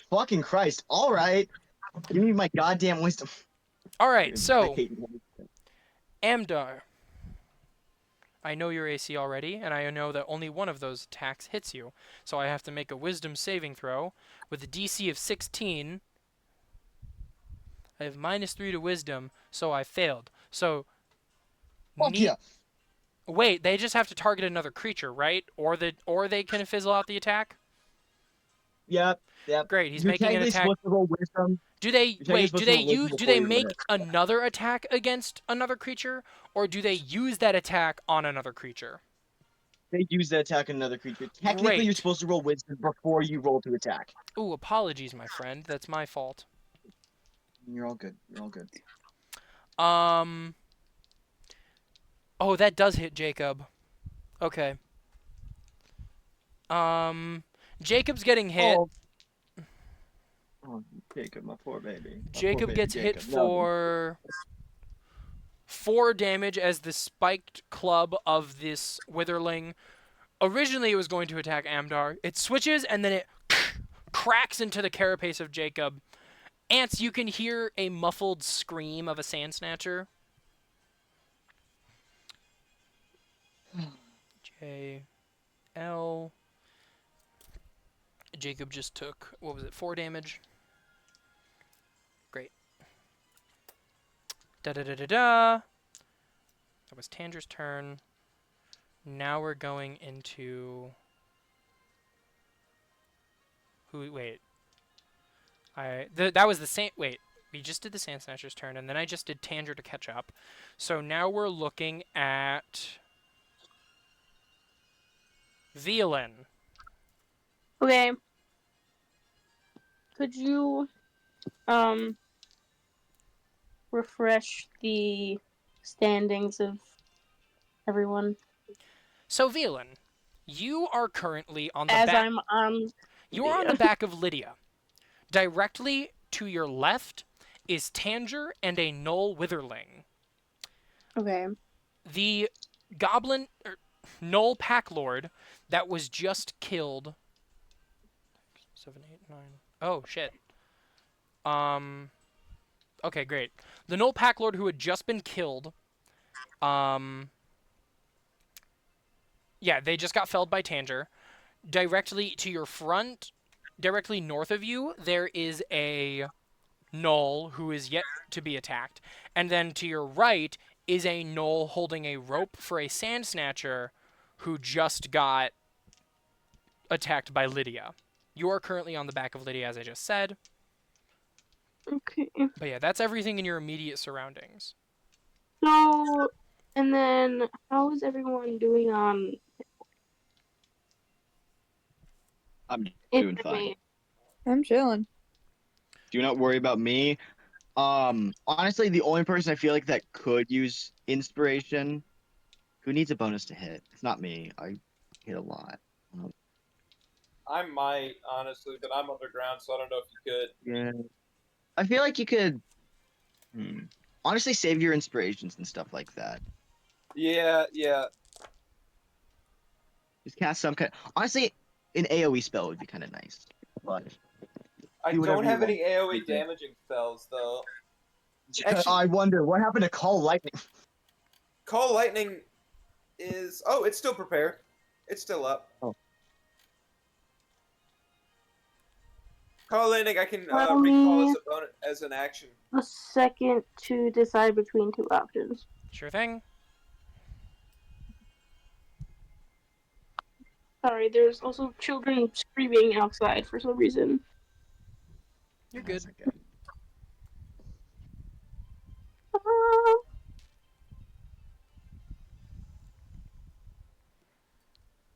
C: Fucking Christ! All right, give me my goddamn wisdom.
A: Alright,
C: I
A: so...
C: hate wisdom.
A: Amdar. I know your AC already, and I know that only one of those attacks hits you. So I have to make a wisdom saving throw with a DC of 16. I have -3 to wisdom, so I failed. So
C: Fuck
A: ne-
C: yeah!
A: Wait, they just have to target another creature, right? Or they can fizzle out the attack?
C: Yep.
A: Great, he's
C: You're
A: making an
C: technically
A: attack.
C: supposed to roll wisdom.
A: Do they
C: technically
A: wait, do
C: supposed to
A: they
C: roll wisdom
A: use do
C: before
A: they
C: you roll
A: make
C: it.
A: another attack against another creature, or do they use that attack on another creature?
C: They use that attack on another creature. Technically, you're
A: Great.
C: supposed to roll wisdom before you roll to attack.
A: Ooh, apologies, my friend. That's my fault.
C: You're all good. You're all good.
A: Oh, that does hit Jacob. Okay. Jacob's getting hit.
C: Oh, Jacob, my poor baby. My poor
A: Jacob
C: baby
A: gets hit
C: Jacob. No.
A: for 4 damage as the spiked club of this witherling. Originally, it was going to attack Amdar. It switches, and then it cracks into the carapace of Jacob. Ants, you can hear a muffled scream of a sand snatcher. J-L. Jacob just took, what was it, 4 damage? Great. Da-da-da-da-da. That was Tanger's turn. Now we're going into... Wait. That was the same... Wait. We just did the Sand Snatcher's turn, and then I just did Tanger to catch up. So now we're looking at... Violin.
B: Okay. Could you refresh the standings of everyone
A: So, Violin, you are currently on the
B: as
A: back...
B: I'm on
A: You are on the back of Lydia. Directly to your left is Tanger and a Gnoll Witherling.
B: Okay.
A: The goblin... Null Pack Lord that was just killed. 7, 8, 9. Oh shit. Okay, great. The Null Pack Lord who had just been killed. Yeah, they just got felled by Tanger. Directly to your front, directly north of you, there is a Null who is yet to be attacked. And then to your right is a Null holding a rope for a Sand Snatcher who just got attacked by Lydia. You are currently on the back of Lydia, as I just said.
B: Okay.
A: But yeah, that's everything in your immediate surroundings.
B: So, and then how is everyone doing on
C: I'm
B: it
C: doing
B: for
C: fine.
B: me?
G: I'm chilling.
C: Do not worry about me. Honestly, the only person I feel like that could use inspiration, who needs a bonus to hit? It's not me. I hit a lot.
D: I might, honestly, but I'm underground, so I don't know if you could.
C: Yeah. I feel like you could honestly save your inspirations and stuff like that.
D: Yeah.
C: Just cast some kind. Honestly, an AOE spell would be kind of nice. But
D: I
C: do whatever
D: don't
C: you
D: have any
C: want.
D: AoE
C: Okay.
D: damaging spells, though. Actually-
C: I wonder what happened to Call Lightning.
D: Call Lightning is... Oh, it's still prepared. It's still up.
C: Oh.
D: Call Lightning, I can
B: Tell
D: recall
B: me-
D: as a bonus, as an action.
B: A second to decide between two options.
A: Sure thing.
B: Sorry, there's also children screaming outside for some reason.
A: You're good.
C: That's okay.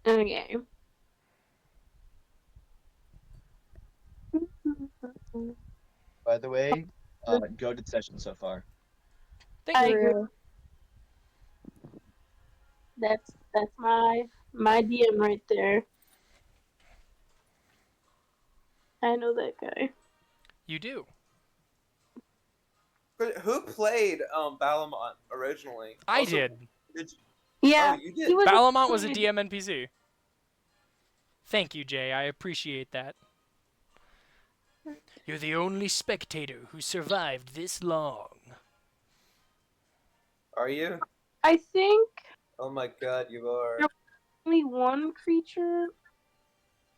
B: Okay.
C: By the way, goated session so far.
A: Thank
B: I
A: you.
B: agree. That's my DM right there. I know that guy.
A: You do.
D: But who played Balamont originally?
A: I
D: Also,
A: did.
D: Did you?
B: Yeah,
D: Oh, you
B: he
D: did.
B: was.
A: Balamont was a DM NPC. Thank you, Jay. I appreciate that. You're the only spectator who survived this long.
D: Are you?
B: I think
D: Oh my god, you are.
B: Yep. only one creature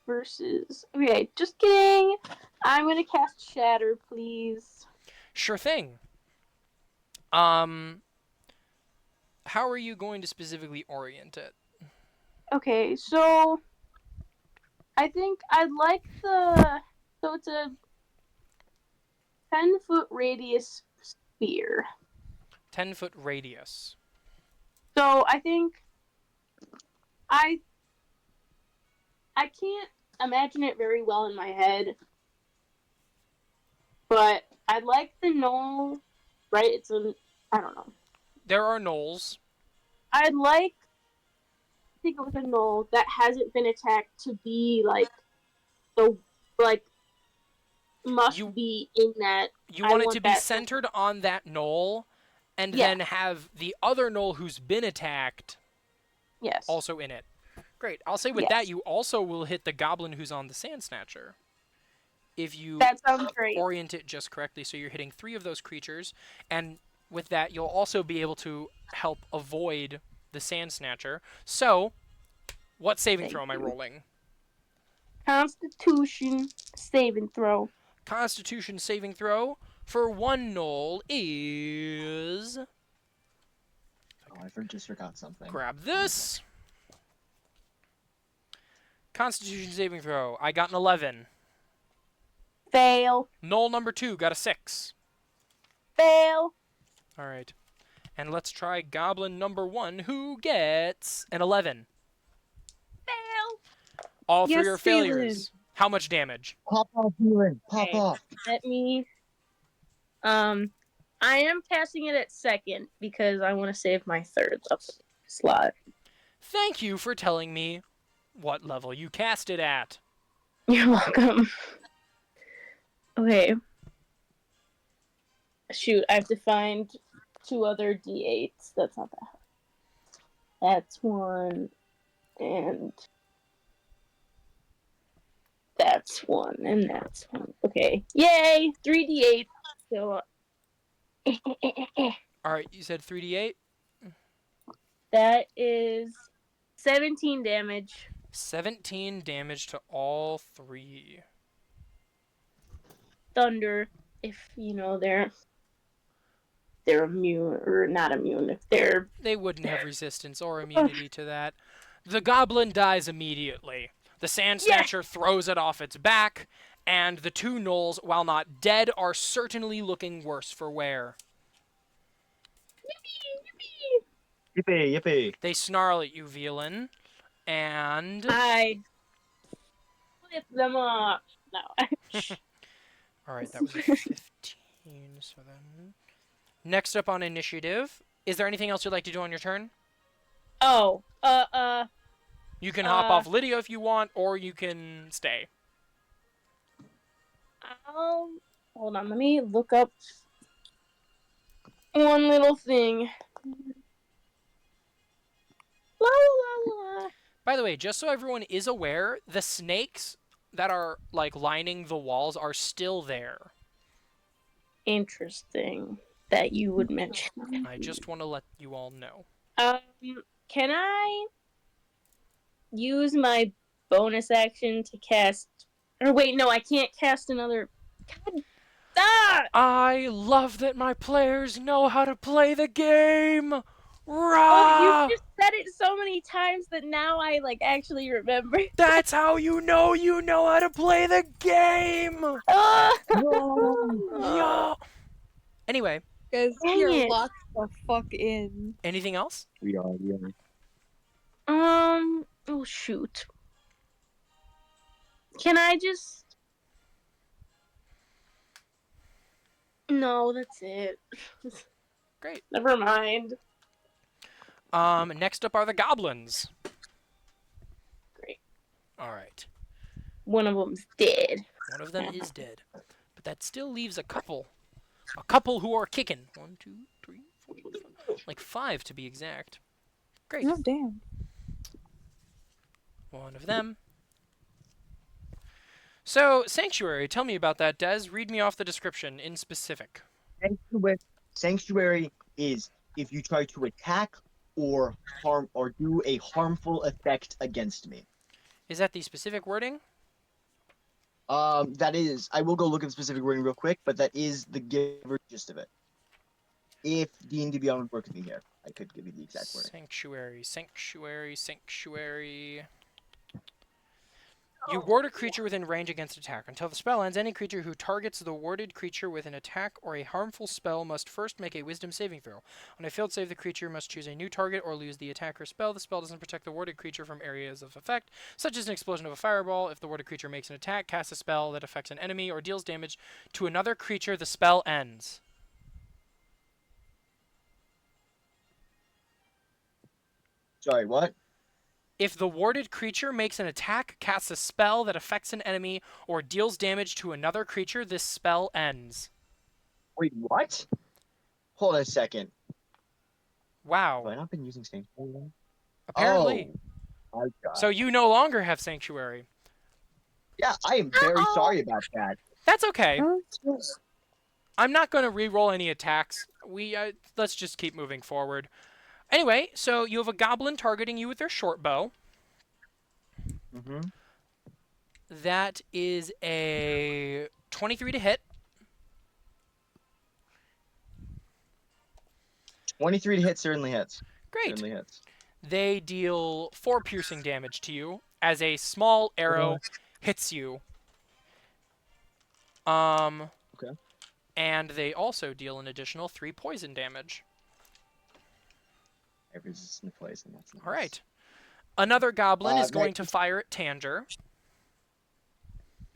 B: versus. Okay, just kidding. I'm gonna cast Shatter, please.
A: Sure thing. How are you going to specifically orient it?
B: Okay, so I think I'd like the. So it's a 10-foot radius sphere.
A: 10-foot radius.
B: So I think I can't imagine it very well in my head, but I'd like to know, right? I don't know.
A: There are gnolls.
B: I'd like to think of a gnoll that hasn't been attacked to be must
A: You-
B: be in that.
A: You
B: I
A: want it
B: want
A: to be
B: that-
A: centered on that gnoll, and
B: Yeah.
A: then have the other gnoll who's been attacked
B: Yes.
A: also in it. Great. I'll say with
B: Yes.
A: that, you also will hit the goblin who's on the Sand Snatcher. If you
B: That sounds great.
A: orient it just correctly, so you're hitting 3 of those creatures, and with that, you'll also be able to help avoid the Sand Snatcher. So, what saving
B: Thank
A: throw am I
B: you.
A: rolling?
B: Constitution saving throw.
A: Constitution saving throw for one gnoll is...
C: Oh, just forgot something.
A: Grab this. Constitution saving throw. I got an 11.
B: Fail.
A: Gnoll number 2 got a 6.
B: Fail.
A: All right. And let's try goblin number 1, who gets an 11.
B: Fail.
A: All 3
G: Yes,
A: are failures. How much damage?
C: Pop off, Ewan. Pop
B: Okay.
C: off.
B: Let me. I am casting it at second because I want to save my third slot.
A: Thank you for telling me what level you cast it at.
B: You're welcome. Okay. Shoot, I have to find 2 other d8s. That's not that hard. That's 1, And that's one, and that's one. Okay. Yay! 3d8. So,
A: All right, you said 3d8.
B: that is 17 damage.
A: 17 damage to all three.
B: Thunder, if they're immune or not immune, if they're
A: They wouldn't have resistance or immunity to that. The goblin dies immediately. The Sand Snatcher throws it off its back, and the two gnolls, while not dead, are certainly looking worse for wear.
C: Yippee, yippee.
A: They snarl at you, Velan, and...
B: I flip them off. No.
A: Alright, that was a 15, so then... Next up on initiative, is there anything else you'd like to do on your turn?
B: Oh,
A: You can hop off Lydia if you want, or you can stay.
B: hold on, let me look up one little thing. La la la.
A: By the way, just so everyone is aware, the snakes that are, like, lining the walls are still there.
B: Interesting that you would mention.
A: I just want to let you all know.
B: Can I use my bonus action to cast? Or wait, no, I can't cast another. God,
A: I love that my players know how to play the game!
B: Oh,
A: Rah!
B: you just said it so many times that now I actually remember.
A: That's how you know how to play the game! Yeah. Anyway,
G: Guys,
B: Dang
G: you're
B: it.
G: locked the fuck in.
A: anything else?
C: We are, we are.
B: Oh shoot. Can I just? No, that's it.
A: Great.
B: Never mind.
A: Next up are the goblins.
B: Great.
A: Alright.
B: One of them's dead.
A: One of them is dead. But that still leaves a couple. A couple who are kicking. 1, 2, 3, 4, 5. Like 5 to be exact. Great.
G: Oh, damn.
A: One of them. So, Sanctuary, tell me about that, Des. Read me off the description in specific.
C: Sanctuary is if you try to attack or harm or do a harmful effect against me.
A: Is that the specific wording?
C: That is, I will go look at the specific wording real quick, but that is the giver gist of it. If D&D Beyond would work with me here, I could give you the exact wording.
A: Sanctuary, sanctuary, sanctuary. You ward a creature within range against attack. Until the spell ends, any creature who targets the warded creature with an attack or a harmful spell must first make a wisdom saving throw. On a failed save, the creature must choose a new target or lose the attack or spell. The spell doesn't protect the warded creature from areas of effect, such as an explosion of a fireball. If the warded creature makes an attack, casts a spell that affects an enemy, or deals damage to another creature, the spell ends.
C: Sorry, what?
A: If the warded creature makes an attack, casts a spell that affects an enemy, or deals damage to another creature, this spell ends.
C: Wait, what? Hold on a second.
A: Wow.
C: Have I not been using Sanctuary?
A: Apparently.
C: Oh, my God.
A: So you no longer have Sanctuary.
C: Yeah, I am very sorry about that.
A: That's okay.
G: Oh, jeez.
A: I'm not going to re-roll any attacks. Let's just keep moving forward. Anyway, so you have a goblin targeting you with their short bow.
C: Mm-hmm.
A: That is a 23 to hit.
C: 23 to hit certainly hits.
A: Great.
C: Certainly hits.
A: They deal 4 piercing damage to you as a small arrow hits you.
C: Okay.
A: And they also deal an additional 3 poison damage.
C: I resist the poison. That's nice.
A: All right. Another goblin is going
C: right.
A: to fire at Tanger.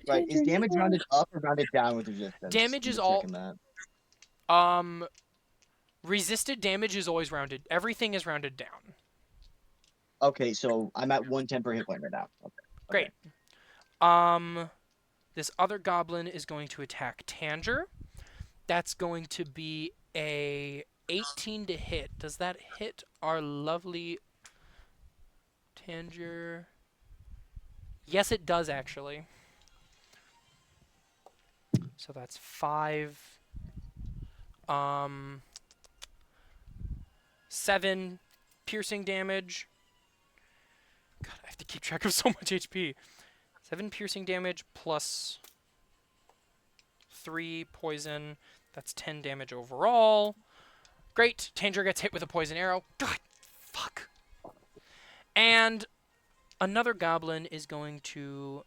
C: Right, is damage rounded up or rounded down with resistance?
A: Damage
C: I'm
A: is
C: just
A: all-
C: checking that.
A: Resisted damage is always rounded. Everything is rounded down.
C: Okay, so I'm at 110 per hit point right now. Okay.
A: Great. This other goblin is going to attack Tanger. That's going to be a 18 to hit. Does that hit our lovely Tanger. Yes, it does actually. So that's 5. 7 piercing damage. God, I have to keep track of so much HP. 7 piercing damage plus 3 poison. That's 10 damage overall. Great. Tanger gets hit with a poison arrow. God, fuck. And another goblin is going to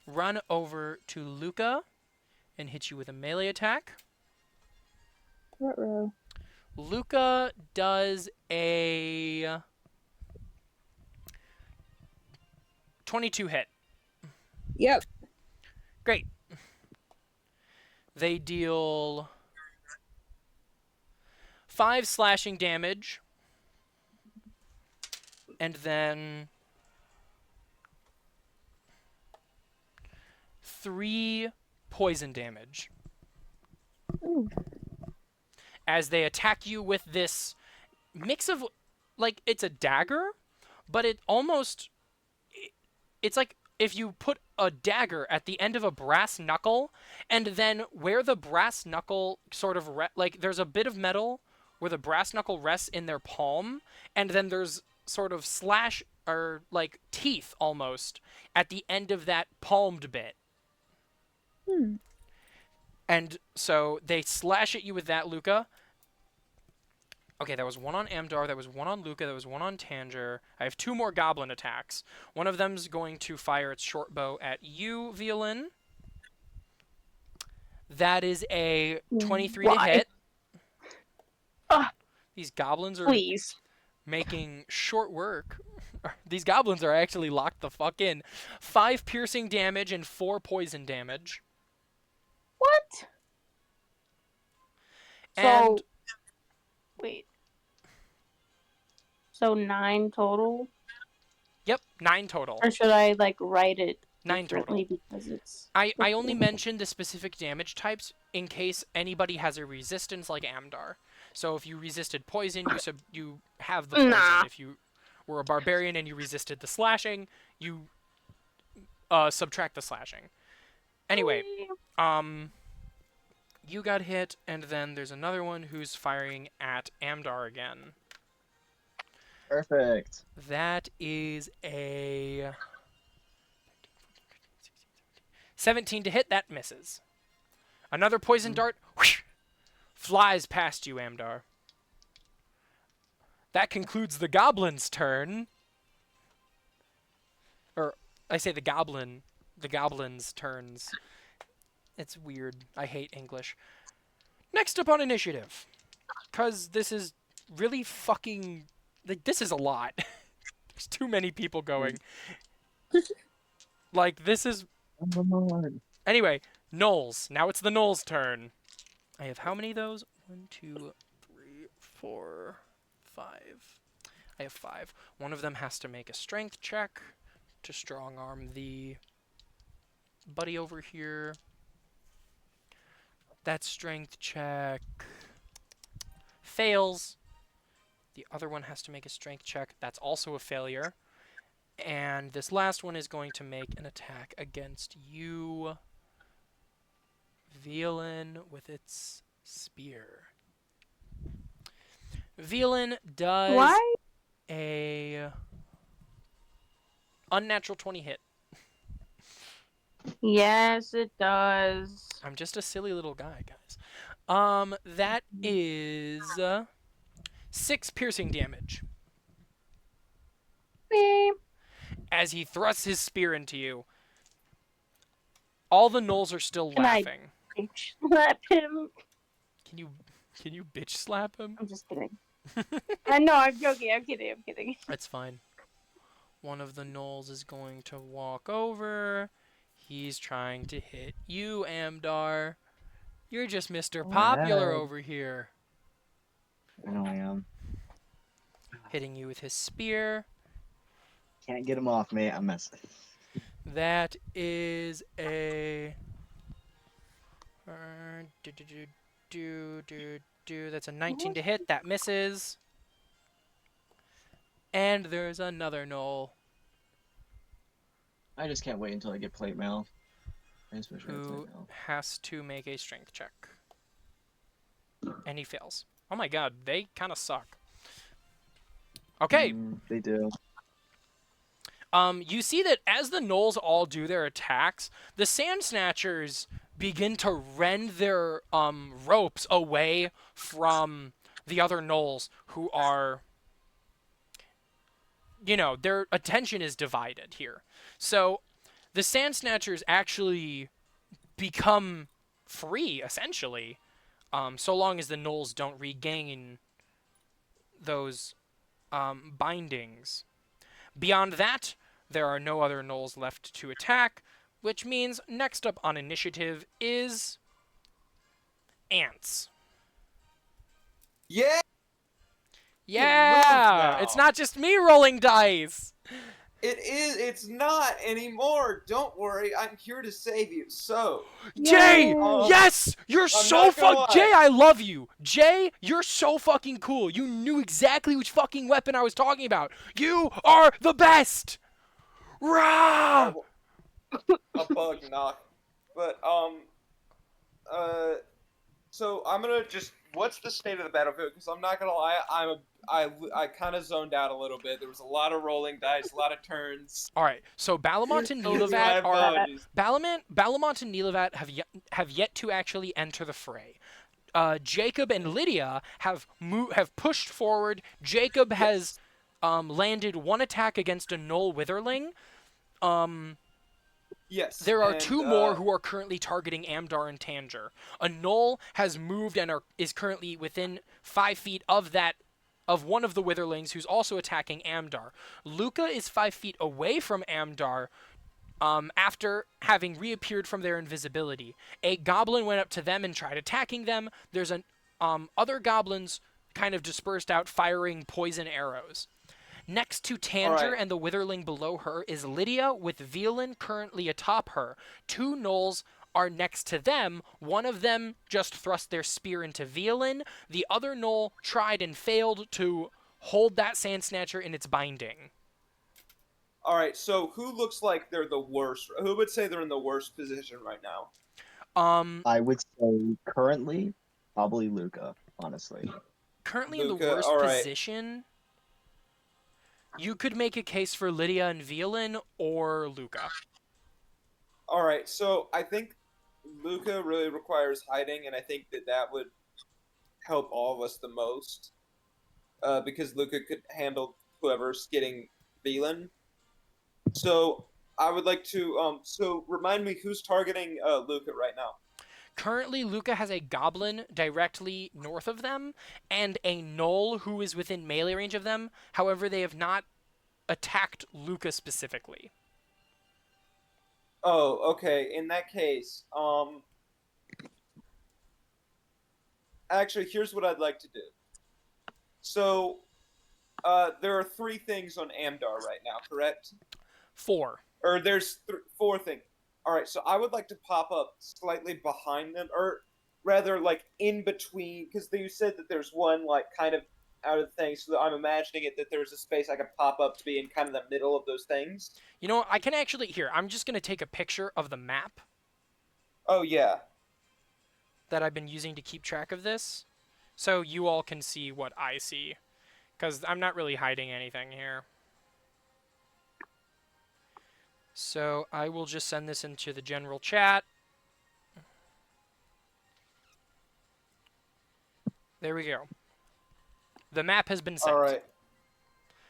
A: run over to Luca and hit you with a melee attack.
B: Ruh-roh.
A: Luca does a 22 hit.
G: Yep.
A: Great. They deal 5 slashing damage, and then 3 poison damage.
B: Ooh.
A: As they attack you with this mix of, like, it's a dagger, but it's like if you put a dagger at the end of a brass knuckle, and then where the brass knuckle sort of, like, there's a bit of metal where the brass knuckle rests in their palm, and then there's sort of slash, or, like, teeth, almost, at the end of that palmed bit.
G: Hmm.
A: And so they slash at you with that, Luca. Okay, that was one on Amdar, that was one on Luca, that was one on Tanger. I have 2 more goblin attacks. One of them's going to fire its short bow at you, Violin. That is a 23 to
B: Why?
A: hit.
B: Ah.
A: These goblins are
B: Please.
A: making short work. These goblins are actually locked the fuck in. 5 piercing damage and 4 poison damage.
B: What?
A: And
B: So, wait. So 9 total?
A: yep, 9 total.
B: Or should I, like, write it
A: 9 total.
B: differently because it's...
A: I only mentioned the specific damage types in case anybody has a resistance like Amdar. So if you resisted poison, you have the poison.
B: Nah.
A: If you were a barbarian and you resisted the slashing, you subtract the slashing. Anyway, you got hit, and then there's another one who's firing at Amdar again.
C: Perfect.
A: That is a 17 to hit. That misses. Another poison dart whoosh, flies past you, Amdar. That concludes the goblin's turn. Or, I say the goblin's turns. It's weird. I hate English. Next up on initiative. Because this is really fucking... Like, this is a lot. There's too many people going. Like, this is... Anyway, Knowles. Now it's the Knowles' turn. I have how many of those? 1, 2, 3, 4, 5. I have 5. One of them has to make a strength check to strong arm the buddy over here. That strength check fails. The other one has to make a strength check. That's also a failure. And this last one is going to make an attack against you, Violin, with its spear. Violin does
B: Why?
A: a unnatural 20 hit.
B: Yes, it does.
A: I'm just a silly little guy, guys. That is 6 piercing damage
B: Beep.
A: as he thrusts his spear into you. All the gnolls are still
B: Can I-
A: laughing.
B: Slap him.
A: Can you bitch slap him?
B: I'm just kidding. I know, I'm joking. I'm kidding.
A: That's fine. One of the gnolls is going to walk over. He's trying to hit you, Amdar. You're just Mr. Popular
C: Alright.
A: over here.
C: I know I am.
A: Hitting you with his spear.
C: Can't get him off, mate. I'm messing.
A: That is a... That's a 19 to hit. That misses. And there's another Knoll
C: I just can't wait until I get plate mail. I just wish I had
A: who
C: plate mail.
A: has to make a strength check. And he fails. Oh my god, they kind of suck. Okay,
C: They do.
A: you see that as the Gnolls all do their attacks, the Sand Snatchers begin to rend their ropes away from the other Gnolls who are, you know, their attention is divided here. So the Sand Snatchers actually become free, essentially, so long as the Gnolls don't regain those bindings. Beyond that, there are no other Gnolls left to attack, which means next up on initiative is Ants.
D: Yeah.
A: Yeah!
D: now.
A: It's not just me rolling dice!
D: It is. It's not anymore. Don't worry. I'm here to save you. So.
A: Jay!
B: Yay.
A: Yes! You're so
D: not gonna lie.
A: Jay, I love you! Jay, you're so fucking cool. You knew exactly which fucking weapon I was talking about. You are the best! Rah!
D: A bug knock. But so I'm gonna just. What's the state of the battlefield? Because I'm not gonna lie, I kind of zoned out a little bit. There was a lot of rolling dice, a lot of turns.
A: Alright, so Balamont and
D: My
A: Nilavat are...
D: apologies.
A: Balamont and Nilavat have yet to actually enter the fray. Jacob and Lydia have pushed forward. Jacob has landed one attack against a Gnoll Witherling.
D: Yes.
A: There are
D: and,
A: two more who are currently targeting Amdar and Tanger. A Gnoll has moved and is currently within 5 feet of one of the Witherlings who's also attacking Amdar. Luca is 5 feet away from Amdar after having reappeared from their invisibility. A goblin went up to them and tried attacking them. There's other goblins kind of dispersed out firing poison arrows. Next to Tanger
D: Alright.
A: and the Witherling below her is Lydia with Velan currently atop her. Two Gnolls are next to them. One of them just thrust their spear into Velan. The other Gnoll tried and failed to hold that Sand Snatcher in its binding.
D: All right. So who looks like they're the worst? Who would say they're in the worst position right now?
C: I would say currently, probably Luca, honestly.
A: Currently in the
D: Luca,
A: worst
D: alright.
A: position, you could make a case for Lydia and Velan or Luca.
D: All right. So I think Luca really requires hiding, and I think that would help all of us the most, because Luca could handle whoever's getting Velan. So I would like to so remind me who's targeting Luca right now.
A: Currently, Luca has a goblin directly north of them, and a Gnoll who is within melee range of them. However, they have not attacked Luca specifically.
D: Oh, okay. In that case, actually, here's what I'd like to do. So, there are 3 things on Amdar right now, correct?
A: 4.
D: Or there's 4 things. All right, so I would like to pop up slightly behind them, or rather, like in between, because you said that there's one like kind of out of the thing. So I'm imagining it that there's a space I could pop up to be in kind of the middle of those things.
A: You know, I can actually here. I'm just gonna take a picture of the map
D: Oh yeah.
A: that I've been using to keep track of this, so you all can see what I see, because I'm not really hiding anything here. So I will just send this into the general chat. There we go. The map has been sent.
D: All right.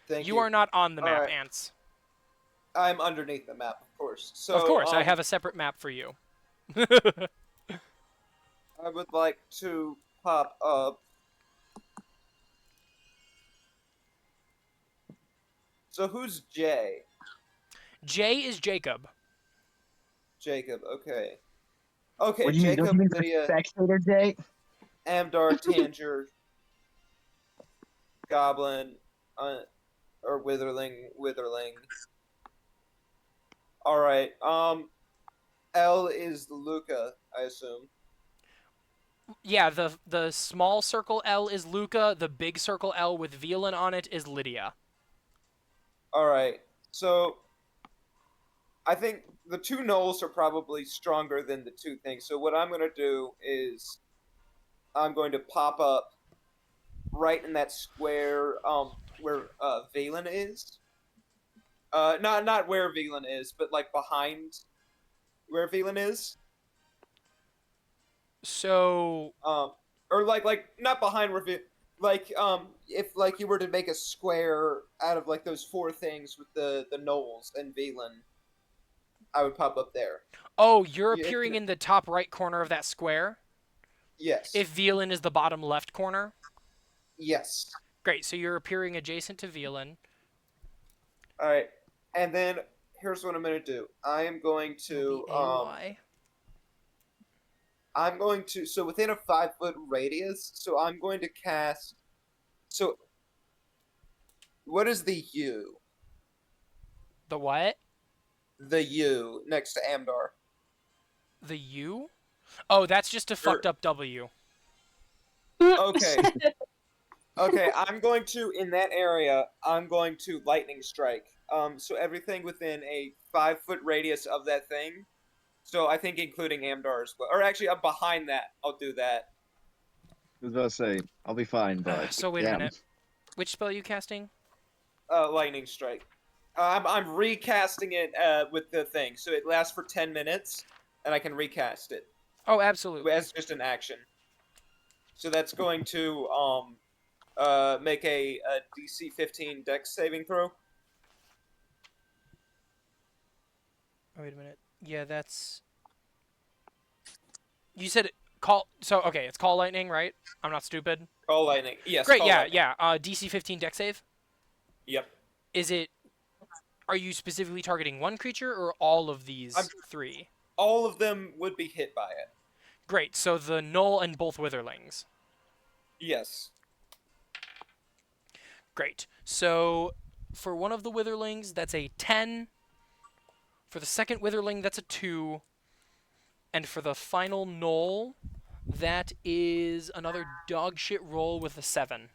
D: Thank you.
A: You are not on the
D: All
A: map,
D: right.
A: Ants.
D: I'm underneath the map, of course. So
A: Of course, I
D: um,
A: have a separate map for you.
D: I would like to pop up. So who's Jay?
A: Jay is Jacob.
D: Jacob. Okay. Okay.
C: What do you mean? Don't
D: Jacob,
C: you mean
D: Lydia,
C: spectator, Jay?
D: Amdar, Tanger, Goblin, or Witherling. All right. L is Luca, I assume.
A: Yeah, the small circle L is Luca. The big circle L with Velan on it is Lydia.
D: All right. So I think the two gnolls are probably stronger than the two things. So what I'm gonna do is I'm going to pop up right in that square where Valen is. Not where Valen is, but like behind where Valen is.
A: So
D: Or like not behind where if like you were to make a square out of like those four things with the gnolls and Valen, I would pop up there.
A: oh, you're
D: Yeah,
A: appearing in the top right corner of that square.
D: Yes.
A: If Velan is the bottom left corner.
D: Yes.
A: Great. So you're appearing adjacent to Velan.
D: All right. And then here's what I'm gonna do. I am going
A: You'll
D: to
A: be AY.
D: I'm going to so within a 5-foot radius. So I'm going to cast. So what is the U?
A: The what?
D: The U next to Amdar.
A: The U? Oh, that's just a fucked up W.
D: Okay. Okay, I'm going to in that area. I'm going to lightning strike. So everything within a 5-foot radius of that thing. So I think including Amdar as well. Or actually, I'm behind that. I'll do that.
H: I was about to say, I'll be fine, but
A: So wait a
H: yeah.
A: minute. Which spell are you casting?
D: Lightning strike. I'm recasting it with the thing, so it lasts for 10 minutes, and I can recast it
A: Oh, absolutely.
D: as just an action. So that's going to make a DC 15 Dex saving throw.
A: Oh, wait a minute. Yeah, that's. You said call. So okay, it's call lightning, right? I'm not stupid.
D: Call lightning. Yes.
A: Great.
D: call
A: Yeah,
D: lightning.
A: yeah. DC 15 deck save.
D: Yep.
A: Is it? Are you specifically targeting one creature or all of these
D: I'm-
A: three?
D: All of them would be hit by it.
A: Great. So the Null and both Witherlings.
D: Yes.
A: Great. So for one of the Witherlings, that's a 10. For the second Witherling, that's a 2. And for the final Null, that is another dog shit roll with a 7.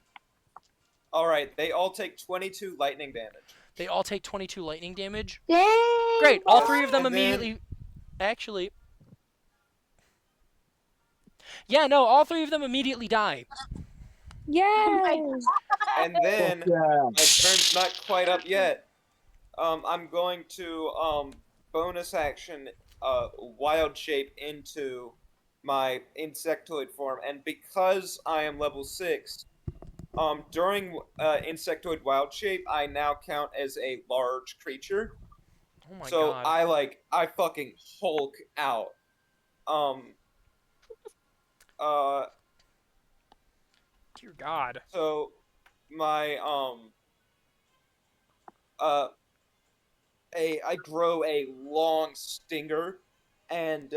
D: All right. They all take 22 lightning damage.
A: They all take 22 lightning damage.
B: Dang!
A: Great. All three of them
D: And then-
A: immediately. Actually. Yeah, no, all three of them immediately die.
E: Yes.
D: And then
C: Yeah.
D: my turn's not quite up yet. I'm going to bonus action wild shape into my insectoid form, and because I am level 6, during insectoid wild shape, I now count as a large creature.
A: Oh my
D: So
A: god.
D: I fucking Hulk out.
A: Dear god.
D: So my I grow a long stinger, and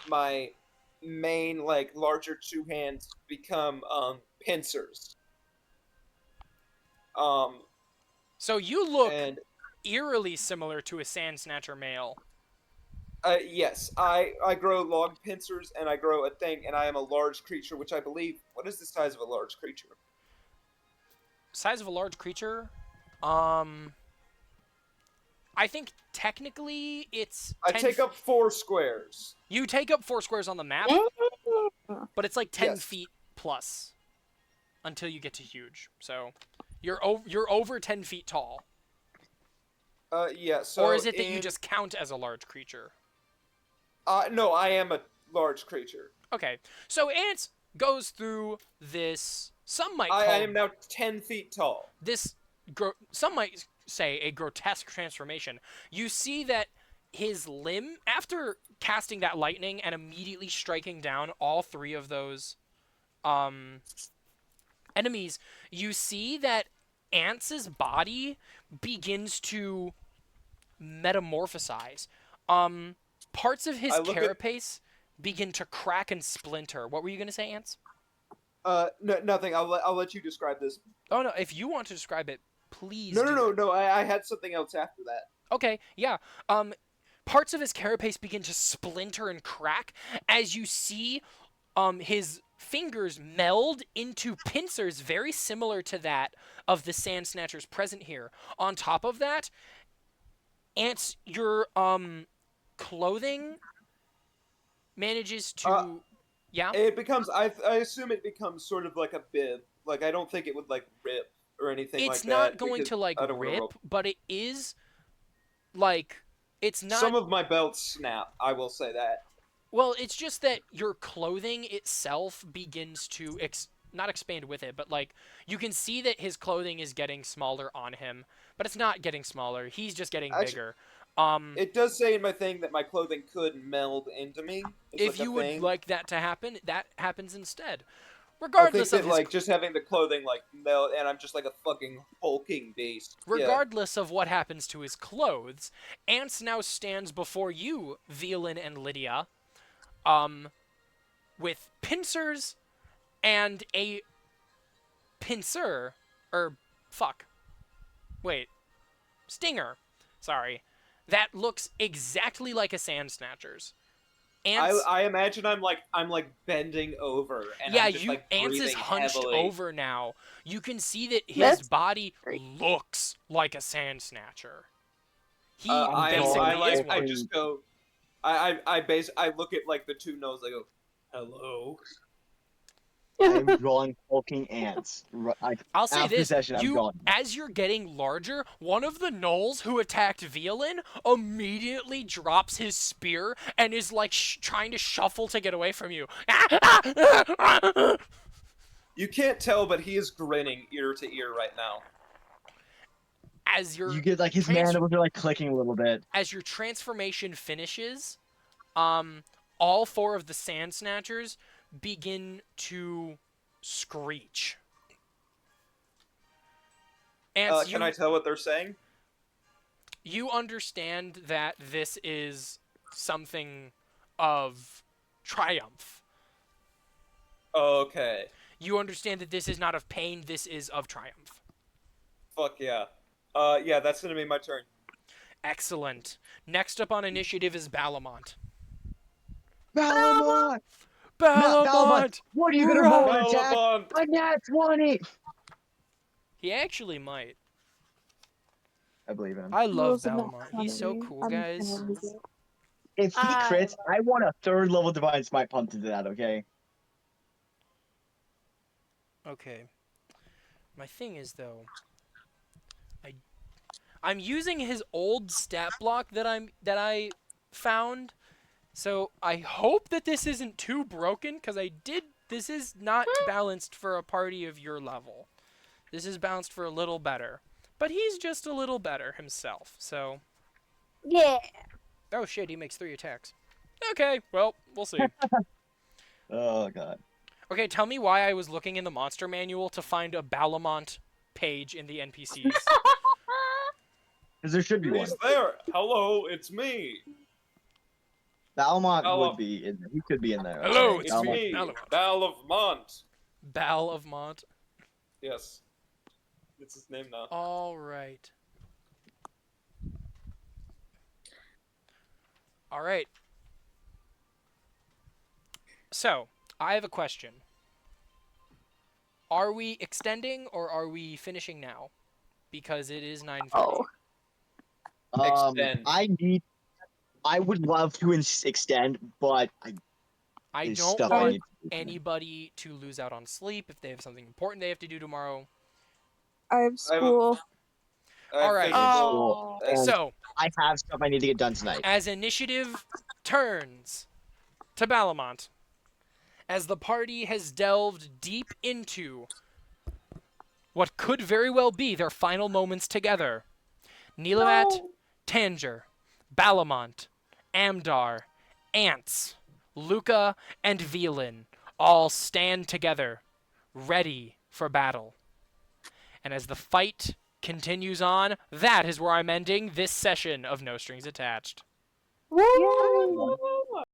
D: my main like larger two hands become pincers.
A: So you look
D: And
A: eerily similar to a Sand Snatcher male.
D: yes, I grow long pincers, and I grow a thing, and I am a large creature, which I believe. What is the size of a large creature?
A: Size of a large creature? I think technically it's
D: I
A: 10
D: take up 4 squares.
A: You take up 4 squares on the map, but it's like 10
D: Yes.
A: feet plus until you get to huge. So you're over 10 feet tall.
D: Yeah. So
A: Or is it that you
D: in-
A: just count as a large creature?
D: No, I am a large creature.
A: Okay. So Ants goes through this, some might call
D: I am now 10 feet tall.
A: this, some might say a grotesque transformation. You see that his limb, after casting that lightning and immediately striking down all three of those enemies, you see that Ants's body begins to metamorphosize. Parts of his
D: I look at-
A: carapace begin to crack and splinter. What were you gonna say, Ants?
D: No, nothing. I'll let you describe this.
A: Oh no, if you want to describe it, please.
D: No. I had something else after that.
A: Okay, yeah. Parts of his carapace begin to splinter and crack as you see his fingers meld into pincers very similar to that of the Sand Snatchers present here. On top of that, Ants, your clothing manages to yeah.
D: It becomes. I assume it becomes sort of like a bib. Like I don't think it would like rip or anything like that.
A: It's not going
D: because
A: to like
D: I don't wanna
A: rip,
D: roll.
A: but it is like it's not.
D: Some of my belts snap. I will say that.
A: Well, it's just that your clothing itself begins to not expand with it, but like you can see that his clothing is getting smaller on him, but it's not getting smaller. He's just getting bigger.
D: It does say in my thing that my clothing could meld into me. It's
A: If
D: like
A: you
D: a
A: would
D: thing.
A: like that to happen, that happens instead.
D: I think
A: Regardless
D: that
A: of his,
D: like just having the clothing like melt, and I'm just like a fucking hulking beast. Yeah.
A: regardless of what happens to his clothes, Ants now stands before you, Violin and Lydia, with pincers and a pincer, stinger, sorry, that looks exactly like a Sand Snatcher's. Ants,
D: I imagine I'm like bending over, and
A: yeah,
D: I'm just like
A: Ants is
D: breathing
A: hunched
D: heavily.
A: over now. You can see that his
B: That's
A: body
B: great.
A: looks like a Sand Snatcher. He
D: I
A: basically is
D: I
A: one.
D: just go. I look at like the two nose. I go, hello.
C: I'm drawing hulking ants.
A: I'll say
C: after
A: this:
C: session, I'm gone.
A: as you're getting larger, one of the gnolls who attacked Violin immediately drops his spear and is like trying to shuffle to get away from you.
D: You can't tell, but he is grinning ear to ear right now.
A: As your
C: You get like his mandibles are like clicking a little bit.
A: as your transformation finishes, all four of the Sand Snatchers begin to screech. Ants,
D: Can I tell what they're saying?
A: you understand that this is something of triumph.
D: Okay.
A: You understand that this is not of pain, this is of triumph.
D: Fuck yeah. Yeah, that's gonna be my turn.
A: Excellent. Next up on initiative is Balamont.
C: Balamont!
A: Balamont!
C: What are you gonna
A: Run!
C: roll an attack?
D: Balabon!
C: A nat 20!
A: He actually might.
C: I believe in him.
A: I love
E: Rules are not
A: Balamont. He's so
E: funny.
A: cool,
E: I'm
A: guys.
E: gonna lose it.
C: If he crits, I want a 3rd level Divine Smite pumped into that, okay?
A: Okay. My thing is though, I'm using his old stat block that I found. So I hope that this isn't too broken, because this is not balanced for a party of your level. This is balanced for a little better. But he's just a little better himself, so...
B: Yeah.
A: Oh shit, he makes 3 attacks. Okay, well, we'll see.
C: Oh god.
A: Okay, tell me why I was looking in the monster manual to find a Balamont page in the NPCs.
C: Because there should be one.
D: He's there. Hello, it's me.
C: Balamont
D: Hello.
C: would be in there. He could be in there.
A: Hello,
C: okay?
A: it's
D: It's
A: me.
D: me,
A: Ballamont.
D: Bal of Mont.
A: Bal of Mont.
D: Yes. It's his name now.
A: Alright. Alright. So, I have a question. Are we extending or are we finishing now? Because it is 9:30.
B: Oh.
D: Extend.
C: I would love to extend, but
A: I
C: there's
A: don't
C: stuff I
A: want
C: need to do.
A: anybody to lose out on sleep if they have something important they have to do tomorrow.
E: I have school.
A: Alright.
B: Oh.
C: And
A: So,
C: I have stuff I need to get done tonight.
A: as initiative turns to Balamont, as the party has delved deep into what could very well be their final moments together, Nilavat, Tanger, Balamont, Amdar, Ants, Luca, and Violin all stand together, ready for battle. And as the fight continues on, that is where I'm ending this session of No Strings Attached.
B: Woo!